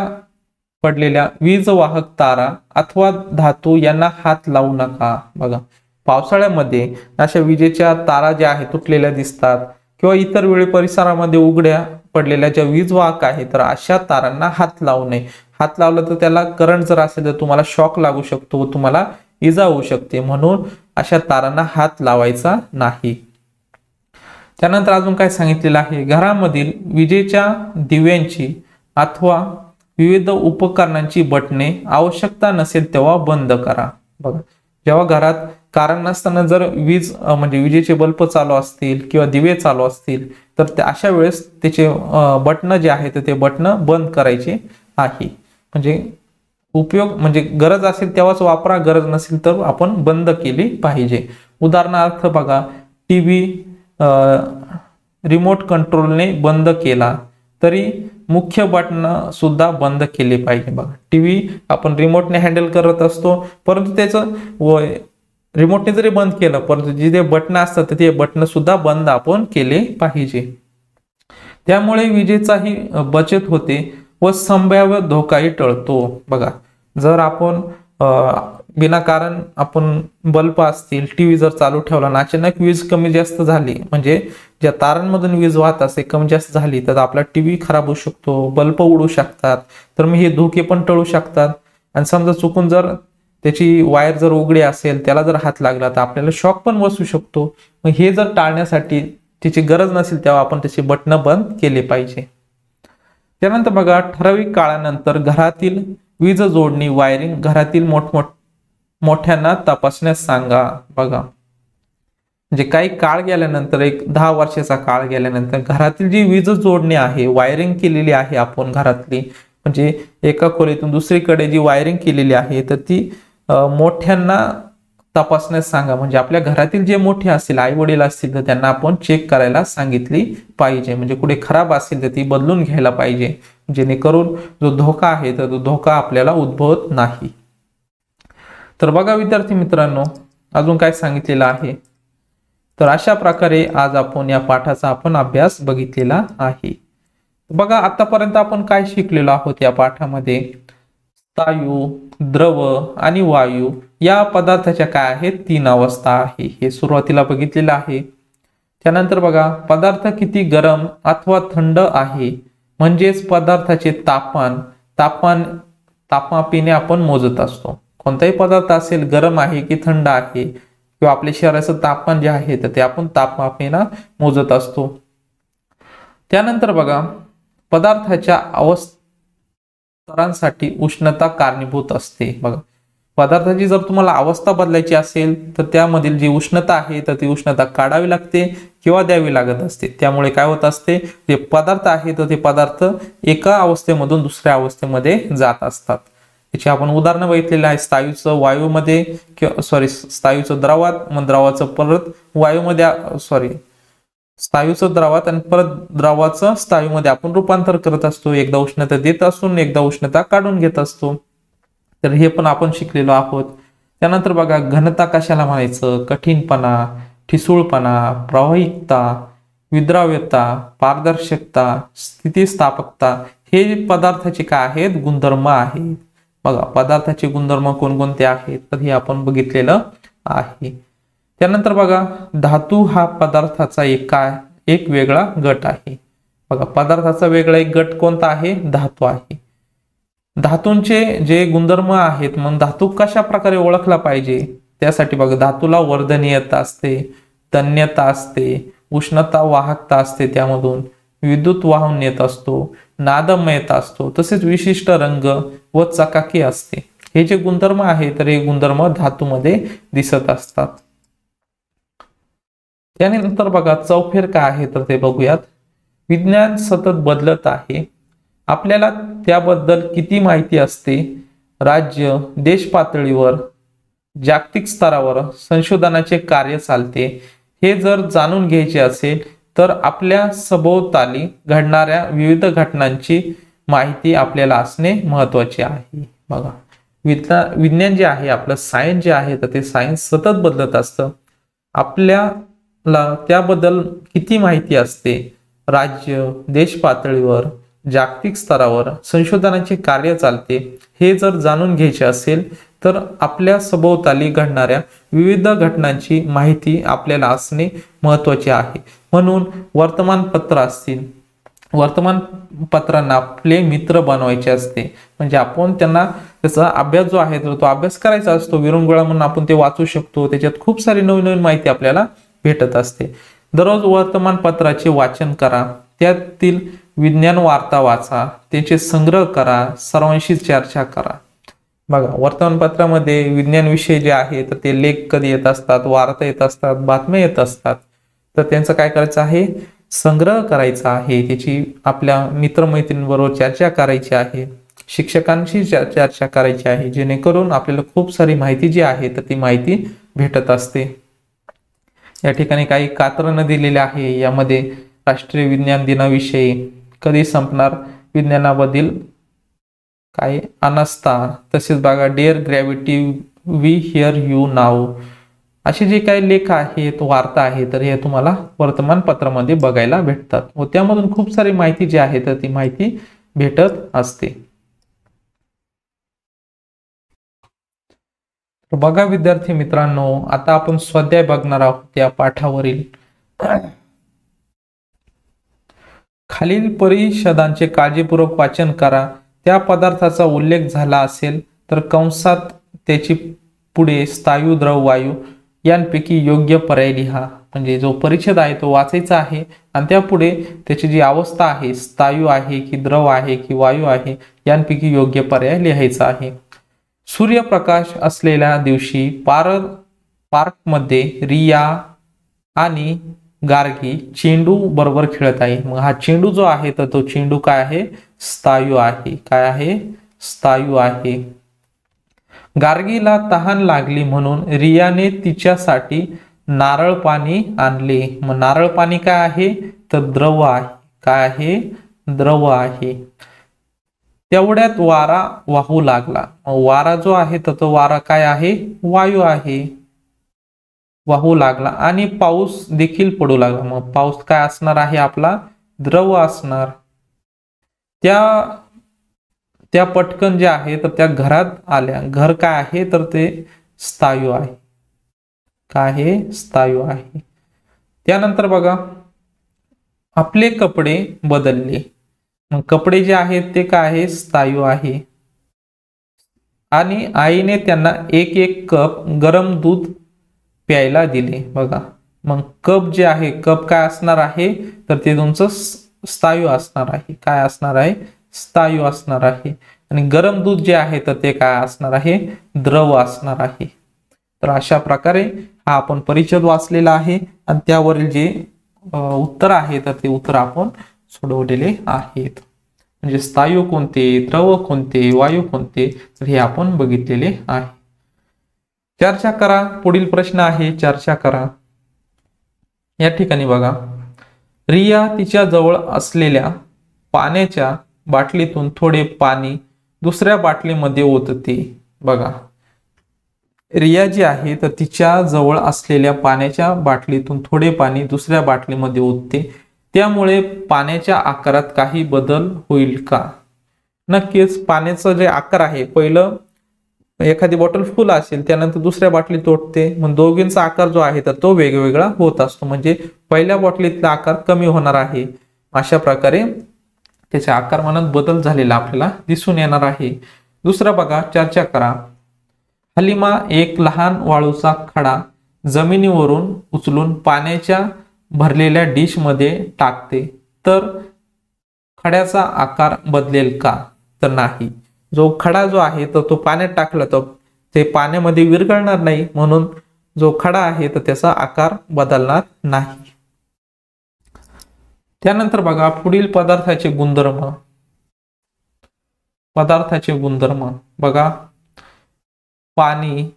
पडलेल्या वीज वाहक तारा अथवा धातू यांना हात लावू नका. बघा पावसाळ्यामध्ये अशा विजेच्या तारा ज्या आहेत तुटलेल्या दिसतात किंवा इतर वेळी परिसरामध्ये उघड्या पडलेल्या ज्या वीज वाहक आहेत तर अशा तारांना हात लावू नये. हात लावला तर त्याला करंट जर असेल तर तुम्हाला शॉक लागू शकतो व तुम्हाला इजा होऊ शकते, म्हणून अशा तारांना हात लावायचा नाही. त्यानंतर अजून काय सांगितलेलं आहे, घरामधील विजेच्या दिव्यांची अथवा विविध उपकरणांची बटणे आवश्यकता नसेल तेव्हा बंद करा. बघा जेव्हा घरात कारण नसताना जर वीज म्हणजे विजेचे बल्ब चालू असतील किंवा दिवे चालू असतील तर अशा वेळेस त्याचे बटणं जे आहेत ते बटणं बंद करायचे आहे. म्हणजे उपयोग म्हणजे गरज असेल तेव्हाच वापरा, गरज नसेल तर आपण बंद केली पाहिजे. उदाहरणार्थ बघा टीव्ही रिमोट कंट्रोलने बंद केला तरी मुख्य बटन सुद्धा बंद केले पाहिजे. बघा टीव्ही आपण रिमोटने हँडल करत असतो, परंतु त्याचं रिमोटने जरी बंद केलं परंतु जे बटन असतात ते बटन सुद्धा बंद आपण केले पाहिजे. त्यामुळे विजेचाही बचत होते व संभाव्य धोकाही टळतो. बघा जर आपण विनाकारण आपण बल्ब असतील, टीव्ही जर चालू ठेवला आणि अचानक वीज कमी जास्त झाली, म्हणजे ज्या तारांमधून वीज वाहत असते कमी जास्त झाली तर आपला टीव्ही खराब होऊ शकतो, बल्ब उडू शकतात, तर मग हे धोके पण टळू शकतात. आणि समजा चुकून जर त्याची वायर जर उघडी असेल त्याला जर हात लागला तर आपल्याला शॉक पण बसू शकतो. मग हे जर टाळण्यासाठी त्याची गरज नसेल तेव्हा आपण त्याची बटणं बंद केले पाहिजे. त्यानंतर बघा ठराविक काळानंतर घरातील वीज जोडणी वायरिंग घरातील मोठ्यांना तपासण्यास सांगा. बघा म्हणजे काही काळ गेल्यानंतर, एक 10 वर्षाचा काळ गेल्यानंतर घरातील जी वीज जोडणी आहे, वायरिंग केलेली आहे आपण घरातली, म्हणजे एका खोलीतून दुसरीकडे जी वायरिंग केलेली आहे तर ती मोठ्यांना तपासण्यास सांगा. म्हणजे आपल्या घरातील जे मोठे असतील, आई वडील असतील तर त्यांना आपण चेक करायला सांगितली पाहिजे. म्हणजे कुठे खराब असेल तर ती बदलून घ्यायला पाहिजे, जेणेकरून जो धोका आहे तर तो धोका आपल्याला उद्भवत नाही. तर बघा विद्यार्थी मित्रांनो, अजून काय सांगितलेलं आहे तर अशा प्रकारे आज आपण या पाठाचा आपण अभ्यास बघितलेला आहे. बघा आतापर्यंत आपण काय शिकलेलो आहोत या पाठामध्ये, स्थायू, द्रव आणि वायू या पदार्थाच्या काय आहेत 3 अवस्था आहे हे सुरुवातीला बघितलेलं आहे. त्यानंतर बघा पदार्थ किती गरम अथवा थंड आहे, म्हणजेच पदार्थाचे तापमापीने आपण मोजत असतो. कोणताही पदार्थ असेल गरम आहे की थंड आहे किंवा आपल्या शरीराचं तापमान जे आहे तर ते आपण तापमापीने मोजत असतो. त्यानंतर बघा पदार्थाच्या अवस्थांसाठी उष्णता कारणीभूत असते. बघा पदार्थाची जर तुम्हाला अवस्था बदलायची असेल तर त्यामधील जी उष्णता आहे तर ती उष्णता काढावी लागते किंवा द्यावी लागत असते. त्यामुळे काय होत असते, जे पदार्थ आहे तर ते पदार्थ एका अवस्थेमधून दुसऱ्या अवस्थेमध्ये जात असतात. याची आपण उदाहरणं बघितलेलं आहे, स्थायूचं वायूमध्ये स्थायूचं द्रवात, मग द्रवाचं परत वायूमध्ये स्थायूचं द्रवात आणि परत द्रवाचं स्थायूमध्ये आपण रूपांतर करत असतो. एकदा उष्णता देत असून एकदा उष्णता काढून घेत असतो. तर हे पण आपण शिकलेलो आहोत. त्यानंतर बघा घनता कशाला म्हणायचं, कठीणपणा, ठिसूळपणा, प्रवाहिकता, विद्राव्यता, पारदर्शकता, स्थितिस्थापकता हे पदार्थाचे काय आहेत गुणधर्म आहेत. बघा पदार्थाचे गुणधर्म कोणकोणते आहेत तर हे आपण बघितलेलं आहे. त्यानंतर बघा धातू हा पदार्थाचा एक वेगळा गट आहे. बघा पदार्थाचा वेगळा एक गट कोणता आहे, धातू आहे. धातूंचे जे गुणधर्म आहेत, मग धातू कशा प्रकारे ओळखला पाहिजे त्यासाठी बघा धातूला वर्धनीयता असते, तन्यता असते, उष्णता वाहकता असते, त्यामधून विद्युत वाहून येत असतो, नादमयता असतो, तसेच विशिष्ट रंग व चकाकी असते. हे जे गुणधर्म आहे तर हे गुणधर्म धातूमध्ये दिसत असतात. त्यानंतर बघा चौफेर काय आहे तर ते बघूयात. विज्ञान सतत बदलत आहे, आपल्याला त्याबद्दल किती माहिती असते, राज्य देश पातळीवर जागतिक स्तरावर संशोधनाचे कार्य चालते हे जर जाणून घ्यायचे असेल तर आपल्या सभोवताली घडणाऱ्या विविध घटनांची माहिती आपल्याला असणे महत्त्वाचे आहे. बघा, विज्ञान जे आहे, आपलं सायन्स जे आहे, तर ते सायन्स सतत बदलत असतं. आपल्याला त्याबद्दल किती माहिती असते, राज्य देश पातळीवर जागतिक स्तरावर संशोधनाचे कार्य चालते हे जर जाणून घ्यायचे असेल तर आपल्या सभोवताली घडणाऱ्या विविध घटनांची माहिती आपल्याला असणे महत्त्वाचे आहे. म्हणून वर्तमानपत्र असतील, वर्तमानपत्रांना आपले मित्र बनवायचे असते. म्हणजे आपण त्यांना त्याचा अभ्यास जो आहे तो अभ्यास करायचा असतो. विरंगुळा म्हणून आपण ते वाचू शकतो. त्याच्यात खूप सारी नवीन नवीन माहिती आपल्याला भेटत असते. दररोज वर्तमानपत्राचे वाचन करा, त्यातील विज्ञान वार्ता वाचा, त्याचे संग्रह करा, सर्वांशी चर्चा करा. बघा, वर्तमानपत्रामध्ये विज्ञान विषय जे आहे तर ते लेख कधी येत असतात, वार्ता येत असतात, बातम्या येत असतात. तर त्यांचं काय करायचं आहे, संग्रह करायचा आहे, त्याची आपल्या मित्रमैत्रिणींबरोबर चर्चा करायची आहे, शिक्षकांशी चर्चा करायची आहे, जेणेकरून आपल्याला खूप सारी माहिती जी आहे तर ती माहिती भेटत असते. या ठिकाणी काही कात्रणं दिलेले आहे. यामध्ये राष्ट्रीय विज्ञान दिनाविषयी, कधी संपणार विज्ञानाबद्दल काय अनास्था, तसेच बघा dear gravity we hear you now, असे जे काही लेख आहेत, वार्ता आहे, तर हे तुम्हाला वर्तमानपत्रामध्ये बघायला भेटतात व त्यामधून खूप सारी माहिती जी आहे तर ती माहिती भेटत असते. बघा विद्यार्थी मित्रांनो, आता आपण स्वाध्याय बघणार आहोत. या पाठावरील खालील परिच्छेदांचे काळजीपूर्वक वाचन करा. त्या पदार्थाचा उल्लेख झाला असेल तर कंसात त्याची पुढे स्थायू, द्रव, वायू यांपैकी योग्य पर्याय लिहा. म्हणजे जो परिच्छेद आहे तो वाचायचा आहे आणि त्यापुढे त्याची जी अवस्था आहे, स्थायू आहे की द्रव आहे की वायू आहे, यांपैकी योग्य पर्याय लिहायचा आहे. सूर्यप्रकाश असलेल्या दिवशी पार्कमध्ये रिया आणि गार्गी चेंडू बरोबर खेळत आहे. मग हा चेंडू जो आहे तर तो चेंडू काय आहे, स्थायू आहे. काय आहे, स्थायू आहे. गार्गीला तहान लागली म्हणून रियाने तिच्यासाठी नारळ पाणी आणले. मग नारळ पाणी काय आहे, तर द्रव आहे. काय आहे, द्रव आहे. तेवढ्यात वारा वाहू लागला. वारा जो आहे तर तो वारा काय आहे, वायू आहे. वाहू लागला आणि पाऊस देखील पडू लागला. मग पाऊस काय असणार आहे, आपला द्रव असणार. त्या पटकन जे आहे तर त्या घरात आल्या. घर काय आहे, तर ते स्थायू आहे. काय आहे, स्थायू आहे. त्यानंतर बघा, आपले कपडे बदलले. मग कपडे जे आहेत ते काय आहे, स्थायू आहे. आणि आईने त्यांना एक एक कप गरम दूध प्यायला दिले. बघा, मग कप जे आहे, कप काय असणार आहे, तर ते तुमचं स्थायू असणार आहे. काय असणार आहे, स्थायू असणार आहे. आणि गरम दूध जे आहे तर ते काय असणार आहे, द्रव असणार आहे. तर अशा प्रकारे हा आपण परिच्छेद वाचलेला आहे आणि त्यावरील जे उत्तर आहे तर ते उत्तर आपण सोडवलेले आहेत. म्हणजे स्थायू कोणते, द्रव कोणते, वायू कोणते, तर हे आपण बघितलेले आहे. चर्चा करा. पुढील प्रश्न आहे, चर्चा करा. या ठिकाणी बघा, रिया तिच्या जवळ असलेल्या पाण्याच्या बाटलीतून थोडे पाणी दुसऱ्या बाटलीमध्ये ओतते. बघा, रिया जी आहे तर तिच्या जवळ असलेल्या पाण्याच्या बाटलीतून थोडे पाणी दुसऱ्या बाटलीमध्ये ओतते. त्यामुळे पाण्याच्या आकारात काही बदल होईल का? नक्कीच. पाण्याचा जे आकार आहे, पहिलं एखादी बॉटल फुल असेल, त्यानंतर दुसऱ्या बाटलीत ओतते, मग दोघींचा आकार जो आहे तर तो वेगवेगळा होत असतो. म्हणजे पहिल्या बॉटलीतला आकार कमी होणार आहे. अशा प्रकारे त्याच्या आकारमानात बदल झालेला आपल्याला दिसून येणार आहे. दुसरा बघा, चर्चा करा. हलिमा एक लहान वाळूचा खडा जमिनीवरून उचलून पाण्याच्या भरलेल्या डिश मध्ये टाकते, तर खड्याचा आकार बदलेल का? तर नाही. जो खडा जो आहे तर तो पाण्यात टाकला तर ते पाण्यामध्ये विरघळणार नाही, म्हणून जो खडा आहे तर त्याचा आकार बदलणार नाही. त्यानंतर बघा, पुढील पदार्थाचे गुणधर्म. पदार्थाचे गुणधर्म बघा, पाणी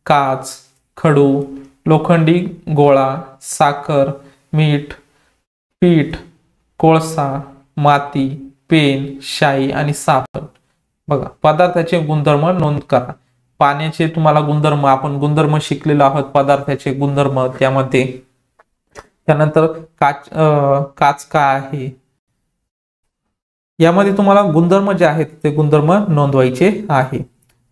काच, खडू, लोखंडी गोळा, साखर, मीठ, पीठ, कोळसा, माती, पेन, शाई आणि साबण. बघा, पदार्थाचे गुणधर्म नोंद करा. पाण्याचे तुम्हाला गुणधर्म, आपण गुणधर्म शिकलेलो आहोत पदार्थाचे गुणधर्म त्यामध्ये. त्यानंतर काच काय आहे, यामध्ये तुम्हाला गुणधर्म जे आहेत ते गुणधर्म नोंदवायचे आहे.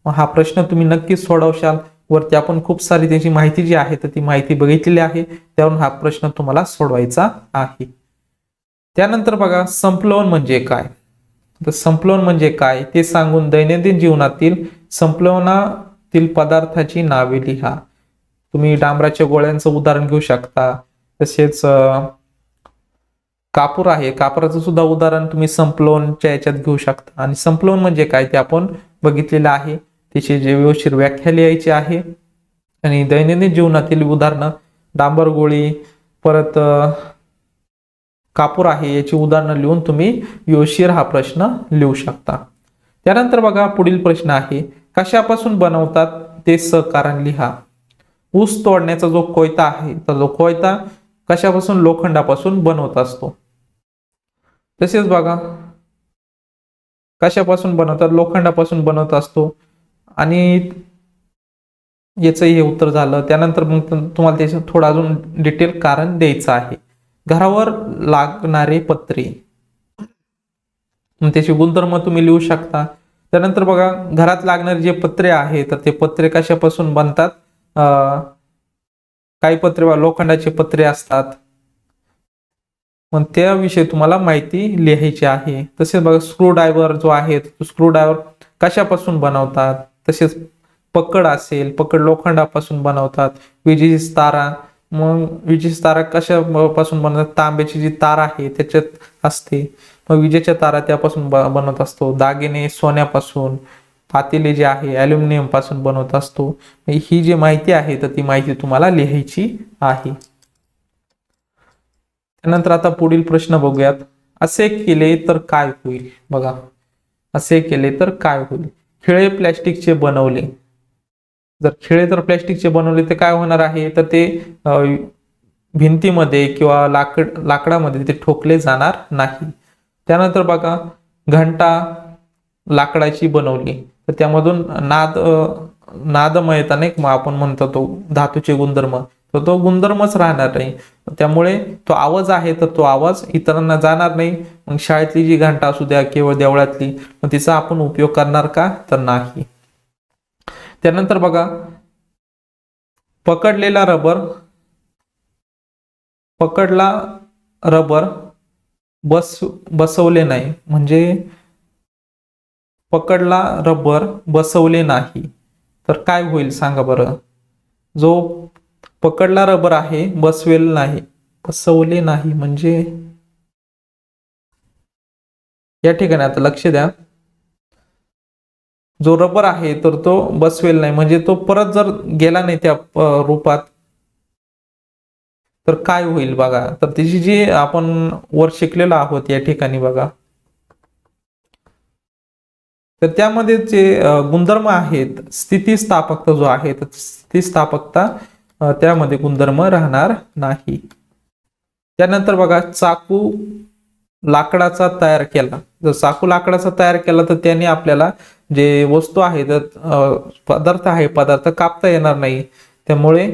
हा प्रश्न तुम्ही नक्कीच सोडवशाल. वरती आपण खूप सारी त्याची माहिती जी आहे तर ती माहिती बघितलेली आहे, त्यावरून हा प्रश्न तुम्हाला सोडवायचा आहे. त्यानंतर बघा, संप्लवन म्हणजे काय. तर संप्लवन म्हणजे काय ते सांगून दैनंदिन जीवनातील संप्लवनातील पदार्थाची नावे लिहा. तुम्ही डांबराच्या गोळ्यांचं उदाहरण घेऊ शकता. तसेच कापूर आहे, कापराचं सुद्धा उदाहरण तुम्ही संप्लवनच्या याच्यात घेऊ शकता. आणि संप्लवन म्हणजे काय ते आपण बघितलेलं आहे. त्याची जे व्यवस्थित व्याख्या लिहायची आहे. आणि दैनंदिन जीवनातील उदाहरणं, डांबर गोळी, परत कापूर आहे, याची उदाहरणं लिहून तुम्ही व्यवस्थित हा प्रश्न लिहू शकता. त्यानंतर बघा, पुढील प्रश्न आहे, कशापासून बनवतात ते कारण लिहा. ऊस तोडण्याचा जो कोयता आहे तर तो कोयता कशापासून, लोखंडापासून बनवत असतो. तसेच बघा, कशापासून बनवतात, लोखंडापासून बनवत असतो. आणि याचं हे उत्तर झालं. त्यानंतर मग तुम्हाला त्याचं थोडं अजून डिटेल कारण द्यायचं आहे. घरावर लागणारे पत्रे, त्याचे गुणधर्म तुम्ही लिहू शकता. त्यानंतर बघा, घरात लागणारे जे पत्रे आहे तर ते पत्रे कशापासून बनतात. काही पत्रे लोखंडाचे पत्रे असतात, मग त्याविषयी तुम्हाला माहिती लिहायची आहे. तसेच बघा, स्क्रू ड्रायव्हर जो आहे तो स्क्रू ड्रायव्हर कशापासून बनवतात. तसेच पकड असेल, पकड लोखंडापासून बनवतात. विजेची तारा, मग विजेची तारा कशापासून बनवतात, तांब्याची जी तार आहे त्याच्यात असते, मग विजेच्या तारा त्यापासून बनवत असतो. दागिने सोन्यापासून, पातेले जे आहे ॲल्युमिनियम पासून बनवत असतो. ही जी माहिती आहे तर ती माहिती तुम्हाला लिहायची आहे. त्यानंतर आता पुढील प्रश्न बघूयात. असे केले तर काय होईल. बघा, असे केले तर काय होईल. खिळे प्लॅस्टिकचे बनवले, जर खिळे तर प्लॅस्टिकचे बनवले तर काय होणार आहे, तर ते भिंतीमध्ये किंवा लाकडामध्ये ते ठोकले जाणार नाही. त्यानंतर बघा, घंटा लाकडाची बनवली तर त्यामधून नादमयता नाही मग आपण म्हणतो तो धातूचे गुणधर्म, तर तो गुणधर्मच राहणार नाही. त्यामुळे तो आवाज आहे तर तो आवाज इतरांना जाणार नाही. मग शाळेतली जी घंटा असू द्या केवळ देवळातली, मग तिचा आपण उपयोग करणार का, तर नाही. त्यानंतर बघा, पकडला रबर बसवले नाही, म्हणजे पकडला रबर बसवले नाही तर काय होईल सांगा बरं. जो पकडला रबर आहे बसवले नाही म्हणजे या ठिकाणी आता लक्ष द्या, जो रबर आहे तर तो बसवेल नाही, म्हणजे तो परत जर गेला नाही त्या रूपात तर काय होईल बघा. तर त्याची जी आपण वर शिकलेलो आहोत या ठिकाणी बघा, तर त्यामध्ये जे गुणधर्म आहेत, स्थितिस्थापकता जो आहे तर स्थितिस्थापकता त्यामध्ये गुणधर्म राहणार नाही. त्यानंतर बघा, चाकू लाकडाचा तयार केला, जर चाकू लाकडाचा तयार केला तर त्याने आपल्याला जे वस्तू आहे तर पदार्थ कापता येणार नाही, त्यामुळे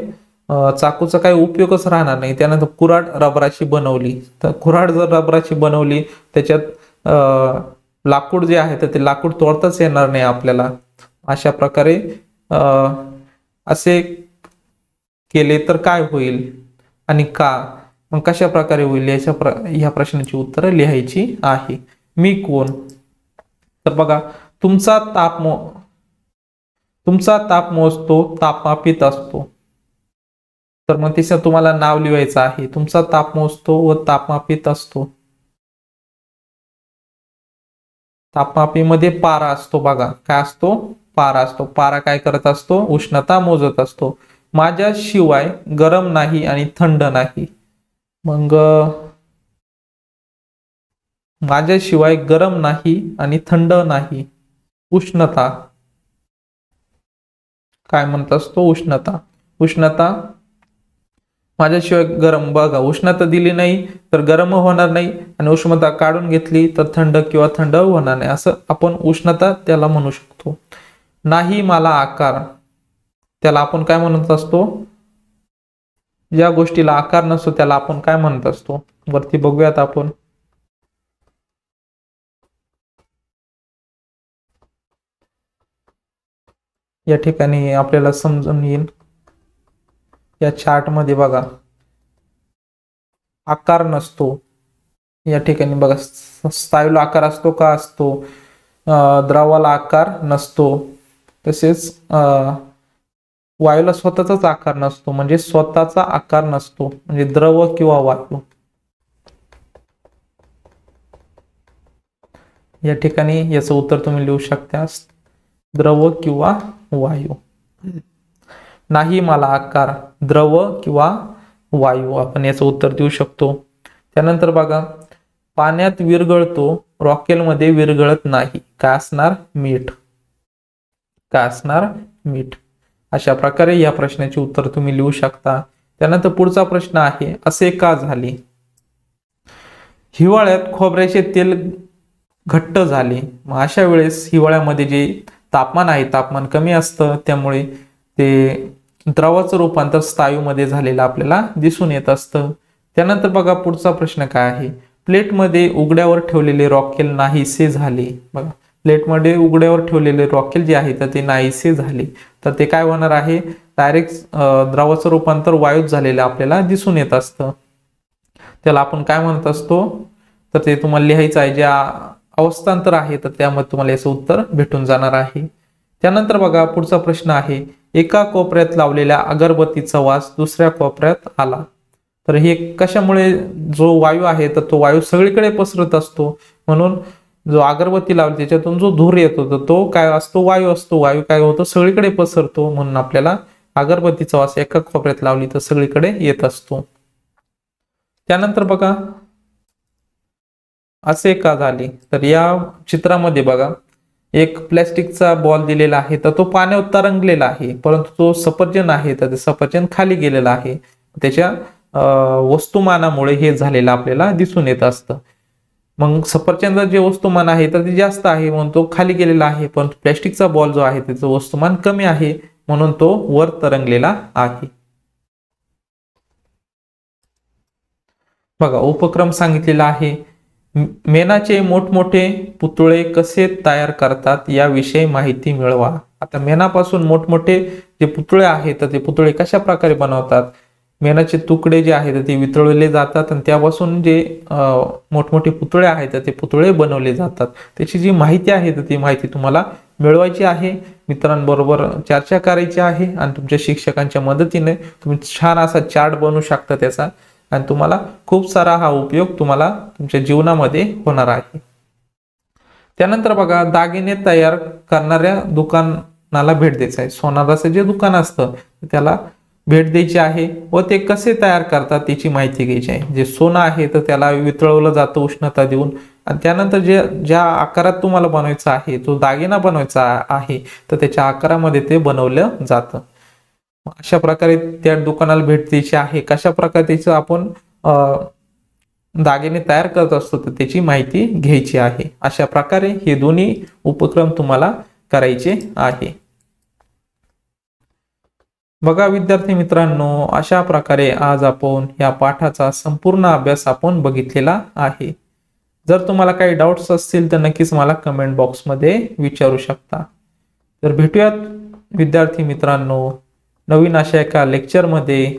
चाकूचा काही उपयोगच राहणार नाही. त्यानंतर कुऱ्हाड रबराची बनवली, तर कुऱ्हाड जर रबराची बनवली त्याच्यात लाकूड जे आहे तर ते लाकूड तोडताच येणार नाही आपल्याला. अशा प्रकारे असे केले तर काय होईल आणि का, मग कशा प्रकारे होईल ह्या प्रश्नाची उत्तरं लिहायची आहे. मी कोण, तर बघा, तुमचा ताप मोजतो तापमापित असतो, तर मग तिचं तुम्हाला नाव लिहायचं आहे. तुमचा ताप मोजतो व तापमापित असतो. तापमापीमध्ये पारा असतो बघा, काय असतो, पारा असतो. पारा काय करत असतो, उष्णता मोजत असतो. माझ्याशिवाय गरम नाही आणि थंड नाही, मग माझ्याशिवाय गरम नाही आणि थंड नाही, उष्णता. काय म्हणत असतो? उष्णता. उष्णता माझ्याशिवाय गरम, बघा उष्णता दिली नाही तर गरम होणार नाही आणि उष्णता काढून घेतली तर थंड किंवा थंड होणार नाही, असं आपण उष्णता त्याला म्हणू शकतो. नाही मला आकार, त्याला आपण काय म्हणत असतो? ज्या गोष्टीला आकार नसतो त्याला आपण काय म्हणत असतो? वरती बघूयात आपण. या ठिकाणी आपल्याला समजून येईल. या चार्ट मध्ये बघा आकार नसतो. या ठिकाणी बघा स्थायूला आकार असतो का? असतो. द्रवाला आकार नसतो. तसेच वायूला स्वतःचाच आकार नसतो, म्हणजे स्वतःचा आकार नसतो, म्हणजे द्रव किंवा वायू. या ठिकाणी याचं उत्तर तुम्ही लिहू शकता, द्रव किंवा वायू. नाही मला आकार, द्रव किंवा वायू, आपण याचं उत्तर देऊ शकतो. त्यानंतर बघा पाण्यात विरघळतो, रॉकेलमध्ये विरघळत नाही, काय असणार? मीठ. काय असणार? मीठ. अशा प्रकारे या प्रश्नाचे उत्तर तुम्ही लिहू शकता. त्यानंतर पुढचा प्रश्न आहे, असे का झाले? हिवाळ्यात खोबऱ्याचे तेल घट्ट झाले. मग अशा वेळेस हिवाळ्यामध्ये जे तापमान आहे तापमान कमी असतं, त्यामुळे ते द्रवाचं रूपांतर स्थायूमध्ये झालेलं आपल्याला दिसून येत असतं. त्यानंतर बघा पुढचा प्रश्न काय आहे, प्लेटमध्ये उघड्यावर ठेवलेले रॉकेल नाहीसे झाले. बघा प्लेटमध्ये उघड्यावर ठेवलेले रॉकेल जे आहे तर ते नाहीसे झाले, तर ते काय होणार आहे? डायरेक्ट द्रवाचं रूपांतर वायूत झालेलं आपल्याला दिसून येत असतं. त्याला आपण काय म्हणत असतो? तर ते तुम्हाला लिहायचं आहे. ज्या अवस्थांतर आहे तर त्यामध्ये तुम्हाला याचं उत्तर भेटून जाणार आहे. त्यानंतर बघा पुढचा प्रश्न आहे, एका कोपऱ्यात लावलेल्या अगरबत्तीचा वास दुसऱ्या कोपऱ्यात आला. तर हे कशामुळे? जो वायू आहे तर तो वायू सगळीकडे पसरत असतो, म्हणून जो अगरबत्ती लावली त्याच्यातून जो धूर येतो तर तो काय असतो? वायू असतो. वायू काय होतो? सगळीकडे पसरतो, म्हणून आपल्याला अगरबत्तीचा वास एका कोपऱ्यात लावली तर सगळीकडे येत असतो. त्यानंतर बघा असे का झाले? तर या चित्रामध्ये बघा एक प्लॅस्टिकचा बॉल दिलेला आहे, तर तो पाण्यात तरंगलेला आहे, परंतु तो सफरचंद आहे तर ते सफरचंद खाली गेलेला आहे. त्याच्या वस्तुमानामुळे हे झालेलं आपल्याला दिसून येत असतं. मग सफरचंद जे वस्तुमान आहे तर ते जास्त आहे म्हणून तो खाली गेलेला आहे, पण प्लॅस्टिकचा बॉल जो आहे त्याचं वस्तुमान कमी आहे म्हणून तो वर तरंगलेला आहे. बघा उपक्रम सांगितलेला आहे, मेणाचे मोठमोठे पुतळे कसे तयार करतात याविषयी माहिती मिळवा. आता मेणापासून मोठमोठे जे पुतळे आहेत तर ते पुतळे कशा प्रकारे बनवतात? मेणाचे तुकडे जे आहेत ते वितळवले जातात आणि त्यापासून जे मोठमोठे पुतळे आहेत तर ते पुतळे बनवले जातात. त्याची जी माहिती आहे तर ती माहिती तुम्हाला मिळवायची आहे, मित्रांबरोबर चर्चा करायची आहे आणि तुमच्या शिक्षकांच्या मदतीने तुम्ही छान असा चार्ट बनवू शकता त्याचा, आणि तुम्हाला खूप सारा हा उपयोग तुम्हाला तुमच्या जीवनामध्ये होणार आहे. त्यानंतर बघा दागिने तयार करणाऱ्या दुकानाला भेट द्यायचं आहे. सोनाराचं जे दुकान असतं त्याला भेट द्यायची आहे व ते कसे तयार करतात त्याची माहिती घ्यायची आहे. जे सोनं आहे तर त्याला वितळवलं जातं उष्णता देऊन, आणि त्यानंतर ज्या आकारात तुम्हाला बनवायचा आहे, जो दागिना बनवायचा आहे तर त्याच्या आकारामध्ये ते बनवलं जातं. अशा प्रकारे त्या दुकानाला भेट द्यायची आहे. कशा प्रकारे त्याचं आपण दागिने तयार करत असतो तर त्याची माहिती घ्यायची आहे. अशा प्रकारे हे दोन्ही उपक्रम तुम्हाला करायचे आहे. बघा विद्यार्थी मित्रांनो, अशा प्रकारे आज आपण या पाठाचा संपूर्ण अभ्यास आपण बघितलेला आहे. जर तुम्हाला काही डाऊट्स असतील तर नक्कीच मला कमेंट बॉक्समध्ये विचारू शकता. तर भेटूयात विद्यार्थी मित्रांनो नवीन अशा एका लेक्चरमध्ये.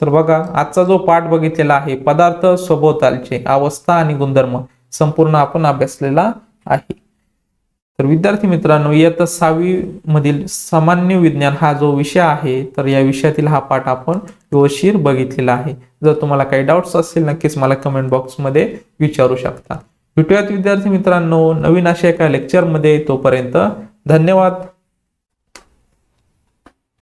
तर बघा आजचा जो पाठ बघितलेला आहे, पदार्थ सभोवतालचे अवस्था आणि गुणधर्म, संपूर्ण आपण अभ्यासलेला आहे. तर विद्यार्थी मित्रांनो इयत्ता 6वी मधील सामान्य विज्ञान हा जो विषय आहे तर या विषयातील हा पाठ आपण व्यवस्थित बघितलेला आहे. जर तुम्हाला काही डाऊट्स असतील नक्कीच मला कमेंट बॉक्समध्ये विचारू शकता. भेटूयात विद्यार्थी मित्रांनो नवीन अशा एका लेक्चरमध्ये. तोपर्यंत धन्यवाद.